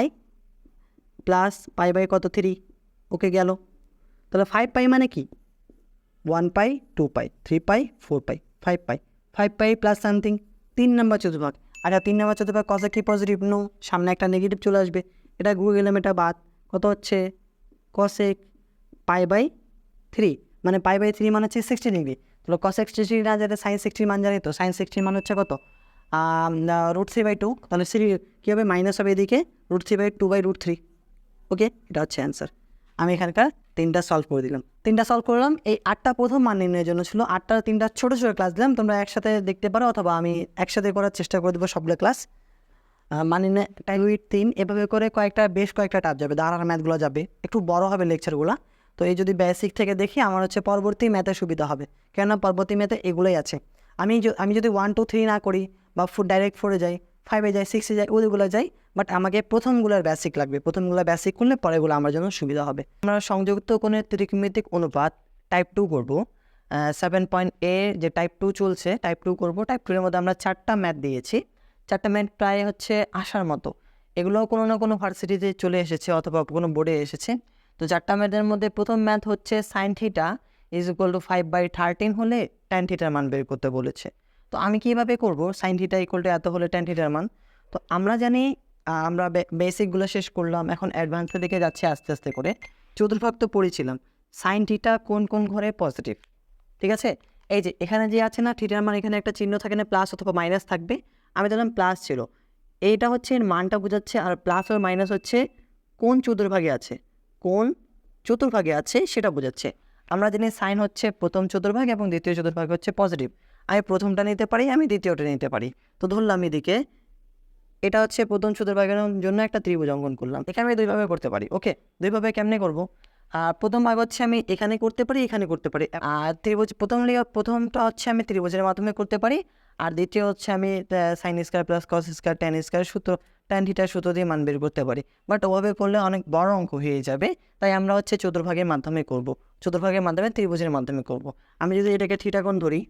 + π/, কত 3। ওকে, গেল। তাহলে 5π মানে কি 1π, 2π, 3π, 4π, 5π, 5π প্লাস সামথিং, 3 নম্বর চতুর্ভাগ। আচ্ছা, 3 নম্বর চতুর্ভাগ cosec কি পজিটিভ? নো, সামনে একটা নেগেটিভ চলে আসবে, এটা ঘুরে গেলাম, এটা বাদ, কত হচ্ছে cosec π/3, মানে π/3 মানে হচ্ছে 60 ডিগ্রি। তাহলে cosec 60 না যেটা sin 60 মান জানি তো, sin 60 মান হচ্ছে কত √3/2, তাহলে কী হবে, মাইনাস হবে এদিকে √3/2/√3। ওকে, এটা হচ্ছে অ্যান্সার। আমি এখানকার 3টা সলভ করে দিলাম, 3টা সলভ করলাম। এই 8টা প্রথম মান নির্ণয়ের জন্য ছিল, 8টা 3টা ছোটো ছোটো ক্লাস দিলাম, তোমরা একসাথে দেখতে পারো, অথবা আমি একসাথে করার চেষ্টা করে দেবো সবগুলো ক্লাস। মান নির্ণয় টাইপ 3 এভাবে করে বেশ কয়েকটা টাপ যাবে, দাঁড়ার ম্যাথগুলো যাবে, একটু বড় হবে লেকচারগুলো। তো এই যদি বেসিক থেকে দেখি, আমার হচ্ছে পরবর্তী ম্যাথে সুবিধা হবে, কেননা পরবর্তী ম্যাথে এগুলোই আছে। আমি যদি 1 2 3 না করি, বা ডাইরেক্ট 4-এ যাই, 5-এ যাই, 6-এ যাই, ওইগুলো যাই, বাট আমাকে প্রথমগুলোর বেসিক লাগবে, প্রথমগুলো বেসিক করলে পরেগুলো আমার জন্য সুবিধা হবে। আমরা সংযুক্ত কোণের ত্রিকোণমিতিক অনুপাত টাইপ 2 করবো, 7.a যে টাইপ 2 চলছে, টাইপ 2 করবো। টাইপ 2 এর মধ্যে আমরা 4টা ম্যাথ দিয়েছি, 4টা ম্যাথ প্রায় হচ্ছে আসার মতো, এগুলোও কোনো না কোনো ভার্সিটিতে চলে এসেছে অথবা কোনো বোর্ডে এসেছে। তো 4টা ম্যাথের মধ্যে প্রথম ম্যাথ হচ্ছে sin θ = 5/13 হলে tan θ মান বের করতে বলেছে। তো আমি কীভাবে করব, sin θ = এত হলে tan θ মান। তো আমরা জানি, আমরা বেসিকগুলো শেষ করলাম, এখন অ্যাডভান্সের দিকে যাচ্ছে আস্তে আস্তে করে। চতুর্ভাগ তো পড়েছিলাম, sin θ কোন কোন ঘরে পজিটিভ, ঠিক আছে। এই যে এখানে যে আছে না থিটার মান, এখানে একটা চিহ্ন থাকে না, প্লাস অথবা মাইনাস থাকবে, আমি দেখলাম প্লাস ছিল, এইটা হচ্ছে এর মানটা বোঝাচ্ছে, আর প্লাস আর মাইনাস হচ্ছে কোন চতুর্ভাগে আছে, কোন চতুর্ভাগে আছে সেটা বোঝাচ্ছে। আমরা জানি সাইন হচ্ছে প্রথম চতুর্ভাগ এবং দ্বিতীয় চতুর্ভাগ হচ্ছে পজিটিভ, আমি প্রথমটা নিতে পারি, আমি দ্বিতীয়টা নিতে পারি। তো ধরলাম এদিকে এটা হচ্ছে প্রথম চতুর্ভাগের জন্য একটা ত্রিভুজ অঙ্কন করলাম, এখানে আমি দুইভাবে করতে পারি। ওকে, দুইভাবে কেমনে করব, প্রথম ভাগ হচ্ছে আমি এখানে করতে পারি, এখানে করতে পারি, আর প্রথমটা হচ্ছে আমি ত্রিভুজের মাধ্যমে করতে পারি, আর দ্বিতীয় হচ্ছে আমি sine square plus cos square tan square সূত্র, ট্যান থিটার সূত্র দিয়ে মান বের করতে পারি। বাট ওভাবে করলে অনেক বড় অঙ্ক হয়ে যাবে, তাই আমরা হচ্ছে চতুর্ভাগের মাধ্যমে করব, চতুর্ভাগের মাধ্যমে ত্রিভুজের মাধ্যমে করব। আমি যদি এটাকে থিটা কোণ ধরি,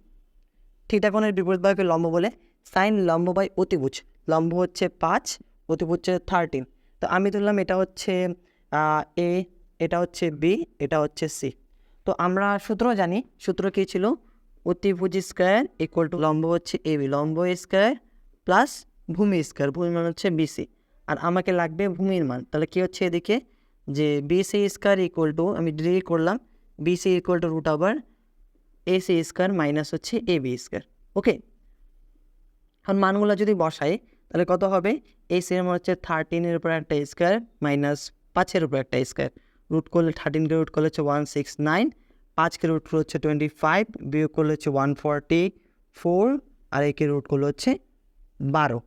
থিটা কোণের বিপরীত বাহুকে লম্ব বলে, সাইন লম্ব বাই অতিভুজ, লম্ব হচ্ছে 5, অতিভুজ হচ্ছে 13। তো আমি ধরলাম এটা হচ্ছে এ, এটা হচ্ছে বি, এটা হচ্ছে সি। তো আমরা সূত্র জানি, সূত্র কী ছিল, অতিভুজ স্কয়ার = লম্ব হচ্ছে এ বি, লম্ব স্কয়ার প্লাস ভূমি স্কয়ার, ভূমি মান হচ্ছে বিসি, আর আমাকে লাগবে ভূমির মান। তাহলে কী হচ্ছে এদিকে, যে বিসি স্কয়ার = আমি ডিরেক্ট করলাম, বিসি √/AC² মাইনাস হচ্ছে এবি স্কয়ার। ওকে, এখন মানগুলো যদি বসাই তাহলে কত হবে, AC এর মান হচ্ছে 13-এর উপর একটা স্কয়ার মাইনাস 5-এর উপর একটা স্কয়ার, রুট করলে 13কে রুট করলে হচ্ছে 169, 5কে রুট করলে হচ্ছে 25, বিয়োগ করলে হচ্ছে 144, আর একে রুট করলে হচ্ছে 12,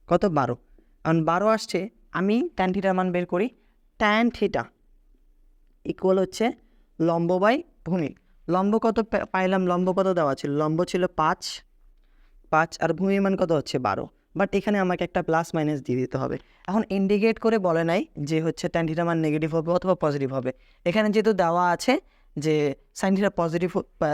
কত 12। এখন 12 আসছে, আমি ট্যান থিটার মান বের করি, ট্যান থিটা = হচ্ছে লম্ব বাই ভূমি। লম্ব কত পাইলাম, লম্ব কত দেওয়া ছিল, লম্ব ছিল 5, আর ভূমির মান কত হচ্ছে 12। বাট এখানে আমাকে একটা প্লাস মাইনাস দিয়ে দিতে হবে। এখন ইন্ডিকেট করে বলে নাই যে হচ্ছে ট্যান থিটার মান নেগেটিভ হবে অথবা পজিটিভ হবে। এখানে যেহেতু দেওয়া আছে যে sine theta positive,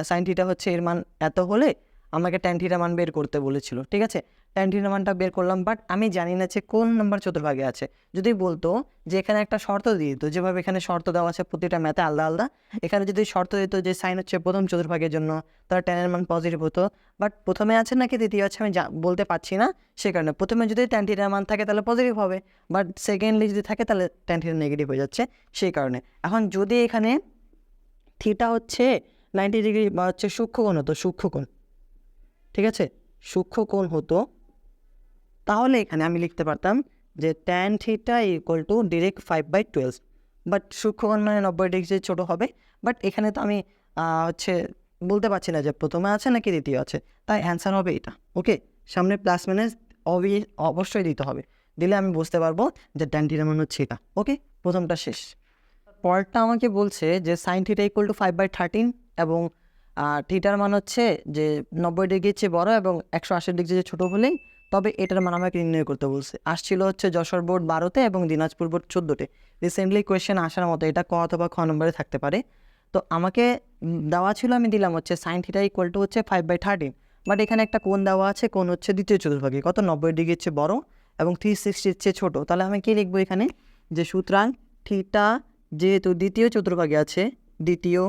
sine theta হচ্ছে এর মান এত হলে আমাকে ট্যান থিটার মান বের করতে বলেছিল, ঠিক আছে। ট্যান থিটার মানটা বের করলাম, বাট আমি জানি না যে কোন নাম্বার চতুর্ভাগে আছে। যদি বলতো যে এখানে একটা শর্ত দিয়ে দিত, যেভাবে এখানে শর্ত দেওয়া আছে প্রতিটা ম্যাথে আলাদা আলাদা, এখানে যদি শর্ত দিত যে সাইন হচ্ছে প্রথম চতুর্ভাগের জন্য, তাহলে ট্যানের মান পজিটিভ হতো। বাট প্রথমে আছে নাকি দ্বিতীয় আছে আমি বলতে পারছি না, সে কারণে প্রথমে যদি ট্যান থিটার মান থাকে তাহলে পজিটিভ হবে, বাট সেকেন্ডলি যদি থাকে তাহলে ট্যান থিটা নেগেটিভ হয়ে যাচ্ছে, সেই কারণে। এখন যদি এখানে থিটা হচ্ছে 90 ডিগ্রি বা হচ্ছে সূক্ষ্মকোণ হতো, সূক্ষ্মকোণ, ঠিক আছে, সূক্ষ্মকোণ হতো, তাহলে এখানে আমি লিখতে পারতাম যে tan theta equal to direct 5/12। But সূক্ষ্মকোণ মানে 90 ডিগ্রি ছোটো হবে। বাট এখানে তো আমি হচ্ছে বলতে পারছি না যে প্রথমে আছে নাকি দ্বিতীয় আছে, তাই অ্যান্সার হবে এটা। ওকে, সামনে প্লাস মাইনাস অবশ্যই দিতে হবে, দিলে আমি বুঝতে পারবো যে ট্যান থিটা মান হচ্ছে এটা। ওকে, প্রথমটা শেষ। পরেরটা আমাকে বলছে যে সাইন থিটা ইকুয়াল টু 5/13 এবং থিটার মান হচ্ছে যে 90 ডিগ্রির চেয়ে বড় এবং 180 ডিগ্রি চেয়ে ছোটো হলেই তবে এটার মান আমাকে নির্ণয় করতে বলছে। আসছিল হচ্ছে যশোর বোর্ড 12তে এবং দিনাজপুর বোর্ড 14তে। রিসেন্টলি কোয়েশ্চেন আসার মতো এটা ক অথবা খ নম্বরে থাকতে পারে। তো আমাকে দেওয়া ছিল, আমি দিলাম হচ্ছে সাইন থিটা ইকুয়াল টু হচ্ছে 5/13, বাট এখানে একটা কোণ দেওয়া আছে, কোণ হচ্ছে দ্বিতীয় চতুর্ভাগে কত 90 ডিগ্রির চেয়ে বড় এবং 360 চেয়ে ছোটো। তাহলে আমি কী লিখবো এখানে, যে সুতরাং থিটা যেহেতু দ্বিতীয় চতুর্ভাগে আছে, দ্বিতীয়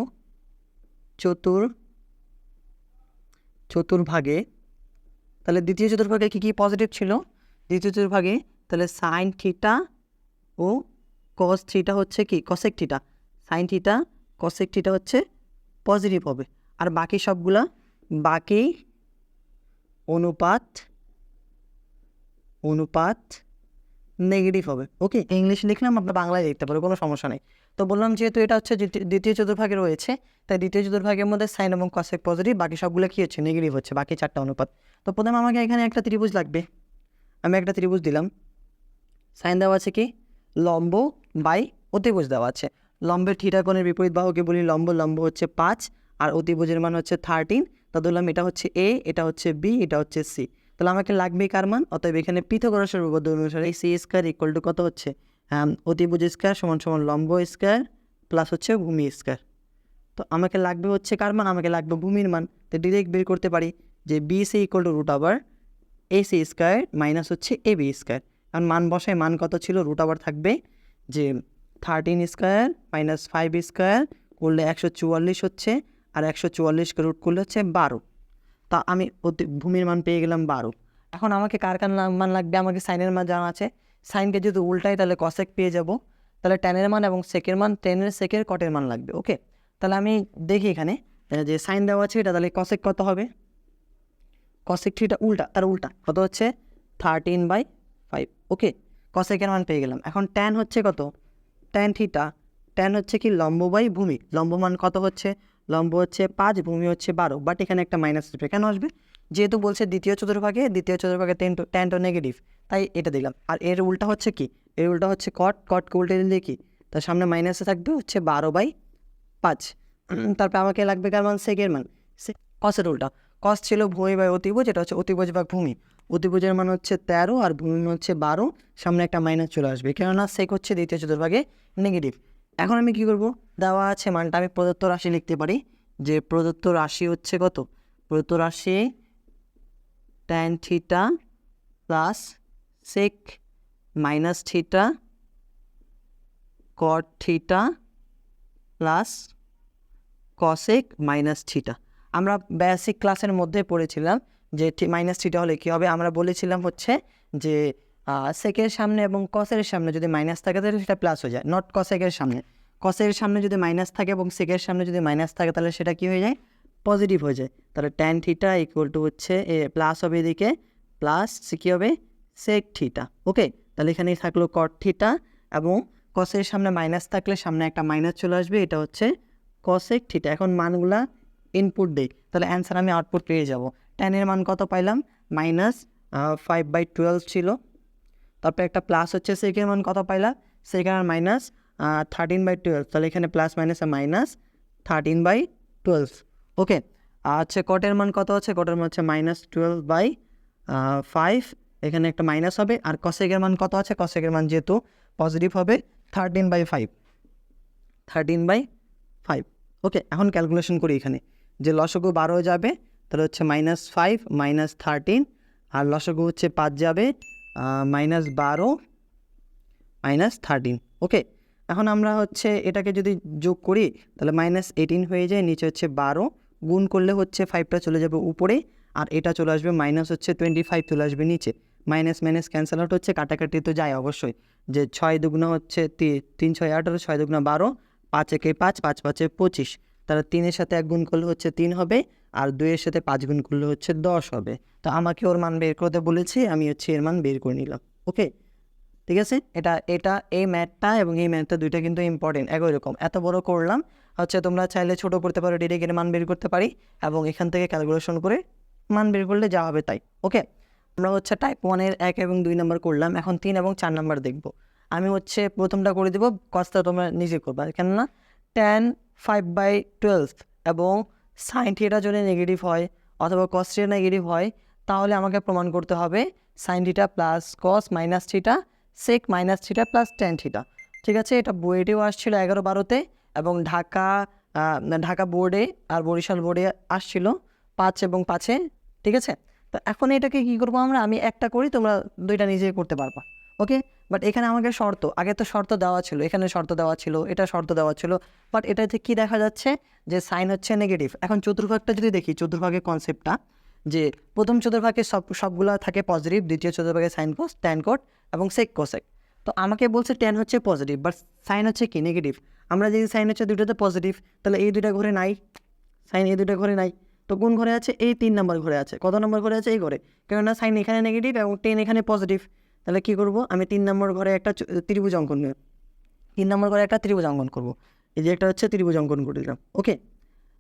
চতুর্ভাগে, তাহলে দ্বিতীয় চতুর্ভাগে কী কী পজিটিভ ছিল, দ্বিতীয় চতুর্ভাগে তাহলে সাইন থিটা ও কস থিটা হচ্ছে কি cosec theta, sine theta cosec theta হচ্ছে পজিটিভ হবে, আর বাকি সবগুলা বাকি অনুপাত নেগেটিভ হবে। ওকে, ইংলিশ লিখলাম, আপনার বাংলায় লিখতে পারো, কোনো সমস্যা নেই। তো বললাম যেহেতু এটা হচ্ছে দ্বিতীয় চতুর্ভাগে রয়েছে, তাই দ্বিতীয় চতুর্ভাগের মধ্যে সাইন এবং কসেক পজিটিভ, বাকি সবগুলো কী হচ্ছে নেগেটিভ হচ্ছে, বাকি 4টা অনুপাত। তো প্রথমে আমাকে এখানে একটা ত্রিভুজ লাগবে, আমি একটা ত্রিভুজ দিলাম। সাইন দেওয়া আছে কি লম্ব বাই অতিভুজ দেওয়া আছে। লম্বের থিটা কোণের বিপরীত বাহুকে বলি লম্ব, লম্ব হচ্ছে 5 আর অতিভুজের মান হচ্ছে 13। তা ধরলাম এটা হচ্ছে এ, এটা হচ্ছে বি, এটা হচ্ছে সি। তাহলে আমাকে লাগবে কার মান, অতএব এখানে পিথাগোরাসের উপপাদ্য অনুসারে সি স্কয়ার ইকুয়াল টু কত হচ্ছে, অতিভুজ স্কয়ার সমান সমান লম্ব স্কয়ার প্লাস হচ্ছে ভূমি স্কয়ার। তো আমাকে লাগবে হচ্ছে কার মান, আমাকে লাগবে ভূমির মান। তো ডিরেক্ট বের করতে পারি যে B C equal to root over A C square minus হচ্ছে এ বি স্কয়ার। কারণ মান বসায়, মান কত ছিল, রুট ওভার থাকবে যে 13 স্কয়ার মাইনাস 5 স্কয়ার করলে 144 হচ্ছে, আর 144কে রুট করলে হচ্ছে 12। তা আমি ভূমির মান পেয়ে গেলাম 12। এখন আমাকে কার কার মান লাগবে, আমাকে সাইনের মান জানা আছে, সাইনকে যদি উল্টাই তাহলে কসেক পেয়ে যাব, তাহলে ট্যানের মান এবং সেকের মান, টেনের সেকের কটের মান লাগবে। ওকে, তাহলে আমি দেখি এখানে যে সাইন দেওয়া আছে এটা, তাহলে কসেক কত হবে, কসেক থিটা উল্টা, তার উল্টা কত হচ্ছে 13/5। ওকে, কসেকের মান পেয়ে গেলাম। এখন ট্যান হচ্ছে কত, ট্যান থিটা, ট্যান হচ্ছে কি লম্ব বাই ভূমি, লম্ব মান কত হচ্ছে, লম্ব হচ্ছে 5, ভূমি হচ্ছে 12, বাট এখানে একটা মাইনাস আসবে, কেন আসবে, যেহেতু বলছে দ্বিতীয় চতুর্ভাগে ট্যান তো নেগেটিভ, তাই এটা দিলাম। আর এর উল্টা হচ্ছে কি, এর উল্টা হচ্ছে কটকে উল্টে দিলে কি, তার সামনে মাইনাসে থাকবে হচ্ছে 12/5। তারপরে আমাকে লাগবে কার মান, সেকের মান, কসের উল্টা, কস ছিল ভূমি বাই অতিভুজ, এটা হচ্ছে অতিভুজ বা ভূমি, অতিভুজের মান হচ্ছে 13 আর ভূমির মান হচ্ছে 12, সামনে একটা মাইনাস চলে আসবে, কেননা সেক হচ্ছে দ্বিতীয় চতুর্ভাগে নেগেটিভ। এখন আমি কি করব, দেওয়া আছে মানটা, আমি প্রদত্ত রাশি লিখতে পারি যে প্রদত্ত রাশি হচ্ছে কত, প্রদত্ত রাশি tan theta plus sec minus theta cot theta plus cosec minus theta. আমরা বেসিক ক্লাসের মধ্যে পড়েছিলাম যে মাইনাস থিটা হলে কী হবে, আমরা বলেছিলাম হচ্ছে যে সেকের সামনে এবং কসের সামনে যদি মাইনাস থাকে তাহলে সেটা প্লাস হয়ে যায়, নট কসেকের সামনে, কসের সামনে যদি মাইনাস থাকে এবং সেকের সামনে যদি মাইনাস থাকে তাহলে সেটা কী হয়ে যায়, পজিটিভ হয়ে যায়। তাহলে ট্যান থিটা ইকুয়াল টু হচ্ছে প্লাস হবে এদিকে, প্লাস কী হবে সেক থিটা। ওকে, তাহলে এখানেই থাকলো কট থিটা এবং কসের সামনে মাইনাস থাকলে সামনে একটা মাইনাস চলে আসবে, এটা হচ্ছে কসেক থিটা। এখন মানগুলা ইনপুট দেই, তাহলে অ্যান্সার আমি আউটপুট পেয়ে যাব। ট্যানের মান কত পাইলাম, -5/12 ছিল, তারপরে একটা প্লাস হচ্ছে সেকের মান কত পাইলাম, সেকের মান -13/12, তাহলে এখানে প্লাস মাইনাসে -13/12 12। ওকে, আচ্ছা কটের মান কত আছে? কটের মান হচ্ছে -12/5, এখানে একটা মাইনাস হবে। আর কসেকের মান কত আছে? কসেকের মান যেহেতু পজিটিভ হবে 13/5, 13/5। ওকে, এখন ক্যালকুলেশন করি এখানে যে লসগু 12 যাবে, তাহলে হচ্ছে -5 -13, আর লসগু হচ্ছে 5 যাবে -12 -13। ওকে, এখন আমরা হচ্ছে এটাকে যদি যোগ করি তাহলে -18 হয়ে যায়, নিচে হচ্ছে 12, গুণ করলে হচ্ছে 5টা চলে যাবে উপরে, আর এটা চলে আসবে -25 চলে আসবে নিচে। মাইনাস মাইনাস ক্যান্সেল আউট হচ্ছে, কাটাকাটি তো যায় অবশ্যই, যে 6 দুগুণ হচ্ছে 3 6 18, 6 দুগুণ 12, 5 একে 5, 5 5 25, তাহলে 3-এর সাথে 1 গুণ করলে হচ্ছে 3 হবে, আর 2-এর সাথে 5 গুণ করলে হচ্ছে 10 হবে। তো আমাকে ওর মান বের করতে বলেছি, আমি হচ্ছে এর মান বের করে নিলাম। ওকে, ঠিক আছে, এটা এই ম্যাথটা এবং এই ম্যাথটা দুইটা কিন্তু ইম্পর্টেন্ট, একই রকম। এত বড় করলাম হচ্ছে, তোমরা চাইলে ছোটো করতে পারো, ডিরেক্ট এর মান বের করতে পারি এবং এখান থেকে ক্যালকুলেশন করে মান বের করলে যা হবে তাই। ওকে, আমরা হচ্ছে টাইপ 1-এর 1 এবং 2 নাম্বার করলাম, এখন 3 এবং 4 নাম্বার দেখব। আমি হচ্ছে প্রথমটা করে দেবো, কসটা তোমরা নিজে করবা, কেননা tan 5/12 এবং সাইন থিটা যদি নেগেটিভ হয় অথবা কস থিটা নেগেটিভ হয়, তাহলে আমাকে প্রমাণ করতে হবে sine theta plus cos minus theta sec minus theta plus tan theta. ঠিক আছে, এটা বুয়েটেও আসছিল 11-12-তে, এবং ঢাকা বোর্ডে আর বরিশাল বোর্ডে আসছিল 5 এবং 5-এ। ঠিক আছে, তো এখন এটাকে কী করবো আমরা, আমি একটা করি, তোমরা দুইটা নিজে করতে পারবা। ওকে, বাট এখানে আমাকে শর্ত, আগে তো শর্ত দেওয়া ছিল, এখানে শর্ত দেওয়া ছিল, এটা শর্ত দেওয়া ছিল, বাট এটাতে কী দেখা যাচ্ছে যে সাইন হচ্ছে নেগেটিভ। এখন চতুর্ভাগটা যদি দেখি, চতুর্ভাগের কনসেপ্টটা যে প্রথম চতুর্ভাগে সবগুলো থাকে পজিটিভ, দ্বিতীয় চতুর্ভাগে সাইন কস, ট্যান কট এবং সেক কোসেক। তো আমাকে বলছে ট্যান হচ্ছে পজিটিভ, বাট সাইন হচ্ছে কি নেগেটিভ। আমরা যদি সাইন হচ্ছে দুটোতে পজিটিভ, তাহলে এই দুইটা ঘরে নাই, সাইন এই দুইটা ঘরে নাই, তো কোন ঘরে আছে? এই 3 নম্বর ঘরে আছে। কত নম্বর ঘরে আছে? এই ঘরে, কেননা সাইন এখানে নেগেটিভ এবং টেন এখানে পজিটিভ। তাহলে কী করবো, আমি 3 নম্বর ঘরে একটা ত্রিভুজ অঙ্কন করব, 3 নম্বর ঘরে একটা ত্রিভুজ অঙ্কন করবো। এই যে একটা হচ্ছে ত্রিভুজ অঙ্কন করে দিলাম। ওকে,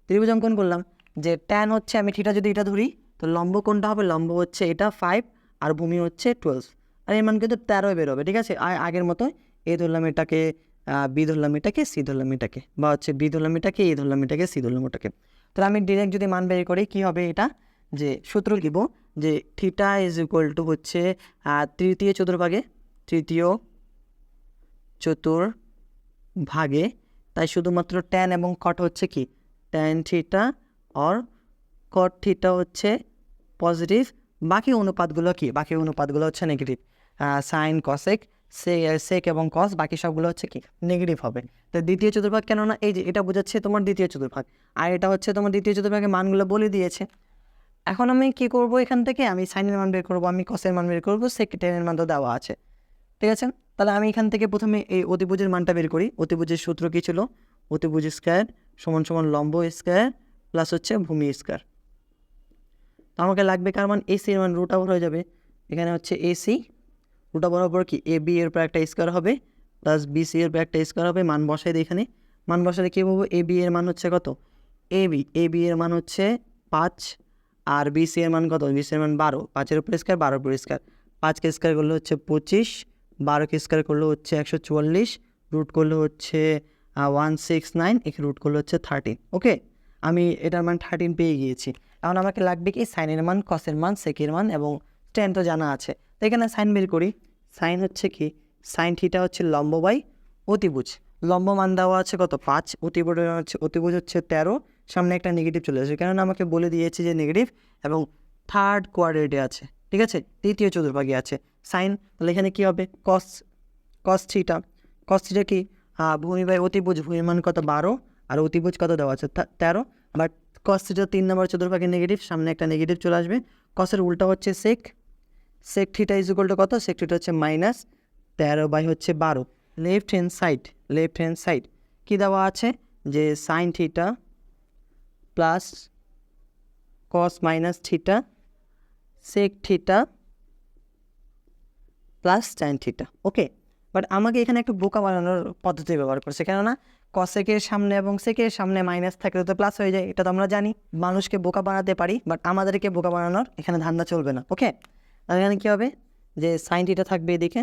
ত্রিভুজ অঙ্কন করলাম, যে ট্যান হচ্ছে, আমি থিটা যদি এটা ধরি, তো লম্ব কোনটা হবে? লম্ব হচ্ছে এটা 5 আর ভূমি হচ্ছে 12, আর এর মান কিন্তু 13 বেরোবে। ঠিক আছে, আগের মতো এ ধরলাম এটাকে, বি ধরলাম এটাকে, সি ধরলাম এটাকে, বা হচ্ছে বি ধরলাম এটাকে, এ ধরলাম এটাকে, সি ধরলাম ওটাকে। তাহলে আমি ডিরেক্ট যদি মান বের করি কী হবে, এটা যে সূত্র লিখব যে থিটা ইজ ইকুয়াল টু হচ্ছে তৃতীয় চতুর্ভাগে, তাই শুধুমাত্র ট্যান এবং কট হচ্ছে কি ট্যান থিটা, আর কট থিটা হচ্ছে পজিটিভ, বাকি অনুপাতগুলো কি? বাকি অনুপাতগুলো হচ্ছে নেগেটিভ। সাইন কসেক সেক এবং কস বাকি সবগুলো হচ্ছে কি নেগেটিভ হবে। তো দ্বিতীয় চতুর্ভাগ, কেননা এই যে এটা বোঝাচ্ছে তোমার দ্বিতীয় চতুর্ভাগ, আর এটা হচ্ছে তোমার দ্বিতীয় চতুর্ভাগের মানগুলো বলে দিয়েছে। এখন আমি কি করব, এখান থেকে আমি সাইনের মান বের করবো, আমি কসের মান বের করবো, সেক টেনের মান তো দেওয়া আছে। ঠিক আছে, তাহলে আমি এখান থেকে প্রথমে এই অতিভুজের মানটা বের করি। অতিভুজের সূত্র কী ছিল? অতিভুজ স্কয়ার সমান সমান লম্ব স্কয়ার প্লাস হচ্ছে ভূমি স্কয়ার। তো আমাকে লাগবে কার মান? এসি এর মান রুট ওভার হয়ে যাবে, এখানে হচ্ছে এসি রুট ওভার ওপর কি এ বি এর উপর একটা স্কয়ার হবে, প্লাস বিসি এর উপর একটা স্কয়ার হবে। মান বসাই দিই এখানে, মান বসালে কী পাবো? এ বি এর মান হচ্ছে কত? এ বি এর মান হচ্ছে 5, আর বিসি এর মান কত? বিসি এর মান 12, 5-এর উপর স্কয়ার 12-এর উপর স্কয়ার, 5কে স্কয়ার করলে হচ্ছে 25, 12কে স্কয়ার করলে হচ্ছে 144, রুট করলে হচ্ছে 169, এখানে রুট করলে হচ্ছে 13। ওকে, আমি এটার মান 13 পেয়ে গিয়েছি। এখন আমাকে লাগবে কি সাইনের মান, কসের মান, সেকের মান এবং ট্যান তো জানা আছে। তো এখানে সাইন বের করি। সাইন হচ্ছে কি সাইন থিটা হচ্ছে লম্ব বাই অতিভুজ। লম্ব মান দেওয়া আছে কত? 5, অতিভুজ হচ্ছে 13, সামনে একটা নেগেটিভ চলে আসে, কেননা আমাকে বলে দিয়েছে যে নেগেটিভ এবং থার্ড কোয়াড্রেন্টে আছে। ঠিক আছে, তৃতীয় চতুর্ভাগে আছে সাইন। তাহলে এখানে কী হবে? কস থিটা কি ভূমি বাই অতিভুজ, ভূমির মান কত? 12, আর অতিভুজ কত দেওয়া আছে? 13, বাট কস থিটা 3 নম্বর চতুর্ভাগে নেগেটিভ, সামনে একটা নেগেটিভ চলে আসবে। কসের উল্টা হচ্ছে sec theta is equal to কত? সেক থিটা হচ্ছে -13/12। লেফট হ্যান্ড সাইড কী দেওয়া আছে? যে sine theta plus cos minus theta sec theta plus tan theta. Okay, but আমাকে এখানে একটু বোকা বানানোর পদ্ধতি ব্যবহার করছে, কেননা কসেকের সামনে এবং সেকের সামনে মাইনাস থাকলে তো প্লাস হয়ে যায়, এটা তো আমরা জানি। মানুষকে বোকা বানাতে পারি, বাট আমাদেরকে বোকা বানানোর এখানে ধান্দা চলবে না। ওকে, আর এখানে কী হবে? যে সাইন থিটা থাকবে এদিকে,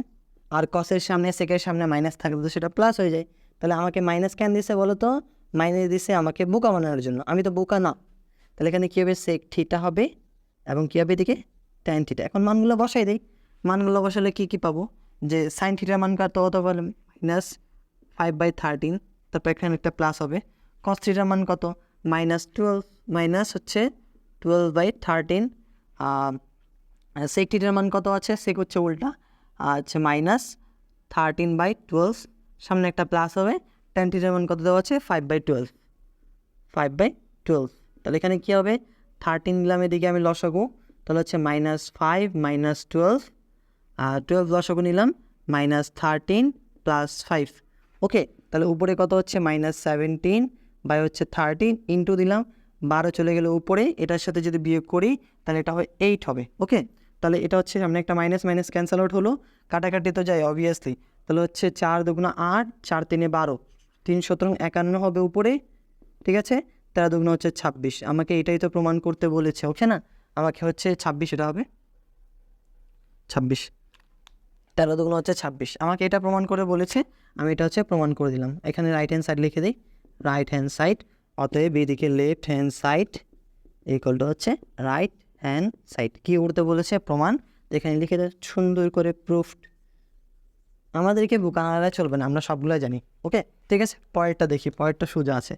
আর কসের সামনে সেকের সামনে মাইনাস থাকলে তো সেটা প্লাস হয়ে যায়। তাহলে আমাকে মাইনাস কেন দিছে বলো তো? মাইনাস দিছে আমাকে বোকা বানানোর জন্য, আমি তো বোকা না। তাহলে এখানে কী হবে, সেক থিটা হবে এবং কী হবে এদিকে ট্যান থিটা। এখন মানগুলো বসাই দিই, মানগুলো বসালে কী পাবো, যে সাইন থিটার মান কত পারলাম -5/13, তারপর এখানে একটা প্লাস হবে। কস থিটার মান কত, -12, মাইনাস হচ্ছে 12/13। সেক থিটার মান কত আছে, সেক হচ্ছে উল্টা, আচ্ছা -13/12, সামনে একটা প্লাস হবে। ট্যান থিটার মান কত দেওয়া আছে, 5/12, 5/12। তাহলে এখানে কী হবে, 13 নিলাম এদিকে আমি লসাগু, তাহলে হচ্ছে -5 - 12, আর 12 লসাগু নিলাম -13 + 5। ওকে, তাহলে উপরে কত হচ্ছে -17 বাই হচ্ছে 13 ইন্টু দিলাম 12 চলে গেলে উপরে, এটার সাথে যদি বিয়োগ করি তাহলে এটা হয় 8 হবে। ওকে, তাহলে এটা হচ্ছে সামনে একটা মাইনাস মাইনাস ক্যান্সেল আউট হলো, কাটাকাটি তো যায় অবভিয়াসলি। তাহলে হচ্ছে 4 দুগুণা 8, 4 3 12, 3 সুতরাং 51 হবে উপরে, ঠিক আছে। 13 দুগুণা হচ্ছে 26, আমাকে এটাই তো প্রমাণ করতে বলেছে, ওকে না, আমাকে হচ্ছে 26, এটা হবে 26, 13 দুগুণা হচ্ছে 26, আমাকে এটা প্রমাণ করে বলেছে, আমি এটা হচ্ছে প্রমাণ করে দিলাম। এখানে রাইট হ্যান্ড সাইড লিখে দিই, রাইট হ্যান্ড সাইড, অতএব এদিকে left hand side equal to হচ্ছে রাইট হ্যান্ড সাইড। কী করতে বলেছে, প্রমাণ। এখানে লিখে দেয় সুন্দর করে প্রুফড। আমাদেরকে বোকানারা চলবে না, আমরা সবগুলো জানি। ওকে, ঠিক আছে, পরেরটা দেখি, পরেরটা সোজা আছে।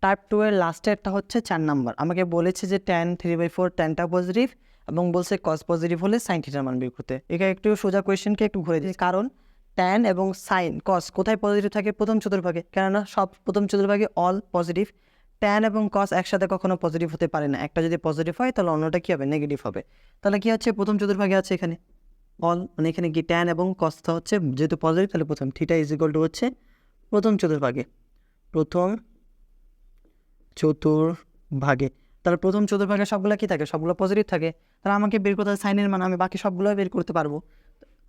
টাইপ 2 এর লাস্টেরটা হচ্ছে 4 নাম্বার। আমাকে বলেছে যে tan 3/4 ট্যানটা পজিটিভ এবং বলছে কস পজিটিভ হলে সাইন থিটার মান বের করতে। এখানে একটু সোজা কোয়েশ্চেনকে একটু ঘুরে দিই, কারণ ট্যান এবং সাইন কস কোথায় পজিটিভ থাকে, প্রথম চতুর্ভাগে, কেননা সব প্রথম চতুর্ভাগে অল পজিটিভ। ট্যান এবং কস একসাথে কখনো পজিটিভ হতে পারে না, একটা যদি পজিটিভ হয় তাহলে অন্যটা কী হবে, নেগেটিভ হবে। তাহলে কী হচ্ছে, প্রথম চতুর্ভাগে আছে এখানে অল, মানে এখানে কি ট্যান এবং কসটা হচ্ছে যেহেতু পজিটিভ, তাহলে প্রথম থিটা ইজ ইকুয়াল টু হচ্ছে প্রথম চতুর্ভাগে, প্রথম চতুর্ভাগে। তাহলে প্রথম চতুর্ভাগে সবগুলো কী থাকে, সবগুলো পজিটিভ থাকে। তাহলে আমাকে বের করতে হবে সাইনের মান, আমি বাকি সবগুলো বের করতে পারবো।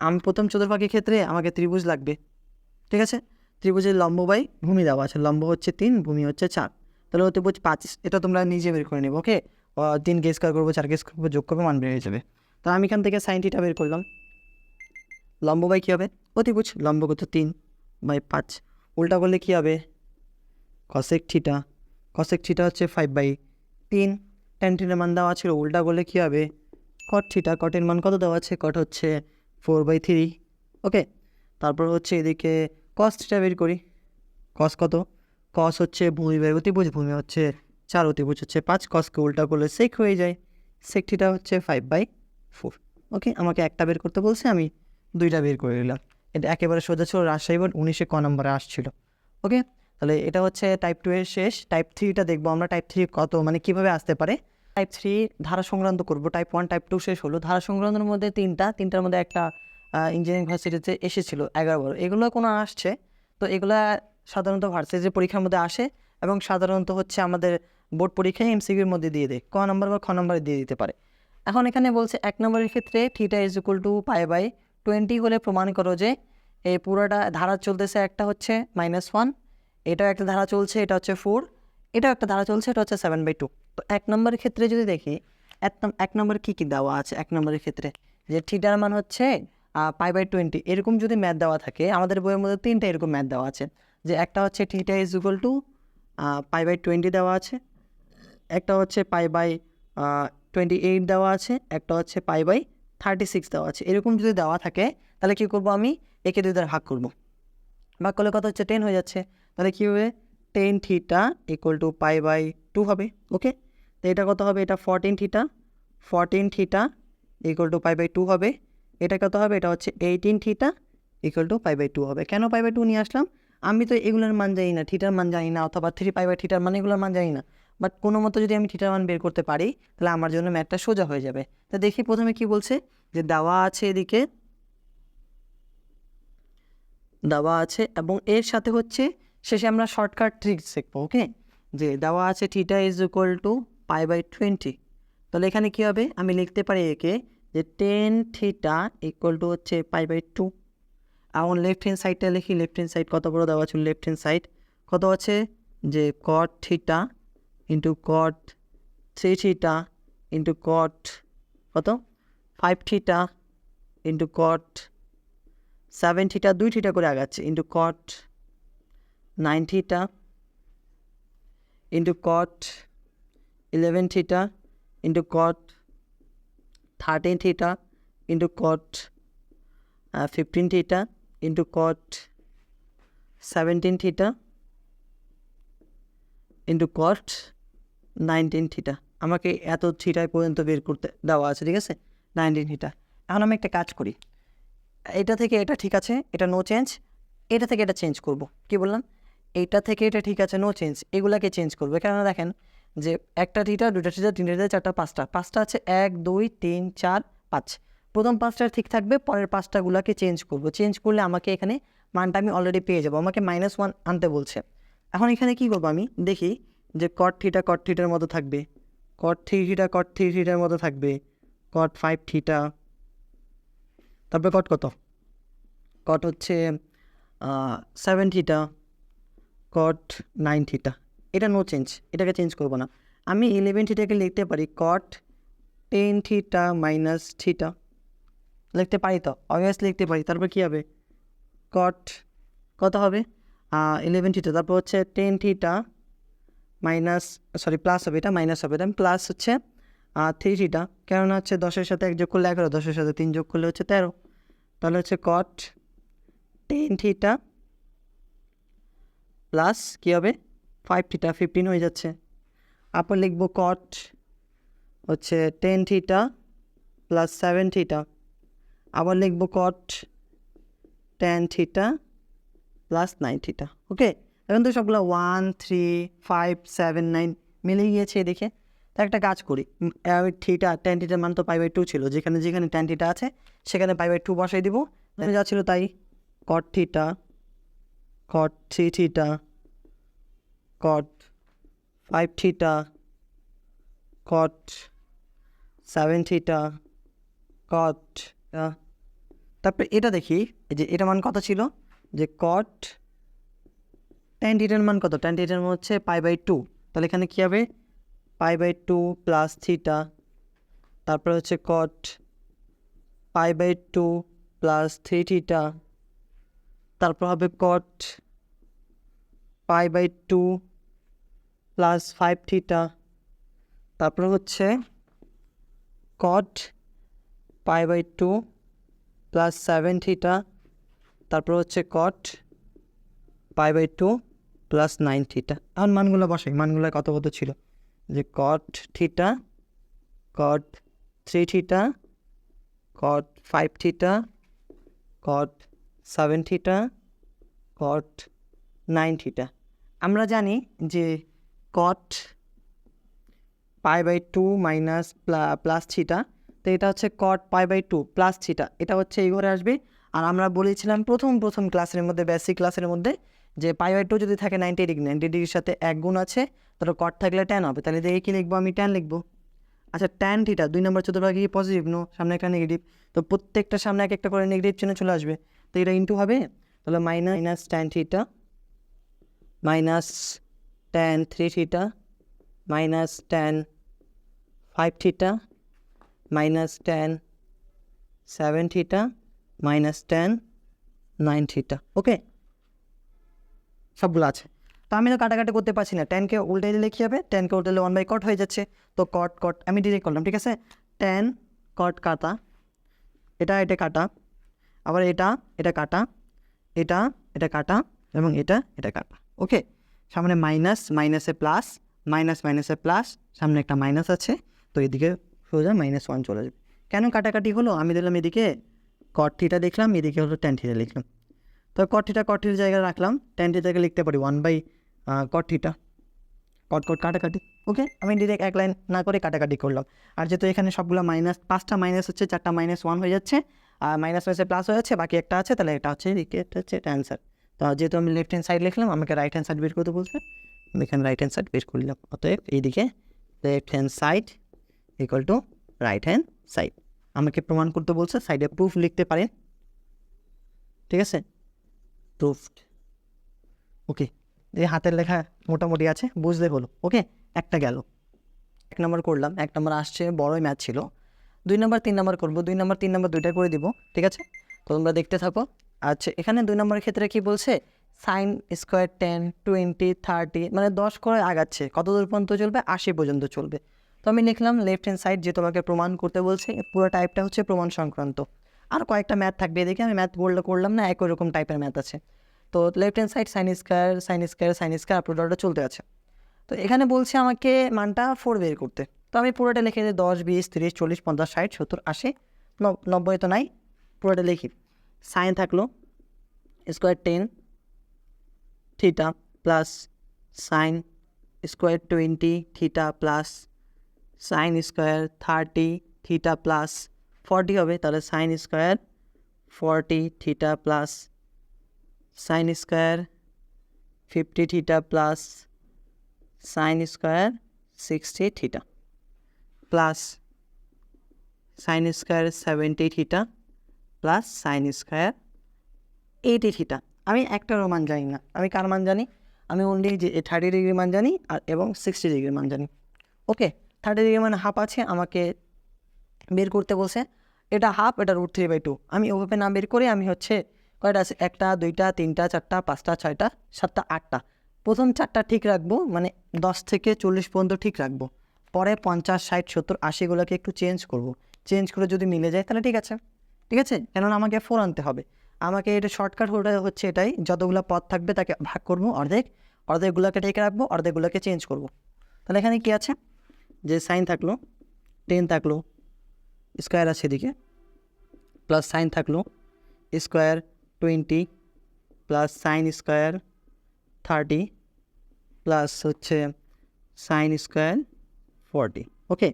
আমি প্রথম চতুর্ভাগের ক্ষেত্রে আমাকে ত্রিভুজ লাগবে, ঠিক আছে। ত্রিভুজের লম্ব বাই ভূমি দেওয়া আছে, লম্ব হচ্ছে 3, ভূমি হচ্ছে 4, তাহলে অতিভুজ 5, এটা তোমরা নিজে বের করে নেবো। ওকে, 3 কে স্কোয়ার করবো, 4 কে স্কোয়ার করবো, যোগ করবো, মান বের হয়ে যাবে। তাহলে আমি এখান থেকে সাইন থিটা বের করলাম, লম্ব বাই কী হবে, অতিভুজ, লম্ব কত 3/5, উল্টা করলে কী হবে, কসেক থিটা, কসেক থিটা হচ্ছে 5/3, ট্যান থিটার মান দেওয়া ছিল, উল্টা করলে কী হবে, কট থিটা, কটের মান কত দেওয়া আছে, কট হচ্ছে 4/3। ওকে, তারপর হচ্ছে এদিকে কস থিটা বের করি, কস কত, কস হচ্ছে ভূমি বাই অতিভুজ, ভূমি হচ্ছে 4, অতিভুজ হচ্ছে 5, কসকে উল্টা করলে সেক হয়ে যায়, সেক থিটা হচ্ছে 5/4। ওকে, আমাকে একটা বের করতে বলছে, আমি 2টা বের করে নিলাম। এটা একেবারে সোজা ছিল, রাজশাহী বোর্ড 19-এ ক নম্বরে আসছিল। ওকে, তাহলে এটা হচ্ছে টাইপ 2 এর শেষ। টাইপ 3টা দেখবো আমরা, টাইপ 3 কত মানে কীভাবে আসতে পারে। টাইপ 3 ধারা সংক্রান্ত করবো, টাইপ 1 টাইপ 2 শেষ হলো। ধারা সংক্রান্তের মধ্যে তিনটার মধ্যে একটা ইঞ্জিনিয়ারিং ভার্সিটিতে এসেছিলো 11 এগুলো কোনো আসছে, তো এগুলা সাধারণত ভার্সিটির পরীক্ষার মধ্যে আসে এবং সাধারণত হচ্ছে আমাদের বোর্ড পরীক্ষায় এমসিকিউর মধ্যে দিয়ে দেয়, ক নম্বর বা খ নম্বরে দিয়ে দিতে পারে। এখন এখানে বলছে 1 নম্বরের ক্ষেত্রে থিটা ইজ ইকুয়াল টু π/20 হলে প্রমাণ করো যে এই পুরোটা ধারা চলতেছে, একটা হচ্ছে -1, এটাও একটা ধারা চলছে, এটা হচ্ছে 4, এটাও একটা ধারা চলছে, এটা হচ্ছে 7/2। তো 1 নম্বরের ক্ষেত্রে যদি দেখি, 1 নম্বরে কী কী দেওয়া আছে, 1 নম্বরের ক্ষেত্রে যে থিটার মান হচ্ছে π/20, এরকম যদি ম্যাথ দেওয়া থাকে, আমাদের বইয়ের মধ্যে 3টা এরকম ম্যাথ দেওয়া আছে, যে একটা হচ্ছে থিটা ইজ ইকুয়াল টু π/20 দেওয়া আছে, একটা হচ্ছে π/28 দেওয়া আছে, একটা হচ্ছে π/36 দেওয়া আছে। এরকম যদি দেওয়া থাকে তাহলে কী করবো, আমি একে 2 দ্বারা ভাগ করবো, ভাগ করলে কত হচ্ছে 10 হয়ে যাচ্ছে। তাহলে কী হবে, 10 থিটা ইকুয়াল টু π/2 হবে। ওকে, তো এটা কত হবে, এটা 14 থিটা ইকুয়াল টু π/2 হবে। এটা কত হবে, এটা হচ্ছে 18 থিটা ইকুয়াল টু π/2 হবে। কেন π/2 নিয়ে আসলাম, আমি তো এগুলোর মান জানি না, থিটার মান জানি না, অথবা 3π/থিটার মান, এগুলোর মান জানি না, বাট কোনো মতো যদি আমি থিটার মান বের করতে পারি তাহলে আমার জন্য ম্যাথটা সোজা হয়ে যাবে। তো দেখি প্রথমে কি বলছে, যে দেওয়া আছে এদিকে, দেওয়া আছে এবং এর সাথে হচ্ছে শেষে আমরা শর্টকাট ট্রিক্স শিখবো। ওকে, যে দেওয়া আছে থিটা ইজ ইকুয়াল টু π/20, তাহলে এখানে কী হবে, আমি লিখতে পারি একে যে 10 থিটা ইকুয়াল টু হচ্ছে π/2। এখন লেফট হ্যান্ড সাইডটা লিখি, লেফট হ্যান্ড সাইড কত বড় দেওয়া ছিল, লেফট হ্যান্ড সাইড কত আছে, যে কট theta into cot 3 theta into cot কত 5 theta into cot 7 theta, 2 theta করে আগাচ্ছে, into cot 9 theta into cot 11 theta into cot 13 theta into cot 15 theta into cot 17 theta into cot 19 theta. আমাকে এত থিটায় পর্যন্ত বের করতে দেওয়া আছে, ঠিক আছে, 19 থিটা। এখন আমি একটা কাজ করি, এটা থেকে এটা ঠিক আছে, এটা নো চেঞ্জ, এটা থেকে এটা চেঞ্জ করব। কি বললাম, এইটা থেকে এটা ঠিক আছে, নো চেঞ্জ, এগুলাকে চেঞ্জ করবো। কেননা দেখেন যে একটা থিটা, দুটা থিটা, তিনটা থিটা, চারটা, পাঁচটা আছে, 1 2 3 4 5। প্রথম 5টা ঠিক থাকবে, পরের 5টাগুলোকে চেঞ্জ করব। চেঞ্জ করলে আমাকে এখানে মানটা আমি অলরেডি পেয়ে যাবো। আমাকে -1 আনতে বলছে। এখন এখানে কি করবো, আমি দেখি যে কট থিটার মতো থাকবে, কট 3 থিটার মতো থাকবে, কট 5 থিটা, তারপরে কট কত, কট হচ্ছে 7 থিটা, কট 9 থিটা। এটা নো চেঞ্জ, এটাকে চেঞ্জ করবো না। আমি 11 থিটাকে লিখতে পারি কট 10 থিটা মাইনাস থিটা, লিখতে পারি তো, অবভিয়াসলি লিখতে পারি। তারপর কী হবে, কট কত হবে 11 থিটা, তারপর হচ্ছে 10 থিটা মাইনাস, সরি প্লাস হবে, এটা মাইনাস হবে, দেন প্লাস হচ্ছে 3 থিটা, কেননা হচ্ছে 10-এর সাথে 1 যোগ করলে 11, 10-এর সাথে 3 যোগ করলে হচ্ছে 13, তাহলে হচ্ছে কট 10 থিটা প্লাস কী হবে 5 থিটা, 15 হয়ে যাচ্ছে। তারপর লিখবো কট হচ্ছে 10 থিটা প্লাস 7 থিটা, আবার লিখবো কট 10 থিটা প্লাস 9 থিটা। ওকে, এখন তো সবগুলো 1 3 5 7 9 মিলে গিয়েছে দেখে। তো একটা কাজ করি, থিটা 10 থিটার মান তো π/2 ছিল, যেখানে যেখানে 10 থিটা আছে সেখানে π/2 বসাই দিব। যা ছিল তাই, কট থিটা, কট 3 থিটা, কট 5 থিটা, কট 7 থিটা, কট, তারপরে এটা দেখি এই যে এটা মান কত ছিল, যে কট 10 থিটার মান কত, 10 থিটার মান হচ্ছে π/2, তাহলে এখানে কী হবে π/2 প্লাস থিটা, তারপরে হচ্ছে কট π/2 প্লাস 3 থিটা, তারপর হবে কট π/2 প্লাস 5 থিটা, তারপর হচ্ছে কট π/2 প্লাস 7 থিটা, তারপর হচ্ছে কট π/2 প্লাস 9 থিটা। এখন মানগুলো বসাই, মানগুলো কত কত ছিল, যে কট থিটা, কট 3 থিটা, কট 5 থিটা, কট 7 থিটা, কট 9 থিটা। আমরা জানি যে কট π/2 মাইনাস প্লাস থিটা, তো এটা হচ্ছে কট π/2 প্লাস থিটা, এটা হচ্ছে এই ঘরে আসবে। আর আমরা বলেছিলাম প্রথম ক্লাসের মধ্যে, বেসিক ক্লাসের মধ্যে, যে π/2 যদি থাকে 90 ডিগ্রি, 90 ডিগ্রির সাথে 1 গুণ আছে, তাহলে কট থাকলে 10 হবে, তাহলে দেখে কী লিখবো, আমি 10 লিখবো। আচ্ছা, ট্যান থিটা 2 নম্বর চতুর্ভাগে পজিটিভ, নো, সামনে একটা নেগেটিভ, তো প্রত্যেকটার সামনে এক একটা করে নেগেটিভ চিহ্ন চলে আসবে, তো এটা ইন্টু হবে, তাহলে minus tan theta minus tan 3 theta minus tan 5 theta minus tan 7 theta minus tan 9 theta. Okay, সবগুলো আছে। তো আমি তো কাটাকাটি করতে পারছি না, ট্যানকে উল্টে দিলে কী হবে, ট্যানকে উল্টালে 1/cot হয়ে যাচ্ছে, তো কট কট আমি ডিরেক্ট করলাম, ঠিক আছে, ট্যান কট কাটা, এটা কাটা, আবার এটা কাটা, এটা কাটা, এবং এটা কাটা। ওকে, সামনে মাইনাস, মাইনাসে প্লাস, মাইনাসে প্লাস, সামনে একটা মাইনাস আছে, তো এদিকে সোজা -1 চলে যাবে। কেন কাটাকাটি হলো, আমি দিলাম এদিকে কট থিটা দেখলাম, এদিকে হলো ট্যান থিটা লিখলাম, তো কট থিটার জায়গায় রাখলাম, ট্যান থিটাকে লিখতে পারি 1/cot থিটা, কট কাটাকাটি। ওকে, আমি ডিরেক্ট এক লাইন না করে কাটাকাটি করলাম। আর যেহেতু এখানে সবগুলো মাইনাস, 5টা মাইনাস হচ্ছে, 4টা -1 হয়ে যাচ্ছে, আর মাইনাস প্লাস হয়ে যাচ্ছে, বাকি একটা আছে, তাহলে এটা হচ্ছে এটা অ্যান্সার। তো যেহেতু আমি লেফট হ্যান্ড সাইড লিখলাম, আমাকে রাইট হ্যান্ড সাইড বের করতে বলছে, আমি এখানে রাইট হ্যান্ড সাইড বের করলাম। অতএব এইদিকে left hand side equal to right hand side. আমাকে প্রমাণ করতে বলছে, সাইডে প্রুফ লিখতে পারেন, ঠিক আছে, প্রুফড। ওকে, এই হাতের লেখা মোটামুটি আছে, বুঝলে হলো। ওকে, একটা গেল, 1 নম্বর করলাম, 1 নম্বর আসছে, বড়ই ম্যাথ ছিল। 2 নম্বর 3 নম্বর করবো, 2 নম্বর 3 নম্বর দুইটা করে দিব, ঠিক আছে, তো তোমরা দেখতে থাকো। আচ্ছা, এখানে 2 নম্বরের ক্ষেত্রে কি বলছে, সাইন স্কোয়ার 10, 20, 30 মানে 10 করে আগাচ্ছে, কত দূর পর্যন্ত চলবে? 80 পর্যন্ত চলবে। তো আমি লিখলাম লেফট হ্যান্ড সাইড, যে তোমাকে প্রমাণ করতে বলছে পুরো টাইপটা হচ্ছে প্রমাণ সংক্রান্ত। আর কয়েকটা ম্যাথ থাকবে এদিকে, আমি ম্যাথ করলাম না, একই রকম টাইপের ম্যাথ আছে। তো left hand side sine square sine square sine square আপলোডটা চলতে আছে। তো এখানে বলছে আমাকে মানটা 4 বের করতে। তো আমি পুরোটা লিখে দিই 10, 20, 30, 40, 50, 60, 70, 80, 90 তো নাই, পুরোটা লিখি। সাইন থাকলো square 10 theta plus sine square 20 theta plus sine square 30 theta plus 40 হবে, তাহলে sine square 40 theta plus sine square 50 theta plus sine square 60 theta plus sine square 70 theta plus sine square 80 theta. আমি একটারও মান জানি না, আমি কার মান জানি? আমি অনলি যে 30 ডিগ্রি মান জানি আর এবং 60 ডিগ্রি মান জানি। ওকে, 30 ডিগ্রি মানে হাফ আছে, আমাকে বের করতে বলছে। এটা হাফ, এটা √3/2। আমি ওভাবে না বের করে আমি হচ্ছে কয়টা আছে, 1টা 2টা 3টা 4টা 5টা 6টা 7টা 8টা, প্রথম 4টা ঠিক রাখবো, মানে 10 থেকে 40 পর্যন্ত ঠিক রাখবো। পরে 50, 60, 70, 80গুলোকে একটু চেঞ্জ করব। চেঞ্জ করে যদি মিলে যায় তাহলে ঠিক আছে, ঠিক আছে, কেননা আমাকে 4 আনতে হবে। আমাকে এটা শর্টকাট হচ্ছে এটাই, যতগুলো পদ থাকবে তাকে ভাগ করবো অর্ধেক, অর্ধেকগুলোকে ঠিক রাখবো, অর্ধেকগুলোকে চেঞ্জ করব। তাহলে এখানে কী আছে, যে সাইন থাকলো 10 থাকলো, স্কোয়ার আছে এদিকে, প্লাস সাইন থাকলো square 20 plus sine square 30 plus হচ্ছে সাইন স্কোয়ার 40। ওকে,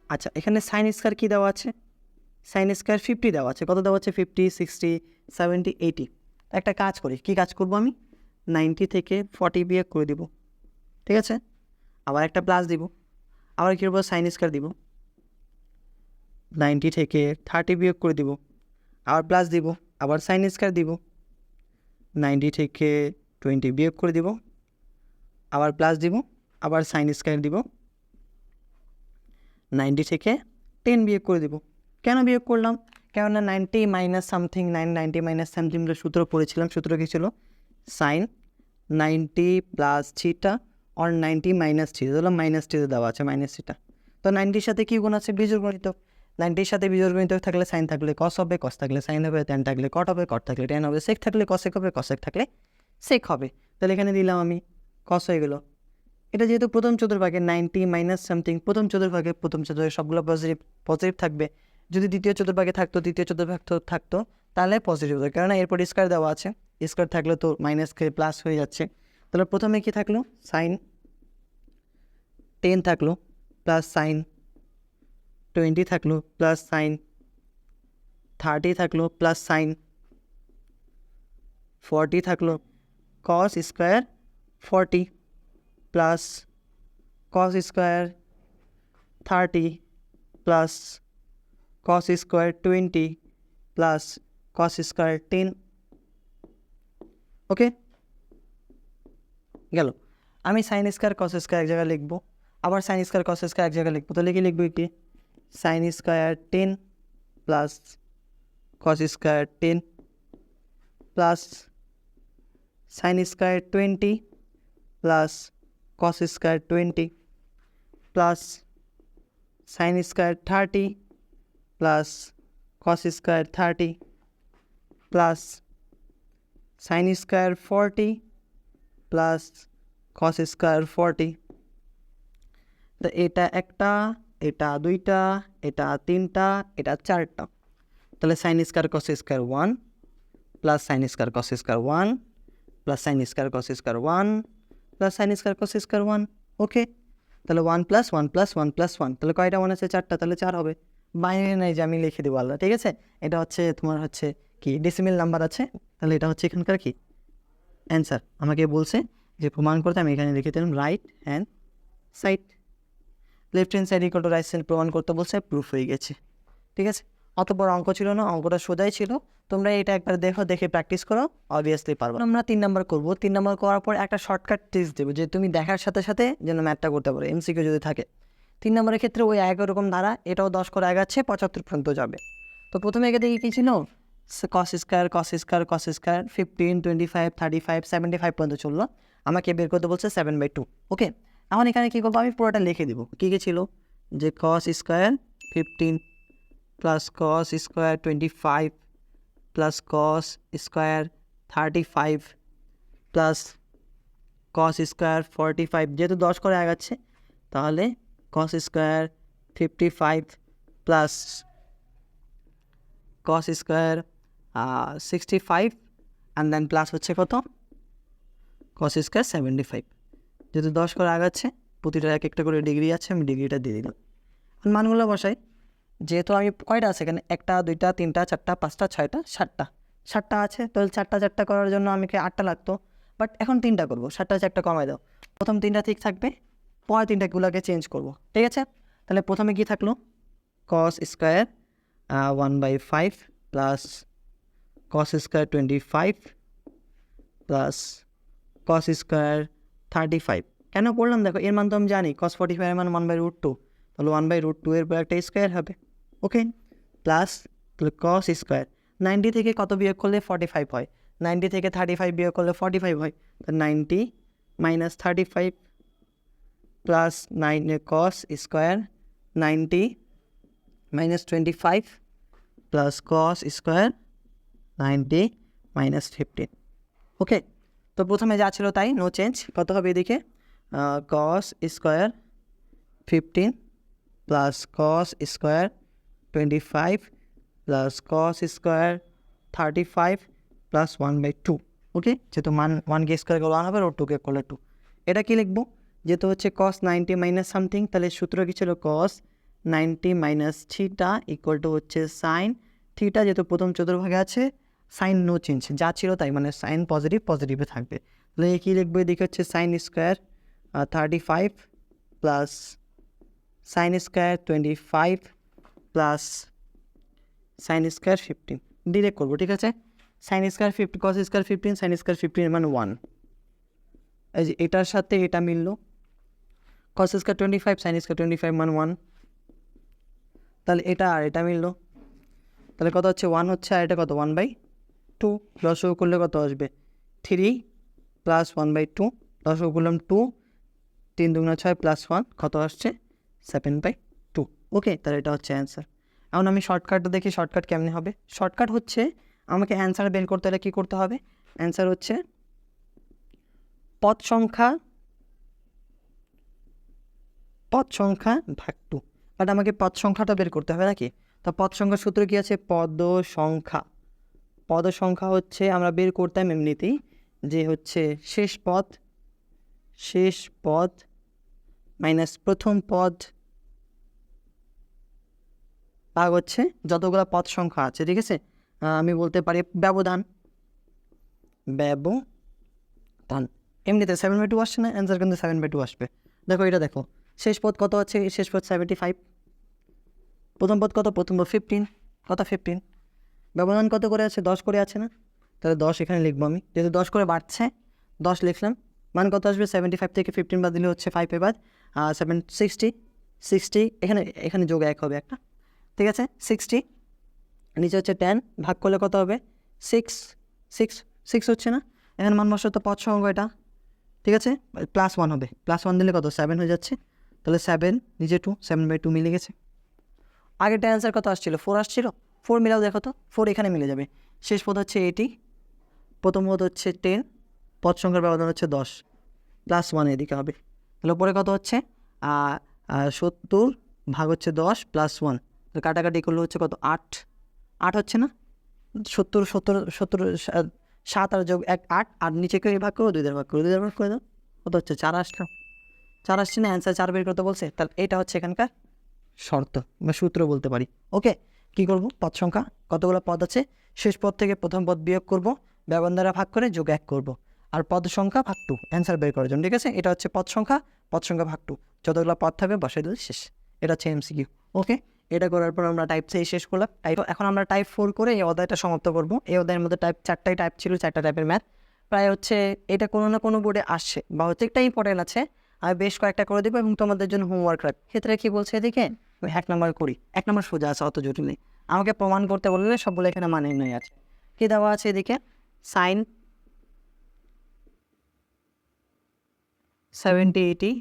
আচ্ছা, এখানে সাইন স্কোয়ার কী দেওয়া আছে? সাইন স্কোয়ার 50 দেওয়া আছে। কত দেওয়া আছে? 50, 60, 70, 80। একটা কাজ করি, কী কাজ করবো আমি? 90 থেকে 40 বিয়োগ করে দিব, ঠিক আছে, আবার একটা প্লাস দিব, আবার কী করবো? সাইন স্কোয়ার দিব, 90 থেকে 30 বিয়োগ করে দিব, আবার প্লাস দিব, আবার সাইন স্কোয়ার দিব, 90 থেকে 20 বিয়োগ করে দিব, আবার প্লাস দিব, আবার সাইন স্কোয়ার দিব, 90 থেকে 10 বিয়োগ করে দিব। কেন বিয়োগ করলাম? কেননা 90 মাইনাস সামথিং 90 মাইনাস সামথিং সূত্র পড়েছিলাম। সূত্র কী ছিল? Sine 90 plus theta or 90 minus theta, ধরলাম মাইনাস থিটা দেওয়া আছে, মাইনাস থিটা। তো 90-র সাথে কী গুণ আছে? বীজগণিত। 90-র সাথে বীজগণিত থাকলে সাইন থাকলে কস হবে, কস থাকলে সাইন হবে, ট্যান থাকলে কট হবে, কট থাকলে ট্যান হবে, সেক থাকলে কসেক হবে, কসেক থাকলে সেক হবে। তাহলে এখানে দিলাম আমি, কস হয়ে গেলো। এটা যেহেতু প্রথম চতুর্ভাগে 90 মাইনাস সামথিং, প্রথম চতুর্ভাগে সবগুলো পজিটিভ থাকবে। যদি দ্বিতীয় চতুর্ভাগে থাকতো, দ্বিতীয় চতুর্ভাগ থাকতো, তাহলে পজিটিভ হতো, কেননা এরপর স্কোয়ার দেওয়া আছে। স্কোয়ার থাকলে তো মাইনাস প্লাস হয়ে যাচ্ছে। তাহলে প্রথমে কী থাকলো? সাইন 10 থাকলো প্লাস সাইন 20 থাকলো প্লাস সাইন 30 থাকলো প্লাস সাইন 40 থাকলো, cos square 40 plus cos square 30 plus cos square 20 plus cos square 10। ওকে, গেল। আমি সাইন স্কোয়ার কস স্কোয়ার এক জায়গায় লিখবো, আবার সাইন স্কোয়ার কস স্কোয়ার এক জায়গায় লিখবো। তাহলে কি লিখবো? কি sine square 10 plus cos square 10 plus sine square 20 plus cos square 20 plus sine square 30 plus cos square 30 plus sine square 40 plus cos square 40। তো এটা একটা, এটা দুইটা, এটা তিনটা, এটা চারটা। তাহলে sine square cos square 1 plus sign square cos square 1 plus sign square cos square 1 plus sign square cos square 1। ওকে, তাহলে 1 প্লাস 1 প্লাস 1 প্লাস 1, তাহলে কয়টা 1 আছে? 4টা, তাহলে 4 হবে। বাইরে নাই যে আমি লিখে দেবো আলাদা, ঠিক আছে। এটা হচ্ছে তোমার হচ্ছে কি ডেসিমেল নাম্বার আছে, তাহলে এটা হচ্ছে এখানকার কি অ্যান্সার। আমাকে বলছে যে প্রমাণ করতে, আমি এখানে লিখে দিলাম right hand side, left hand side equal to right side প্রমাণ করতে বলছে, প্রুফ হয়ে গেছে, ঠিক আছে। অত বড় অঙ্ক ছিল না, অঙ্কটা সোজাই ছিল। তোমরা এটা একবার দেখো, দেখে প্র্যাকটিস করো, অবভিয়াসলি পারবো। আমরা 3 নাম্বার করবো। 3 নাম্বার করার পর একটা শর্টকাট টিপস দেবো, যে তুমি দেখার সাথে সাথে যেন ম্যাথটা করতে পারো, এমসিকিউ যদি থাকে। 3 নাম্বারের ক্ষেত্রে ওই একই রকম ধারা, এটাও 10 করে আগাচ্ছে, 75 পর্যন্ত যাবে। তো প্রথমে একে দেখি কী ছিল? কস স্কোয়ার 15, 25, 35, 75 পর্যন্ত চললো। আমাকে বের করতে বলছে 7/2। ওকে, এখন এখানে কী করবো, আমি পুরোটা লিখে দিব। কী কী ছিল, যে cos square 15 plus cos square 25 plus cos square 35 plus cos square 45, যেহেতু 10 করে আগাচ্ছে তাহলে cos square 55 plus cos square 65 and then plus হচ্ছে কত, কস স্কোয়ার 75। যেহেতু 10 করে আগাচ্ছে, প্রতিটা এক একটা করে ডিগ্রি আছে, আমি ডিগ্রিটা দিয়ে দিলাম। মানগুলো বসাই। যেহেতু আমি কয়টা আছে এখানে, 1, 2, 3, 4, 5, 6, 7টা আছে, তাহলে 4টা করার জন্য আমাকে 8টা লাগতো, বাট এখন 3টা করবো। 7টা 4টা কমাই দাও, প্রথম 3টা ঠিক থাকবে, পরের 3টাগুলোকে চেঞ্জ করবো। ঠিক আছে, তাহলে প্রথমে কি থাকলো, cos square 1/5 plus cos square 25 plus cos square 35। কেন করলাম দেখো, এর মান তো আমি জানি, কস 45 এর মান 1/√2, তাহলে 1/√2 এর পর একটা স্কোয়ার হবে। ওকে, প্লাস কস স্কোয়ার 90 থেকে কত বিয়োগ করলে 45 হয়, 90 থেকে 35 বিয়োগ করলে 45 হয়, তো 90 - 35 plus 9 cos square 90 - 25 plus cos square 90 - 15। ওকে, তো প্রথমে যা ছিল তাই, নো চেঞ্জ। কত হবে এদিকে, কস square 15 plus cos square 25 plus cos square 35 plus 1/2। ওকে, যেহেতু 1কে স্কোয়ার করলে 1 হবে, আর 2কে করলে 2। এটা কি লিখবো, যেহেতু হচ্ছে কস 90 মাইনাস সামথিং, তাহলে সূত্র কী ছিল, কস 90 মাইনাস থিটা ইকুয়াল টু হচ্ছে সাইন থিটা, যেহেতু প্রথম চতুর্ভাগে আছে, সাইন নো চেঞ্জ, যা ছিল তাই, মানে সাইন পজিটিভে থাকবে। তাহলে কী লিখবো, এদিকে হচ্ছে sine square 35 plus sine square 25 plus sine square 15, direct করবো। ঠিক আছে, সাইন স্কোয়ার 50 কস স্কোয়ার 15 সাইন স্কোয়ার 15 মানে 1। এই যে এটার সাথে এটা মিললো, কস স্কোয়ার 25 সাইন স্কোয়ার 25 মানে 1, তাহলে এটা আর এটা মিললো, তাহলে কত হচ্ছে 1 হচ্ছে, আর এটা কত 1/2। লসাগু করলে কত আসবে, 3 প্লাস 1/2, লসাগু করলাম 2, 3 2 6 প্লাস 1 কত আসছে, 7/2। ওকে, তাহলে এটা হচ্ছে অ্যান্সার। এখন আমি শর্টকাটটা দেখি, শর্টকাট কেমনে হবে। শর্টকাট হচ্ছে, আমাকে অ্যান্সার বের করতে হলে কী করতে হবে, অ্যান্সার হচ্ছে পদ সংখ্যা ভাগ 2, বাট আমাকে পদ সংখ্যাটা বের করতে হবে নাকি। তো পদ সংখ্যার সূত্র কী আছে, পদ সংখ্যা হচ্ছে আমরা বের করতাম এমনিতেই, যে হচ্ছে শেষ পদ মাইনাস প্রথম পদ ভাগ হচ্ছে যতগুলো পদ সংখ্যা আছে। ঠিক আছে, আমি বলতে পারি ব্যবধান, এমনিতে 7/2 আসছে না, অ্যান্সার কিন্তু 7/2 আসবে। দেখো এটা দেখো, শেষ পদ কত আছে, শেষ পদ 75, প্রথম পদ কত, প্রথম পদ 15, কত 15, ব্যবধান কত করে আছে, 10 করে আছে না, তাহলে 10 এখানে লিখবো আমি, যেহেতু 10 করে বাড়ছে 10 লিখলাম। মান কত আসবে, 75 থেকে 15 বাদ দিলে হচ্ছে 5 এবার 60 এখানে যোগ 1 হবে একটা। ঠিক আছে, 60 নিচে হচ্ছে 10, ভাগ করলে কত হবে, 6 হচ্ছে না, এখানে মান বসে তো পদ সংখ্যা এটা। ঠিক আছে, +1 হবে, +1 দিলে কত 7 হয়ে যাচ্ছে, তাহলে 7 নিচে 2, 7/2 মিলে গেছে। আগেরটা অ্যান্সার কত আসছিল, 4 আসছিল, 4 মিলাও দেখো তো, 4 এখানে মিলে যাবে। শেষ পদ হচ্ছে 80, প্রথম পদ হচ্ছে 10, পদ সংখ্যার ব্যবধান হচ্ছে 10, +1 এদিকে হবে, তাহলে পরে কত হচ্ছে 70 ভাগ হচ্ছে 10 +1, কাটাকাটি করলে হচ্ছে কত 8 হচ্ছে না, 70 7 আর যোগ 1 8, আর নিচে করে ভাগ করো 2 দ্বারা ভাগ করে দাও, কত হচ্ছে 4 আসলো, 4 আসছে না, অ্যান্সার 4 বের করতে বলছে। তাহলে এটা হচ্ছে এখানকার শর্ত বা সূত্র বলতে পারি। ওকে, কী করবো, পদ সংখ্যা কতগুলো পদ আছে, শেষ পদ থেকে প্রথম পদ বিয়োগ করব, ব্যবধান দ্বারা ভাগ করে যোগ 1 করব, আর পদ সংখ্যা ভাগ 2 অ্যান্সার বের করার জন্য। ঠিক আছে, এটা হচ্ছে পদ সংখ্যা ভাগ 2, যতগুলো পদ থাকবে বসাই দিলে শেষ। এটা হচ্ছে MCQ। ওকে, এটা করার পর আমরা টাইপ 3 শেষ করলাম। এখন আমরা টাইপ 4 করে এই অধ্যায়টা সমাপ্ত করব। এই অধ্যায়ের মধ্যে 4টাই টাইপ ছিল, 4টা টাইপের ম্যাথ। প্রায় হচ্ছে এটা কোনো না কোনো বোর্ডে আসছে বা হচ্ছে একটা ইম্পর্টেন্ট আছে, আমি বেশ কয়েকটা করে দেবো এবং তোমাদের জন্য হোমওয়ার্ক রাখবো। ক্ষেত্রে কী বলছে এদিকে, 1 নম্বর করি, 1 নম্বর সোজা আছে, অত জটিল নেই। আমাকে প্রমাণ করতে বললে সবগুলো এখানে মানে নেই আছে। কী দেওয়া আছে এদিকে সাইন 70/80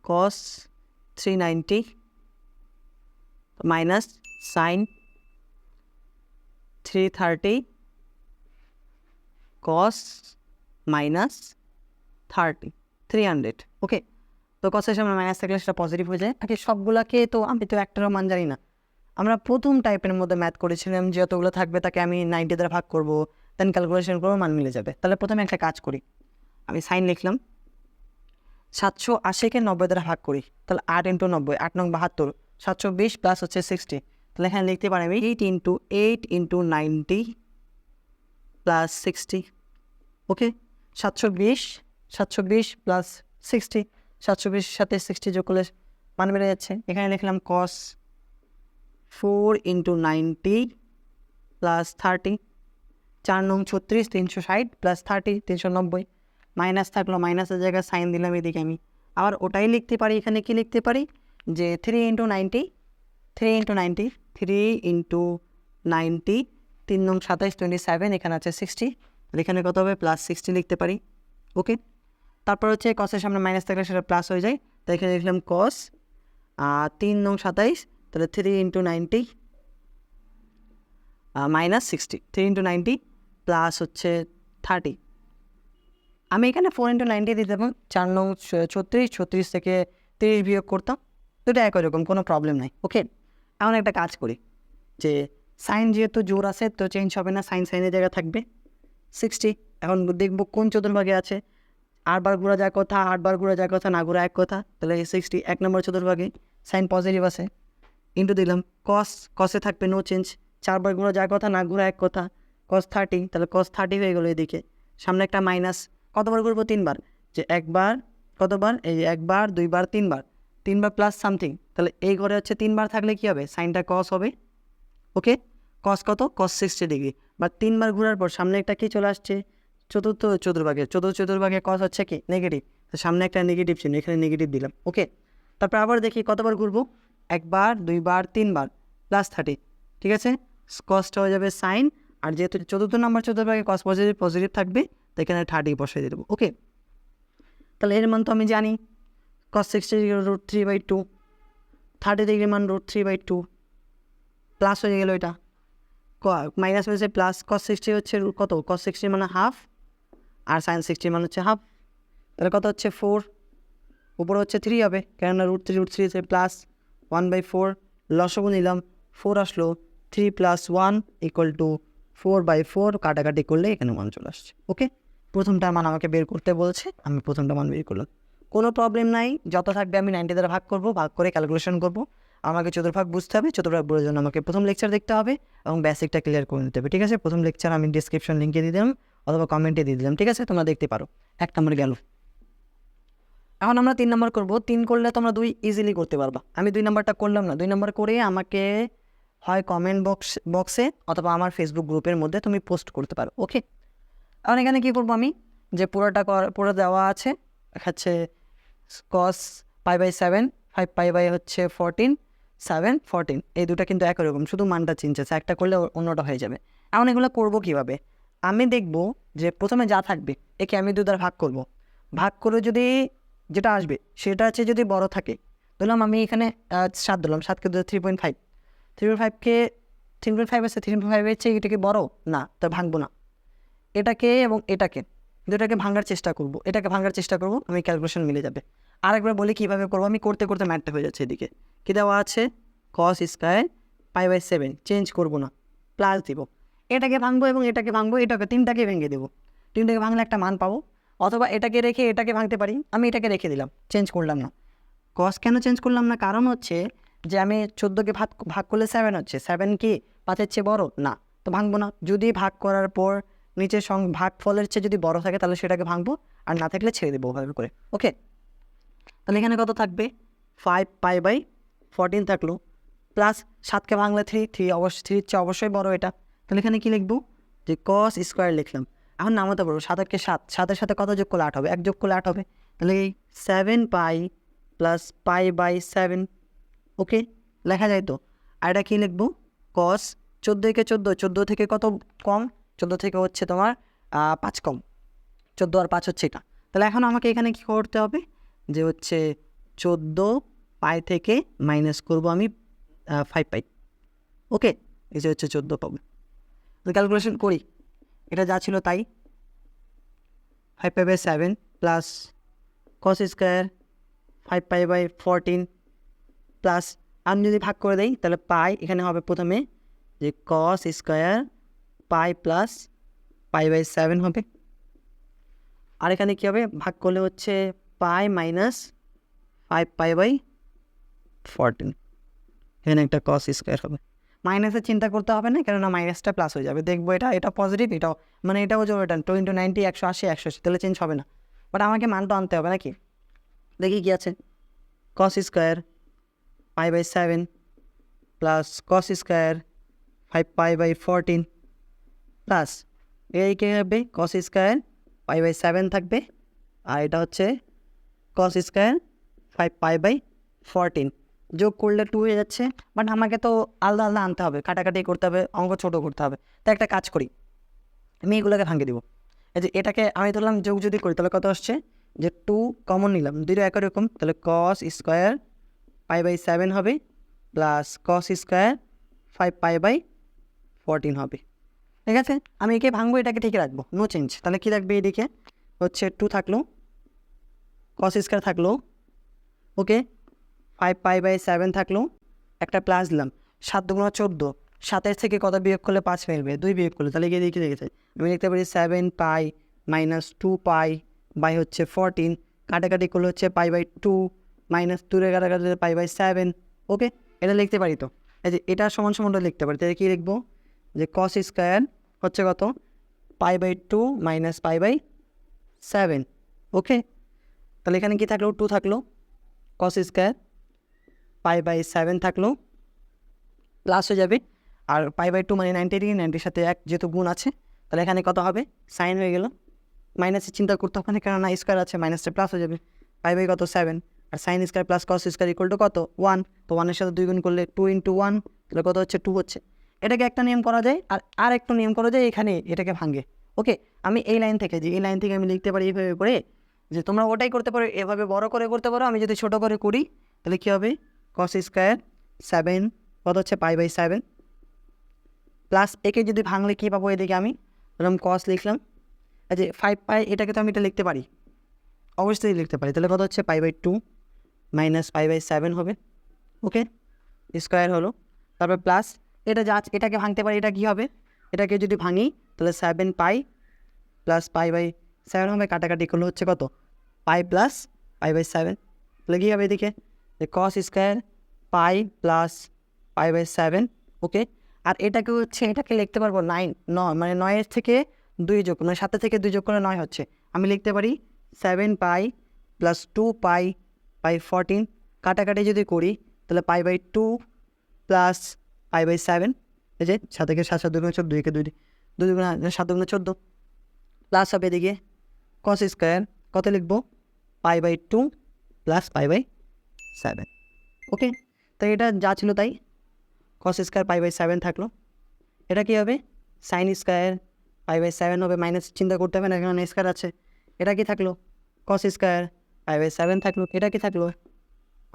কস 390 মাইনাস সাইন 330 কস মাইনাস 300 ওকে। তো কসের সামনে মাইনাস থাকলে সেটা পজিটিভ হয়ে যায়। আগে সবগুলাকে তো আমি তো একটারও মান জানি না। আমরা প্রথম টাইপের মধ্যে ম্যাথ করেছিলাম, যে যতগুলো থাকবে তাকে আমি 90 দ্বারা ভাগ করবো, দেন ক্যালকুলেশন করবো, মান মিলে যাবে। তাহলে প্রথমে একটা কাজ করি, আমি সাইন লিখলাম, 780-কে 90 দ্বারা ভাগ করি, তাহলে 8 × 90 8 × 72 720 প্লাস হচ্ছে 60। তাহলে এখানে লিখতে পারি আমি 8 × 90 প্লাস 60 ওকে। 720 প্লাস 60, 720 সাথে 60 যোগ করলে মান বেড়ে যাচ্ছে। এখানে লিখলাম কস 4 × 90 প্লাস 30, 4 9 36 360 প্লাস 30 390, মাইনাস থাকলো, মাইনাসের জায়গায় সাইন দিলাম এদিকে আমি। আবার ওটাই লিখতে পারি, এখানে কি লিখতে পারি যে 3 × 90 3 × 90 3 9 27 27, এখানে আছে 60, এখানে কত হবে প্লাস 60 লিখতে পারি ওকে। তারপর হচ্ছে কসের সামনে মাইনাস থাকলে সেটা প্লাস হয়ে যায়, তাই এখানে লিখলাম কস 3 9 27, তাহলে 3 × 90 মাইনাস 60, 3 × 90 প্লাস হচ্ছে 30। আমি এখানে 4 × 90 দিতে পারবো, 4 9 36, 36 থেকে 30 বিয়োগ করতাম, দুটো একই রকম, কোনো প্রবলেম নাই ওকে। এখন একটা কাজ করি, যে সাইন যেহেতু জোর আছে তো চেঞ্জ হবে না, সাইন সাইনের জায়গা থাকবে 60। এখন দেখবো কোন চতুর্ভাগে আছে, 8 বার ঘোরা যায় কথা, 8 বার ঘোরা যায় কথা, না ঘোরা এক কথা, তাহলে 60 1 নম্বর চতুর্ভাগে সাইন পজিটিভ আছে, ইন্টু দিলাম কসে থাকবে নো চেঞ্জ, 4 বার ঘোরা যায় কথা, না ঘোরা এক কথা, কস 30, তাহলে কস 30 হয়ে গেলো এদিকে। সামনে একটা মাইনাস, কতবার ঘুরবো 3 বার, যে একবার, কতবার এই 1 বার 2 বার 3 বার, 3 বার প্লাস সামথিং, তাহলে এই ঘরে হচ্ছে 3 বার থাকলে কী হবে, সাইনটা কস হবে ওকে। কস কত, কস 60 ডিগ্রি, বা 3 বার ঘোরার পর সামনে একটা কি চলে আসছে, চতুর্থ চতুর্ভাগে কস হচ্ছে কি নেগেটিভ, তো সামনে একটা নেগেটিভ ছিল, এখানে নেগেটিভ দিলাম ওকে। তারপর আবার দেখি কতবার ঘুরবো, 1 বার 2 বার 3 বার প্লাস 30, ঠিক আছে, কসটা হয়ে যাবে সাইন, আর যেহেতু চতুর্থ নম্বর চতুর্ভাগে কস পজিটিভ থাকবে, তো এখানে 30 বসিয়ে দিয়ে দেবো ওকে। তাহলে এর মান তো আমি জানি, কস 60 √3/2, 30 ডিগ্রি মান √3/2, প্লাস হয়ে গেলো, এটা মাইনাস হয়েছে প্লাস, কস 60 হচ্ছে কত, কস 60 মানে হাফ, আর সাইন 60 মানে হচ্ছে হাফ, তাহলে কত হচ্ছে 4, উপরে হচ্ছে 3 হবে, কেননা √3 হচ্ছে প্লাস 1/4, লসগু নিলাম 4 আসলো, 3 + 1 = 4/4, কাটাকাটি করলে এখানে মান চলে আসছে ওকে। প্রথমটার মান আমাকে বের করতে বলছে, আমি প্রথমটা মান বের করলাম, কোনো প্রবলেম নাই, যত থাকবে আমি 90 দ্বারা ভাগ করবো, ভাগ করে ক্যালকুলেশন করবো। আমাকে চতুর্ভাগ বুঝতে হবে, চতুর্ভাগ বোঝার জন্য আমাকে প্রথম লেকচার দেখতে হবে এবং বেসিকটা ক্লিয়ার করে নিতে হবে, ঠিক আছে। প্রথম লেকচার আমি ডিসক্রিপশন লিঙ্কে দিয়ে দিলাম অথবা কমেন্টে দিয়ে দিলাম, ঠিক আছে, তোমরা দেখতে পারো। 1 নম্বর গেল। এখন আমরা 3 নম্বর করবো, 3 করলে তোমরা 2 ইজিলি করতে পারবা। আমি 2 নম্বরটা করলাম না, 2 নম্বর করে আমাকে হয় কমেন্ট বক্সে অথবা আমার ফেসবুক গ্রুপের মধ্যে তুমি পোস্ট করতে পারো ওকে। এখন এখানে কী করবো আমি, যে পুরো দেওয়া আছে, হচ্ছে cos π/7, 5 π/ হচ্ছে 14, 7 14, এই দুটো কিন্তু একই রকম, শুধু মানটা চেঞ্জ আছে, একটা করলে অন্যটা হয়ে যাবে। এখন এগুলো করবো কীভাবে, আমি দেখবো যে প্রথমে যা থাকবে একে আমি 2 দ্বারা ভাগ করব, ভাগ করে যদি যেটা আসবে সেটা হচ্ছে যদি বড় থাকে, ধরলাম আমি এখানে 7 দিলাম, 7কে 3.5, 3.5কে 3.5 আছে, 3.5 হচ্ছে এটাকে বড় না, তো ভাঙবো না, এটাকে এবং এটাকে দুটাকে ভাঙার চেষ্টা করব, এটাকে ভাঙার চেষ্টা করব, আমি ক্যালকুলেশন মিলে যাবে। আরেকবার বলি কীভাবে করবো, আমি করতে করতে ম্যাথটা হয়ে যাচ্ছে এদিকে, কী দেওয়া আছে, cos স্কয়ার π/7, চেঞ্জ করব না, প্লাস দিব, এটাকে ভাঙবো এবং এটাকে ভাঙবো, এটাকে তিনটাকে ভেঙে দেবো, তিনটাকে ভাঙলে একটা মান পাবো, অথবা এটাকে রেখে এটাকে ভাঙতে পারি, আমি এটাকে রেখে দিলাম, চেঞ্জ করলাম না। cos কেন চেঞ্জ করলাম না, কারণ হচ্ছে যে আমি 14কে ভাগ করলে 7 হচ্ছে, 7 কি 5-এর চেয়ে বড় না, তো ভাঙবো না। যদি ভাগ করার পর নিচের ভাগফলের চেয়ে যদি বড় থাকে তাহলে সেটাকে ভাঙবো, আর না থাকলে ছেড়ে দেবো ওভাবে করে ওকে। তাহলে এখানে কত থাকবে, 5 π/14 থাকলো, প্লাস 7কে ভাঙলে 3 অবশ্যই, 3 চেয়ে অবশ্যই বড় এটা, তাহলে এখানে কী লিখবো, যে cos স্কোয়ার লিখলাম। এখন নামাতে পারবো, 7-কে 7-7-এর সাথে কত যোগ করলে 8 হবে, 1 যোগ করলে 8 হবে, তাহলে এই 7 π + π/7 ওকে, লেখা যায় তো। আর এটা কী লিখবো, cos 14কে 14 থেকে কত কম, 14 থেকে হচ্ছে তোমার 5 কম, 14 আর 5 হচ্ছে এটা। তাহলে এখন আমাকে এখানে কী করতে হবে, যে হচ্ছে 14 পাই থেকে মাইনাস করবো আমি 5 পাই। ওকে, এই যে হচ্ছে 14 পাবো। তো ক্যালকুলেশন করি, এটা যা ছিল তাই, 5 pi by 7 plus cos square 5 pi by 14 plus, আমি যদি ভাগ করে দেই তাহলে পাই এখানে হবে প্রথমে যে cos square pi plus pi by 7 হবে, আর এখানে কী হবে, ভাগ করলে হচ্ছে পাই মাইনাস 5 পাই বাই 14, এখানে একটা কস স্কোয়ার হবে। মাইনাসের চিন্তা করতে হবে না, কেননা মাইনাসটা প্লাস হয়ে যাবে। দেখবো এটা পজিটিভ, এটাও মানে এটাও যাবে, এটা 2 × 90 180 180, তাহলে চেঞ্জ হবে না। বাট আমাকে মানটা আনতে হবে নাকি, দেখি কী আছে, cos square pi by 7 plus cos square 5 pi by 14 plus এই কী হবে, কস স্কোয়ার পাই বাই 7 থাকবে, আর এটা হচ্ছে কস স্কোয়ার 5 পাই বাই 14, যোগ করলে 2 হয়ে যাচ্ছে। বাট আমাকে তো আলাদা আলাদা আনতে হবে, কাটাকাটি করতে হবে, অঙ্ক ছোটো করতে হবে। তাই একটা কাজ করি, আমি এগুলোকে ভাঙিয়ে দেবো। এই যে এটাকে আমি ধরলাম যোগ যদি করি তাহলে কত আসছে, যে 2 কমন নিলাম, দুটো একই রকম, তাহলে কস স্কোয়ার পাই বাই 7 হবে plus cos square 5 pi by 14 হবে। ঠিক আছে, আমি একে ভাঙবো, এটাকে ঠিক রাখবো, নো চেঞ্জ। তাহলে কী রাখবে, এদিকে হচ্ছে 2 থাকলো, কস স্কোয়ার থাকলো, ওকে 5 পাই বাই 7 থাকলো, একটা প্লাস দিলাম, 7 × 14, 7 থেকে কত বিয়োগ করলে 5 মিলবে, 2 বিয়োগ করলে, তাহলে গিয়ে দেখে রেখেছে, আমি লিখতে পারি 7 পাই মাইনাস 2 পাই বাই হচ্ছে 14, কাটাকাটি করলে হচ্ছে পাই বাই 2 মাইনাস 2 রে কাটাকাটি পাই বাই 7। ওকে, এটা লিখতে পারি তো, এই যে এটা সমান সমানটা লিখতে পারি। তাহলে কী লিখবো, যে কস স্কোয়ার হচ্ছে কত, pi by 2 minus pi by 7। Okay, তাহলে এখানে কী থাকলো, 2 থাকলো, কস স্কোয়ার পাই বাই 7 থাকলো, প্লাস হয়ে যাবে, আর পাই বাই 2 মানে 90 ডিগ্রি, 90-র সাথে 1 যেহেতু গুণ আছে, তাহলে এখানে কত হবে, সাইন হয়ে গেল, মাইনাসের চিন্তা করতে হবে না, কেননা স্কোয়ার আছে, মাইনাসটা প্লাস হয়ে যাবে, পাই বাই কত 7, আর sine square plus cos square equal to কত 1, তো 1-এর সাথে 2 গুণ করলে 2 × 1, তাহলে কত হচ্ছে 2 হচ্ছে। এটাকে একটা নিয়ম করা যায়, আর একটা নিয়ম করা যায়, এখানে এটাকে ভাঙে। ওকে, আমি এই লাইন থেকে আমি লিখতে পারি এইভাবে করে, যে তোমরা ওটাই করতে পারো, এভাবে বড় করে করতে পারো, আমি যদি ছোট করে করি তাহলে কী হবে, কস স্কোয়ার 7 কত হচ্ছে পাই বাই 7 প্লাস, একে যদি ভাঙলে কী পাবো, এদিকে আমি এরকম কস লিখলাম, যে 5 পাই, এটাকে তো আমি এটা লিখতে পারি, অবশ্যই লিখতে পারি, তাহলে কত হচ্ছে pi by 2 minus pi by 7 হবে। ওকে, স্কোয়ার হলো, তারপর প্লাস এটা এটাকে ভাঙতে পারি, এটা কী হবে, এটাকে যদি ভাঙি তাহলে 7 পাই প্লাস পাই বাই 7 হবে, কাটাকাটি করলে হচ্ছে কত, পাই প্লাস পাই বাই 7, তাহলে কী হবে এদিকে, যে cos square pi plus pi by 7। Okay, আর এটাকে হচ্ছে এটাকে লিখতে পারবো 9 মানে 9-এর থেকে 2 যোগ, মানে 7 থেকে 2 যোগ করলে 9 হচ্ছে, আমি লিখতে পারি 7 পাই প্লাস 2 পাই বাই 14, কাটাকাটি যদি করি তাহলে pi by 2 plus pi by 7, এই যে 7 থেকে 7 7 2 14, 2 কে 2 2 7 2 14 প্লাস হবে এদিকে কস স্কোয়ার কত লিখবো, pi by 2 plus pi by 7। Okay, তো এটা যা ছিল তাই, কস স্কোয়ার পাই বাই 7 থাকলো, এটা কী হবে, সাইন স্কোয়ার পাই বাই 7 হবে, মাইনাস চিন্তা করতে হবে না, এখানে স্কোয়ার আছে, এটা কি থাকলো, কস স্কোয়ার পাই বাই 7 থাকলো, এটা কি থাকলো,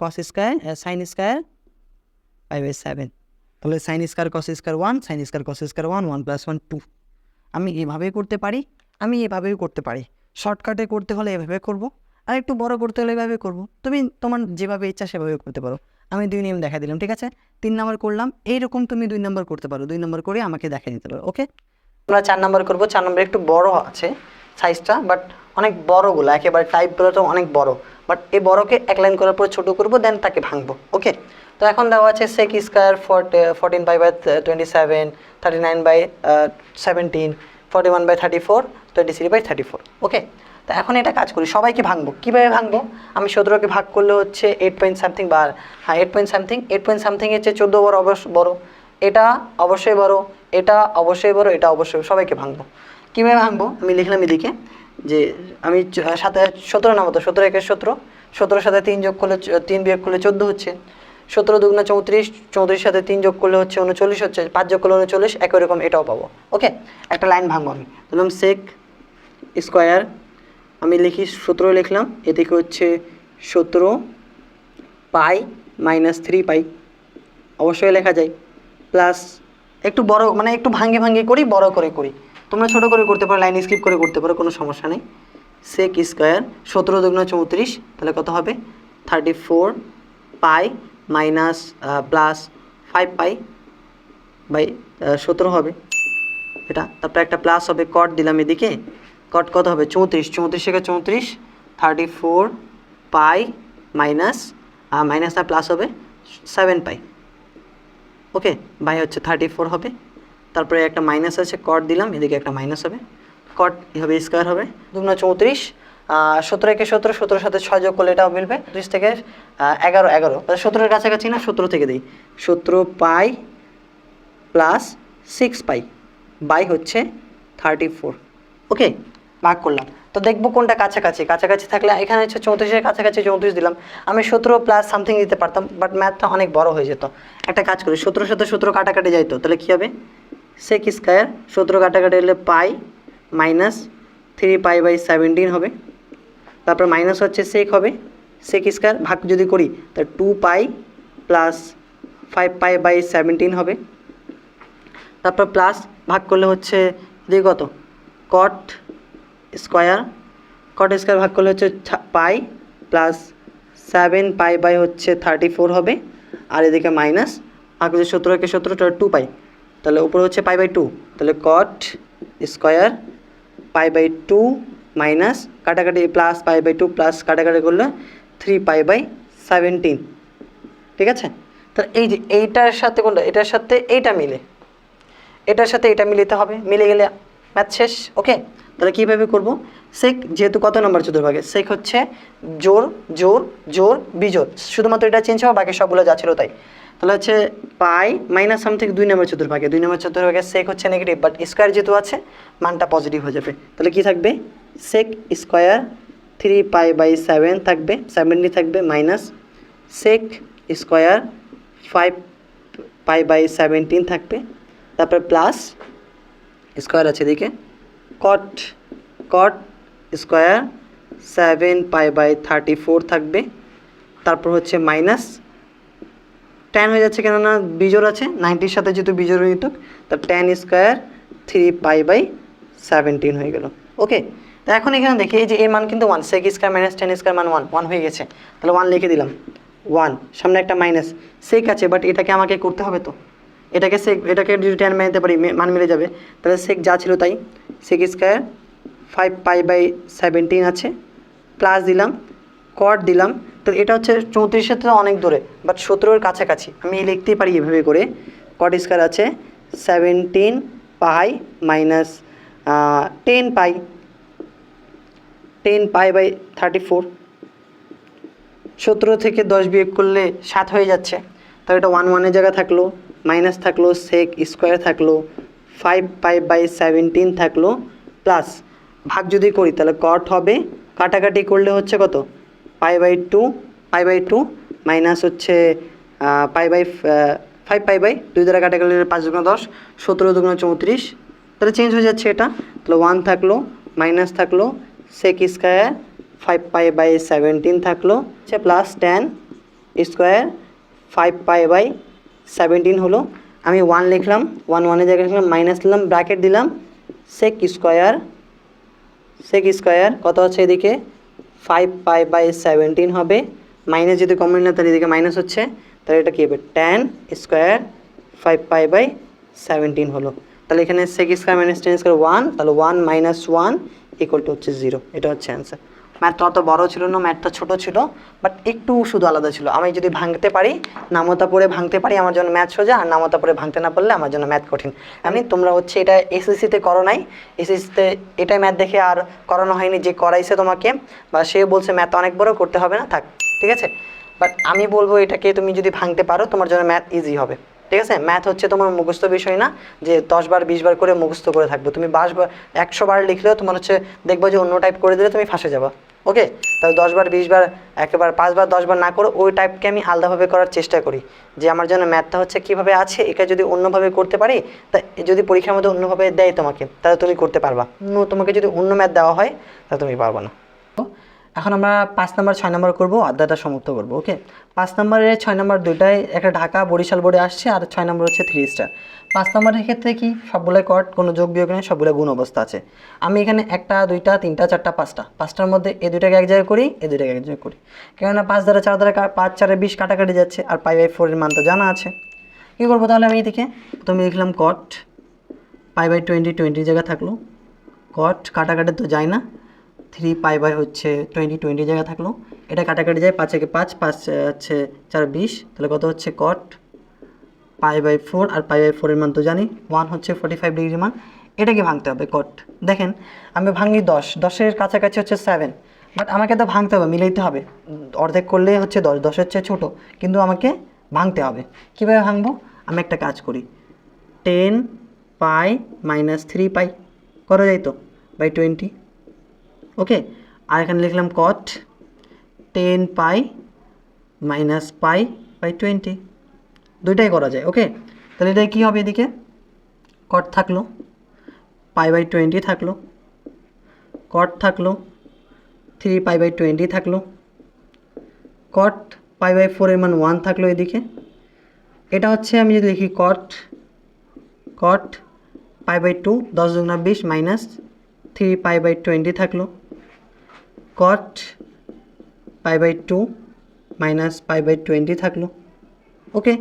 cos square sine square pi by 7, তাহলে sine square cos square 1, sine square cos square 1, 1 + 1 2। আমি এভাবেই করতে পারি, আমি এভাবেই করতে পারি, শর্টকাটে করতে হলে এভাবে করব, আর একটু বড় করতে হলে এভাবে করব, তুমি তোমার যেভাবে ইচ্ছা সেভাবে করতে পারো। আমি 2 নিয়ম দেখা দিলাম, ঠিক আছে, 3 নম্বর করলাম, এইরকম তুমি 2 নম্বর করতে পারো, 2 নম্বর করে আমাকে দেখা দিতে পারো। ওকে, আমরা 4 নম্বর করবো, 4 নম্বর একটু বড় আছে সাইজটা, বাট অনেক বড়গুলো একেবারে টাইপগুলো তো অনেক বড়, বাট এই বড়কে এক লাইন করার পর ছোটো করবো, দেন তাকে ভাঙবো। ওকে, তো এখন দেওয়া আছে sec square 14 pi by 27, 39 by 17, 41 by 34, 23 by 34। Okay, তো এখন এটা কাজ করি, সবাইকে ভাঙবো, কীভাবে ভাঙবো, আমি 17কে ভাগ করলে হচ্ছে 8 পয়েন্ট সামথিং, বা হ্যাঁ 8 পয়েন্ট সামথিংয়ের চেয়ে 14 বড়, এটা অবশ্যই বড়, এটা অবশ্যই বড়, এটা অবশ্যই, সবাইকে ভাঙবো। কীভাবে ভাঙবো, আমি লিখলাম এদিকে, যে আমি 17 নামতো, 17 × 1 = 17, 17-এর সাথে 3 যোগ করলে 3 বিয়োগ করলে 14 হচ্ছে, 17 দুগুণা 34, 34 সাথে 3 যোগ করলে হচ্ছে 39 হচ্ছে, 5 যোগ করলে 39, একই রকম এটাও পাবো। ওকে, একটা লাইন ভাঙবো আমি, ধরলাম সেক স্কোয়ার, আমি লিখি 17 লিখলাম, এদিকে হচ্ছে 17 পাই মাইনাস 3 পাই, অবশ্যই লেখা যায়, প্লাস একটু বড় মানে একটু ভাঙ্গে করি, বড় করে করি, তোমরা ছোট করে করতে পারো, লাইন স্কিপ করে করতে পারো, কোনো সমস্যা নেই। সেক স্কোয়ার 17 দুগুণা 34, তাহলে কত হবে 34 পাই মাইনাস প্লাস 5 পাই বাই 17 হবে এটা। তারপরে একটা প্লাস হবে, কট দিলাম এদিকে, কট কত হবে 34, 34 থেকে 34, 34 পাই মাইনাস মাইনাস না প্লাস হবে 7 পাই। ওকে, বাই হচ্ছে 34 হবে, তারপরে একটা মাইনাস আছে, কট দিলাম এদিকে, একটা মাইনাস হবে, কট হবে স্কোয়ার হবে, দুগুণা 34, 17 একে 17, 17 সাথে 6 যোগ করলে এটাও মিলবে, 30 থেকে 11, 11 17-এর কাছাকাছি না, 17 থেকে দিই, 17 পাই প্লাস 6 পাই বাই হচ্ছে 34। ওকে, ভাগ করলাম, তো দেখবো কোনটা কাছাকাছি, কাছাকাছি থাকলে এখানে হচ্ছে 34-এর কাছাকাছি 34 দিলাম, আমি 17 প্লাস সামথিং দিতে পারতাম, বাট ম্যাথটা অনেক বড় হয়ে যেত। একটা কাজ করি, 17 সাথে 17 কাটাকাটি যাইতো, তাহলে কী হবে সেক স্কোয়ার 17 কাটাকাটি হলে পাই মাইনাস 3 পাই বাই 17 হবে, তারপর মাইনাস হচ্ছে সেক হবে, সেক স্কোয়ার ভাগ যদি করি তাহলে 2 পাই প্লাস 5 পাই বাই 17 হবে, তারপর প্লাস ভাগ করলে হচ্ছে এদিকে কত কট স্কোয়ার, কট স্কোয়ার ভাগ করলে হচ্ছে পাই প্লাস 7 পাই বাই হচ্ছে 34 হবে, আর এদিকে মাইনাস ভাগ হচ্ছে 17 একে 17 2 পাই, তাহলে উপরে হচ্ছে পাই বাই 2, তাহলে কট স্কোয়ার পাই বাই 2 মাইনাস কাটাকাটি প্লাস পাই বাই 2 প্লাস কাটাকাটি করলে 3 পাই বাই 17। ঠিক আছে, তাহলে এই যে এইটার সাথে কোনটা, এটার সাথে এইটা মিলে, এটার সাথে এটা মিলিতে হবে, মিলে গেলে ম্যাথ শেষ। ওকে, তাহলে কীভাবে করব, সেক যেহেতু কত নম্বর চতুর্ভাগে, সেক হচ্ছে জোর জোর জোর বিজোর, শুধুমাত্র এটা চেঞ্জ হবে, বাকি সবগুলো যা ছিল তাই। তাহলে হচ্ছে পাই মাইনাস সামথিং 2 নম্বর চতুর্ভাগে, 2 নম্বর চতুর্ভাগে সেক হচ্ছে নেগেটিভ, বাট স্কোয়ার যেহেতু আছে মানটা পজিটিভ হয়ে যাবে, তাহলে কী থাকবে সেক স্কোয়ার 3 পাই বাই 7 থাকবে, 70 থাকবে, minus sec square 5 pi by 17 থাকবে, তারপর প্লাস স্কোয়ার আছে এদিকে কট কট স্কোয়ার 7 পাই বাই 34 থাকবে, তারপর হচ্ছে মাইনাস 10 হয়ে যাচ্ছে, কেননা বিজোড় আছে 90-এর সাথে যেহেতু বিজোড় নিত, তা 10 স্কোয়ার 3 পাই বাই 17 হয়ে গেল। ওকে, তো এখন এখানে দেখি এই যে এর মান কিন্তু 1, সেক স্কোয়ার মাইনাস 10 স্কোয়ার মান 1 হয়ে গেছে, তাহলে 1 লিখে দিলাম, 1 সামনে একটা মাইনাস, সেক আছে বাট এটাকে আমাকে করতে হবে, তো এটাকে সেক, এটাকে যদি 10 মেনে দিতে পারি মান মিলে যাবে, তাহলে সেক যা ছিল তাই, সেক স্কোয়ার 5 পাই বাই 17 আছে, প্লাস দিলাম কট দিলাম, তো এটা হচ্ছে 34-এর থেকে অনেক দূরে, বাট 17-এর কাছাকাছি, আমি লিখতেই পারি এভাবে করে, কট স্কোয়ার আছে 17 পাই মাইনাস 10 পাই বাই 34, 17 থেকে 10 বিয়োগ করলে 7 হয়ে যাচ্ছে, তাহলে এটা 1 1-এর জায়গা থাকলো, মাইনাস থাকলো সেক স্কোয়ার থাকলো 5 পাই বাই 17 থাকলো, প্লাস ভাগ যদি করি তাহলে কট হবে, কাটাকাটি করলে হচ্ছে কত পাই বাই 2 মাইনাস হচ্ছে পাই বাই 5 পাই বাই 2 দ্বারা কাটা গেলে 5 দুগুণা 10, 17 দুগুণা 34, তাহলে চেঞ্জ হয়ে যাচ্ছে এটা, তাহলে 1 থাকলো, মাইনাস থাকলো সেক স্কোয়ার 5 পাই বাই 17 থাকলো, হচ্ছে প্লাস 10 স্কোয়ার 5 পাই বাই 17 হলো, আমি 1 লিখলাম, 1 1-এর জায়গায় লিখলাম, মাইনাস দিলাম, ব্র্যাকেট দিলাম, সেক স্কোয়ার কত হচ্ছে এদিকে 5 পাই বাই 17 হবে, মাইনাস যদি কমন না তাহলে এদিকে মাইনাস হচ্ছে, তাহলে এটা কী হবে 10 স্কোয়ার 5 পাই বাই 17 হলো, তাহলে এখানে সেক স্কোয়ার মাইনাস 10 স্কোয়ার 1, তাহলে 1 মাইনাস 1 ইকুয়াল টু হচ্ছে 0, এটা হচ্ছে অ্যান্সার। ম্যাথটা অত বড় ছিল না, ম্যাথটা ছোট ছিল, বাট একটু শুধু আলাদা ছিল, আমি যদি ভাঙতে পারি নামতা পড়ে ভাঙতে পারি আমার জন্য ম্যাথ সোজা, আর নামতা পড়ে ভাঙতে না পারলে আমার জন্য ম্যাথ কঠিন। তোমরা হচ্ছে এটা এসএসসিতে করো নাই, এসএসসিতে এটাই ম্যাথ দেখে আর করানো হয়নি, যে করাইছে তোমাকে বা সে বলছে ম্যাথ অনেক বড় করতে হবে না, থাক ঠিক আছে, বাট আমি বলবো এটাকে তুমি যদি ভাঙতে পারো তোমার জন্য ম্যাথ ইজি হবে। ঠিক আছে, ম্যাথ হচ্ছে তোমার মুখস্থ বিষয় না যে 10 বার 20 বার করে মুখস্থ করে থাকবে, তুমি 100 বার লিখলেও তোমার হচ্ছে দেখবো যে অন্য টাইপ করে দিলে তুমি ফাঁসে যাবা। ওকে, তাহলে 10 বার 20 বার একেবারে 5 বার 10 বার না করে ওই টাইপকে আমি আলাদাভাবে করার চেষ্টা করি, যে আমার জন্য ম্যাথটা হচ্ছে কীভাবে আছে, একে যদি অন্যভাবে করতে পারি, তা যদি পরীক্ষার মধ্যে অন্যভাবে দেয় তোমাকে, তাহলে তুমি করতে পারবা। তোমাকে যদি অন্য ম্যাথ দেওয়া হয় তাহলে তুমি পারবা না। এখন আমরা 5 নাম্বার 6 নাম্বার করবো, অধ্যায়টা সমাপ্ত করবো। ওকে, 5 নাম্বারে 6 নাম্বার দুইটাই, একটা ঢাকা বরিশাল বোর্ডে আসছে, আর 6 নাম্বার হচ্ছে 3 স্টার। 5 নাম্বারের ক্ষেত্রে কি সবগুলোই কট, কোনো যোগ বিয়োগ নেই, সবগুলো গুণ অবস্থা আছে। আমি এখানে 1টা 2টা 3টা 4টা 5টা, 5টার মধ্যে এই দুইটাকে এক জায়গায় করি, এই দুইটাকে এক জায়গায় করি, কেননা 5 দ্বারা 4 দ্বারা 5 4 20 কাটাকাটি যাচ্ছে, আর π/4 এর মান তো জানা আছে। কী করবো তাহলে আমি এদিকে প্রথমে লিখলাম কট π/20, 20 জায়গা থাকলো, কট কাটাকাটি তো যায় না, 3π হচ্ছে 20 জায়গা থাকলো, এটা কাটাকাটি যায়, 5 একে 5, 5 হচ্ছে 4 20, তাহলে কত হচ্ছে কট π/4, আর π/4 এর মান তো জানি 1 হচ্ছে 45 ডিগ্রি মান। এটাকে ভাঙতে হবে কট। দেখেন আমি ভাঙি 10, 10-এর কাছাকাছি হচ্ছে 7, বাট আমাকে তো ভাঙতে হবে, মিলাইতে হবে, অর্ধেক করলে হচ্ছে 10, 10 হচ্ছে ছোটো, কিন্তু আমাকে ভাঙতে হবে। কীভাবে ভাঙবো? আমি একটা কাজ করি, 10π - 3π করা যায় তো /20। ওকে, আর এখানে লিখলাম কট 10π - π/20, দুইটাই করা যায়। ওকে, তাহলে এটা কী হবে, এদিকে কট থাকলো, π/20 থাকলো, কট থাকলো, 3π/20 থাকলো, কট π/4 এর মান 1 থাকলো এদিকে। এটা হচ্ছে আমি যদি লিখি কট π/2, 10 × 20 মাইনাস 3π/20 থাকলো, কট π/2 মাইনাস π/20 থাকলো। ওকে,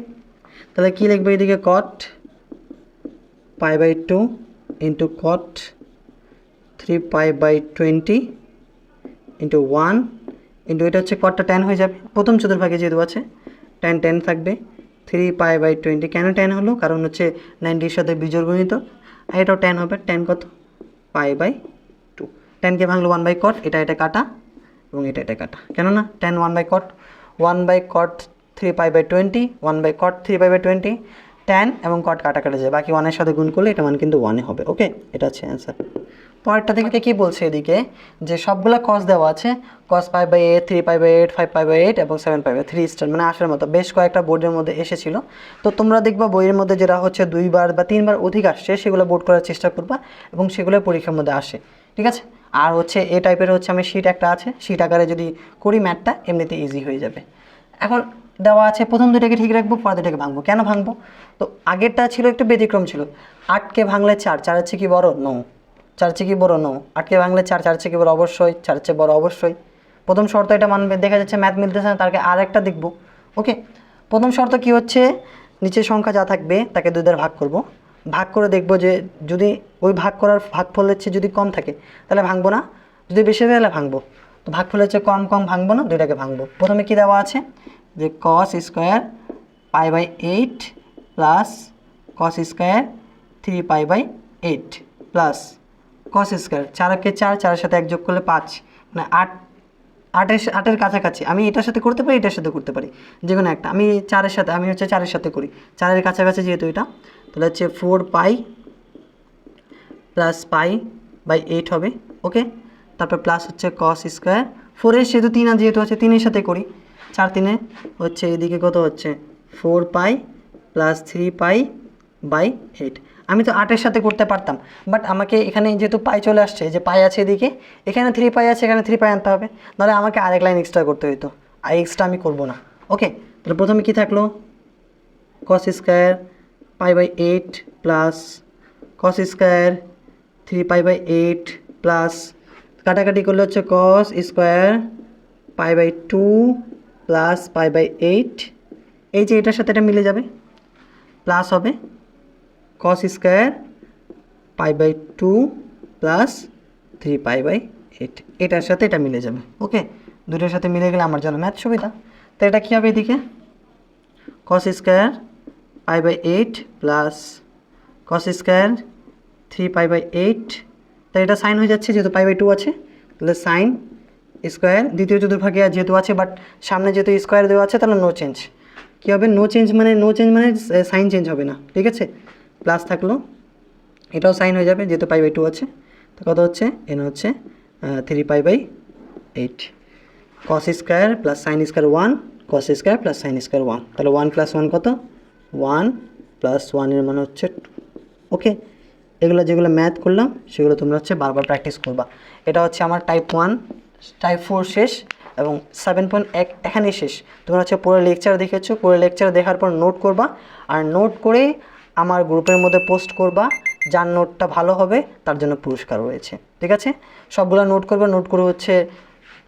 তাহলে কী লিখবো এদিকে, কট π/2 ইন্টু কট 3π/20 ইন্টু 1 ইন্টু, এটা হচ্ছে কটটা 10 হয়ে যাবে, প্রথম চতুর্ভাগে যেহেতু আছে 10 থাকবে, 3π/20। কেন 10 হলো? কারণ হচ্ছে 90-এর সাথে বিজোড় গুণিত, আর এটাও 10 হবে, 10 কত π/2, 10কে ভাঙলো 1/cot, এটা কাটা এবং এটা কাটা, কেননা 10 1/cot, 1/cot 3π/20, 1/cot 3π/20, 10 এবং cot কাটাকাটি যায়, বাকি 1-এর সাথে গুণ করলে এটা মান কিন্তু 1 হবে। ওকে, এটা হচ্ছে অ্যান্সার। পরেরটা থেকে কী বলছে এদিকে, যে সবগুলো cos দেওয়া আছে, cos π/8, 3π/8, 5π/8 এবং 7π/8, 3 স্টার, মানে আসার মতো বেশ কয়েকটা বোর্ডের মধ্যে এসেছিলো। তো তোমরা দেখবা বইয়ের মধ্যে যেটা হচ্ছে 2 বার বা 3 বার অধিক আসছে, সেগুলো বোর্ড করার চেষ্টা করবা এবং সেগুলো পরীক্ষার মধ্যে আসে, ঠিক আছে। আর হচ্ছে এ টাইপের হচ্ছে আমি শিট একটা আছে, শিট আকারে যদি করি ম্যাথটা এমনিতে ইজি হয়ে যাবে। এখন দেওয়া আছে প্রথম দুটাকে ঠিক রাখবো, পরের দুটাকে ভাঙবো। কেন ভাঙবো? তো আগেরটা ছিল একটু ব্যতিক্রম ছিল, 8কে ভাঙলে 4, 4-এর চেয়ে কি বড়? নো। 4 চেয়ে কি বড়? নো। 8কে ভাঙলে 4, 4-এর চেয়ে কি বড়? অবশ্যই। 4-এর চেয়ে বড় অবশ্যই। প্রথম শর্ত এটা মানবে, দেখা যাচ্ছে ম্যাথ মিলতেছে না, তাকে আর একটা দেখবো। ওকে, প্রথম শর্ত কি হচ্ছে, নিচের সংখ্যা যা থাকবে তাকে 2 দ্বারা ভাগ করব, ভাগ করে দেখবো যে যদি ওই ভাগ করার ভাগফলের চেয়ে যদি কম থাকে তাহলে ভাঙবো না, যদি বেশি হয় তাহলে ভাঙবো। তো ভাগফলের চেয়ে কম ভাঙবো না, দুইটাকে ভাঙবো। প্রথমে কি দেওয়া আছে, যে cos square π/8 plus cos square 3π/8 plus cos square 4-কে 4, 4-এর সাথে 1 যোগ করলে 5, মানে 8-এর কাছাকাছি। আমি এটার সাথে করতে পারি, এটার সাথে করতে পারি, যে কোনো একটা। আমি 4-এর সাথে করি, 4-এর কাছাকাছি যেহেতু এটা, তাহলে হচ্ছে 4π প্লাস π/8 হবে। ওকে, তারপর প্লাস হচ্ছে cos স্কোয়ার 4-এর সেহেতু 3 আর যেহেতু আছে 3-এর সাথে করি, 4-3 হচ্ছে এদিকে কত হচ্ছে 4π প্লাস 3π/8। আমি তো 8-এর সাথে করতে পারতাম, বাট আমাকে এখানে যেহেতু পাই চলে আসছে, যে পাই আছে এদিকে, এখানে 3π আছে, এখানে 3π আনতে হবে, নাহলে আমাকে আরেক লাইন এক্সট্রা করতে হতো, আর এক্সট্রা আমি করবো না। ওকে, তাহলে প্রথমে কি থাকলো, cos square π/8 plus cos square 3π/8 plus কাটাকাটি করলে হচ্ছে cos স্কোয়ার π/2 প্লাস π/8, এই যে এটার সাথে এটা মিলে যাবে, প্লাস হবে cos স্কোয়ার π/2 প্লাস 3π/8, এটার সাথে এটা মিলে যাবে। ওকে, দুটোর সাথে মিলে গেলে আমার জন্য ম্যাথ সুবিধা। তো এটা কী হবে, এদিকে cos square π/8 plus cos square 3π/8, তাই এটা সাইন হয়ে যাচ্ছে যেহেতু π/2 আছে, তাহলে সাইন স্কোয়ার দ্বিতীয় চতুর্ভাগে যেহেতু আছে, বাট সামনে যেহেতু স্কোয়ার দেওয়া আছে, তাহলে নো চেঞ্জ। কী হবে, নো চেঞ্জ মানে সাইন চেঞ্জ হবে না, ঠিক আছে। প্লাস থাকলো, এটাও সাইন হয়ে যাবে যেহেতু π/2 আছে, তো কত হচ্ছে, এন হচ্ছে 3π/8 8 cos square plus sine square 1 cos square plus sine square 1, তাহলে 1 প্লাস 1 কত? 1 প্লাস 1 এর মানে হচ্ছে 2। ওকে, এগুলো যেগুলো ম্যাথ করলাম সেগুলো তোমরা হচ্ছে বারবার প্র্যাকটিস করবা। এটা হচ্ছে আমার টাইপ 1, টাইপ 4 শেষ এবং 7.1 এখানেই শেষ। তোমরা হচ্ছে পুরো লেকচার দেখেছো, পুরো লেকচার দেখার পর নোট করবা, আর নোট করে আমার গ্রুপের মধ্যে পোস্ট করবা। যার নোটটা ভালো হবে তার জন্য পুরস্কার রয়েছে, ঠিক আছে? সবগুলো নোট করবা, নোট করে হচ্ছে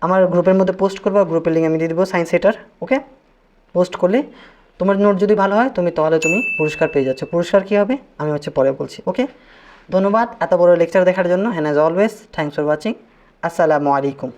আমার গ্রুপের মধ্যে পোস্ট করবা, গ্রুপের লিঙ্ক আমি দিয়ে দেবো সায়েন্স সেটার। ওকে, পোস্ট করলে তোমার নোট যদি ভালো হয় তাহলে তুমি পুরস্কার পেয়ে যাচ্ছ। পুরস্কার কী হবে আমি হচ্ছে পরে বলছি। ওকে, ধন্যবাদ এত বড় লেকচার দেখার জন্য, and as always thanks for watching. আসসালামু আলাইকুম।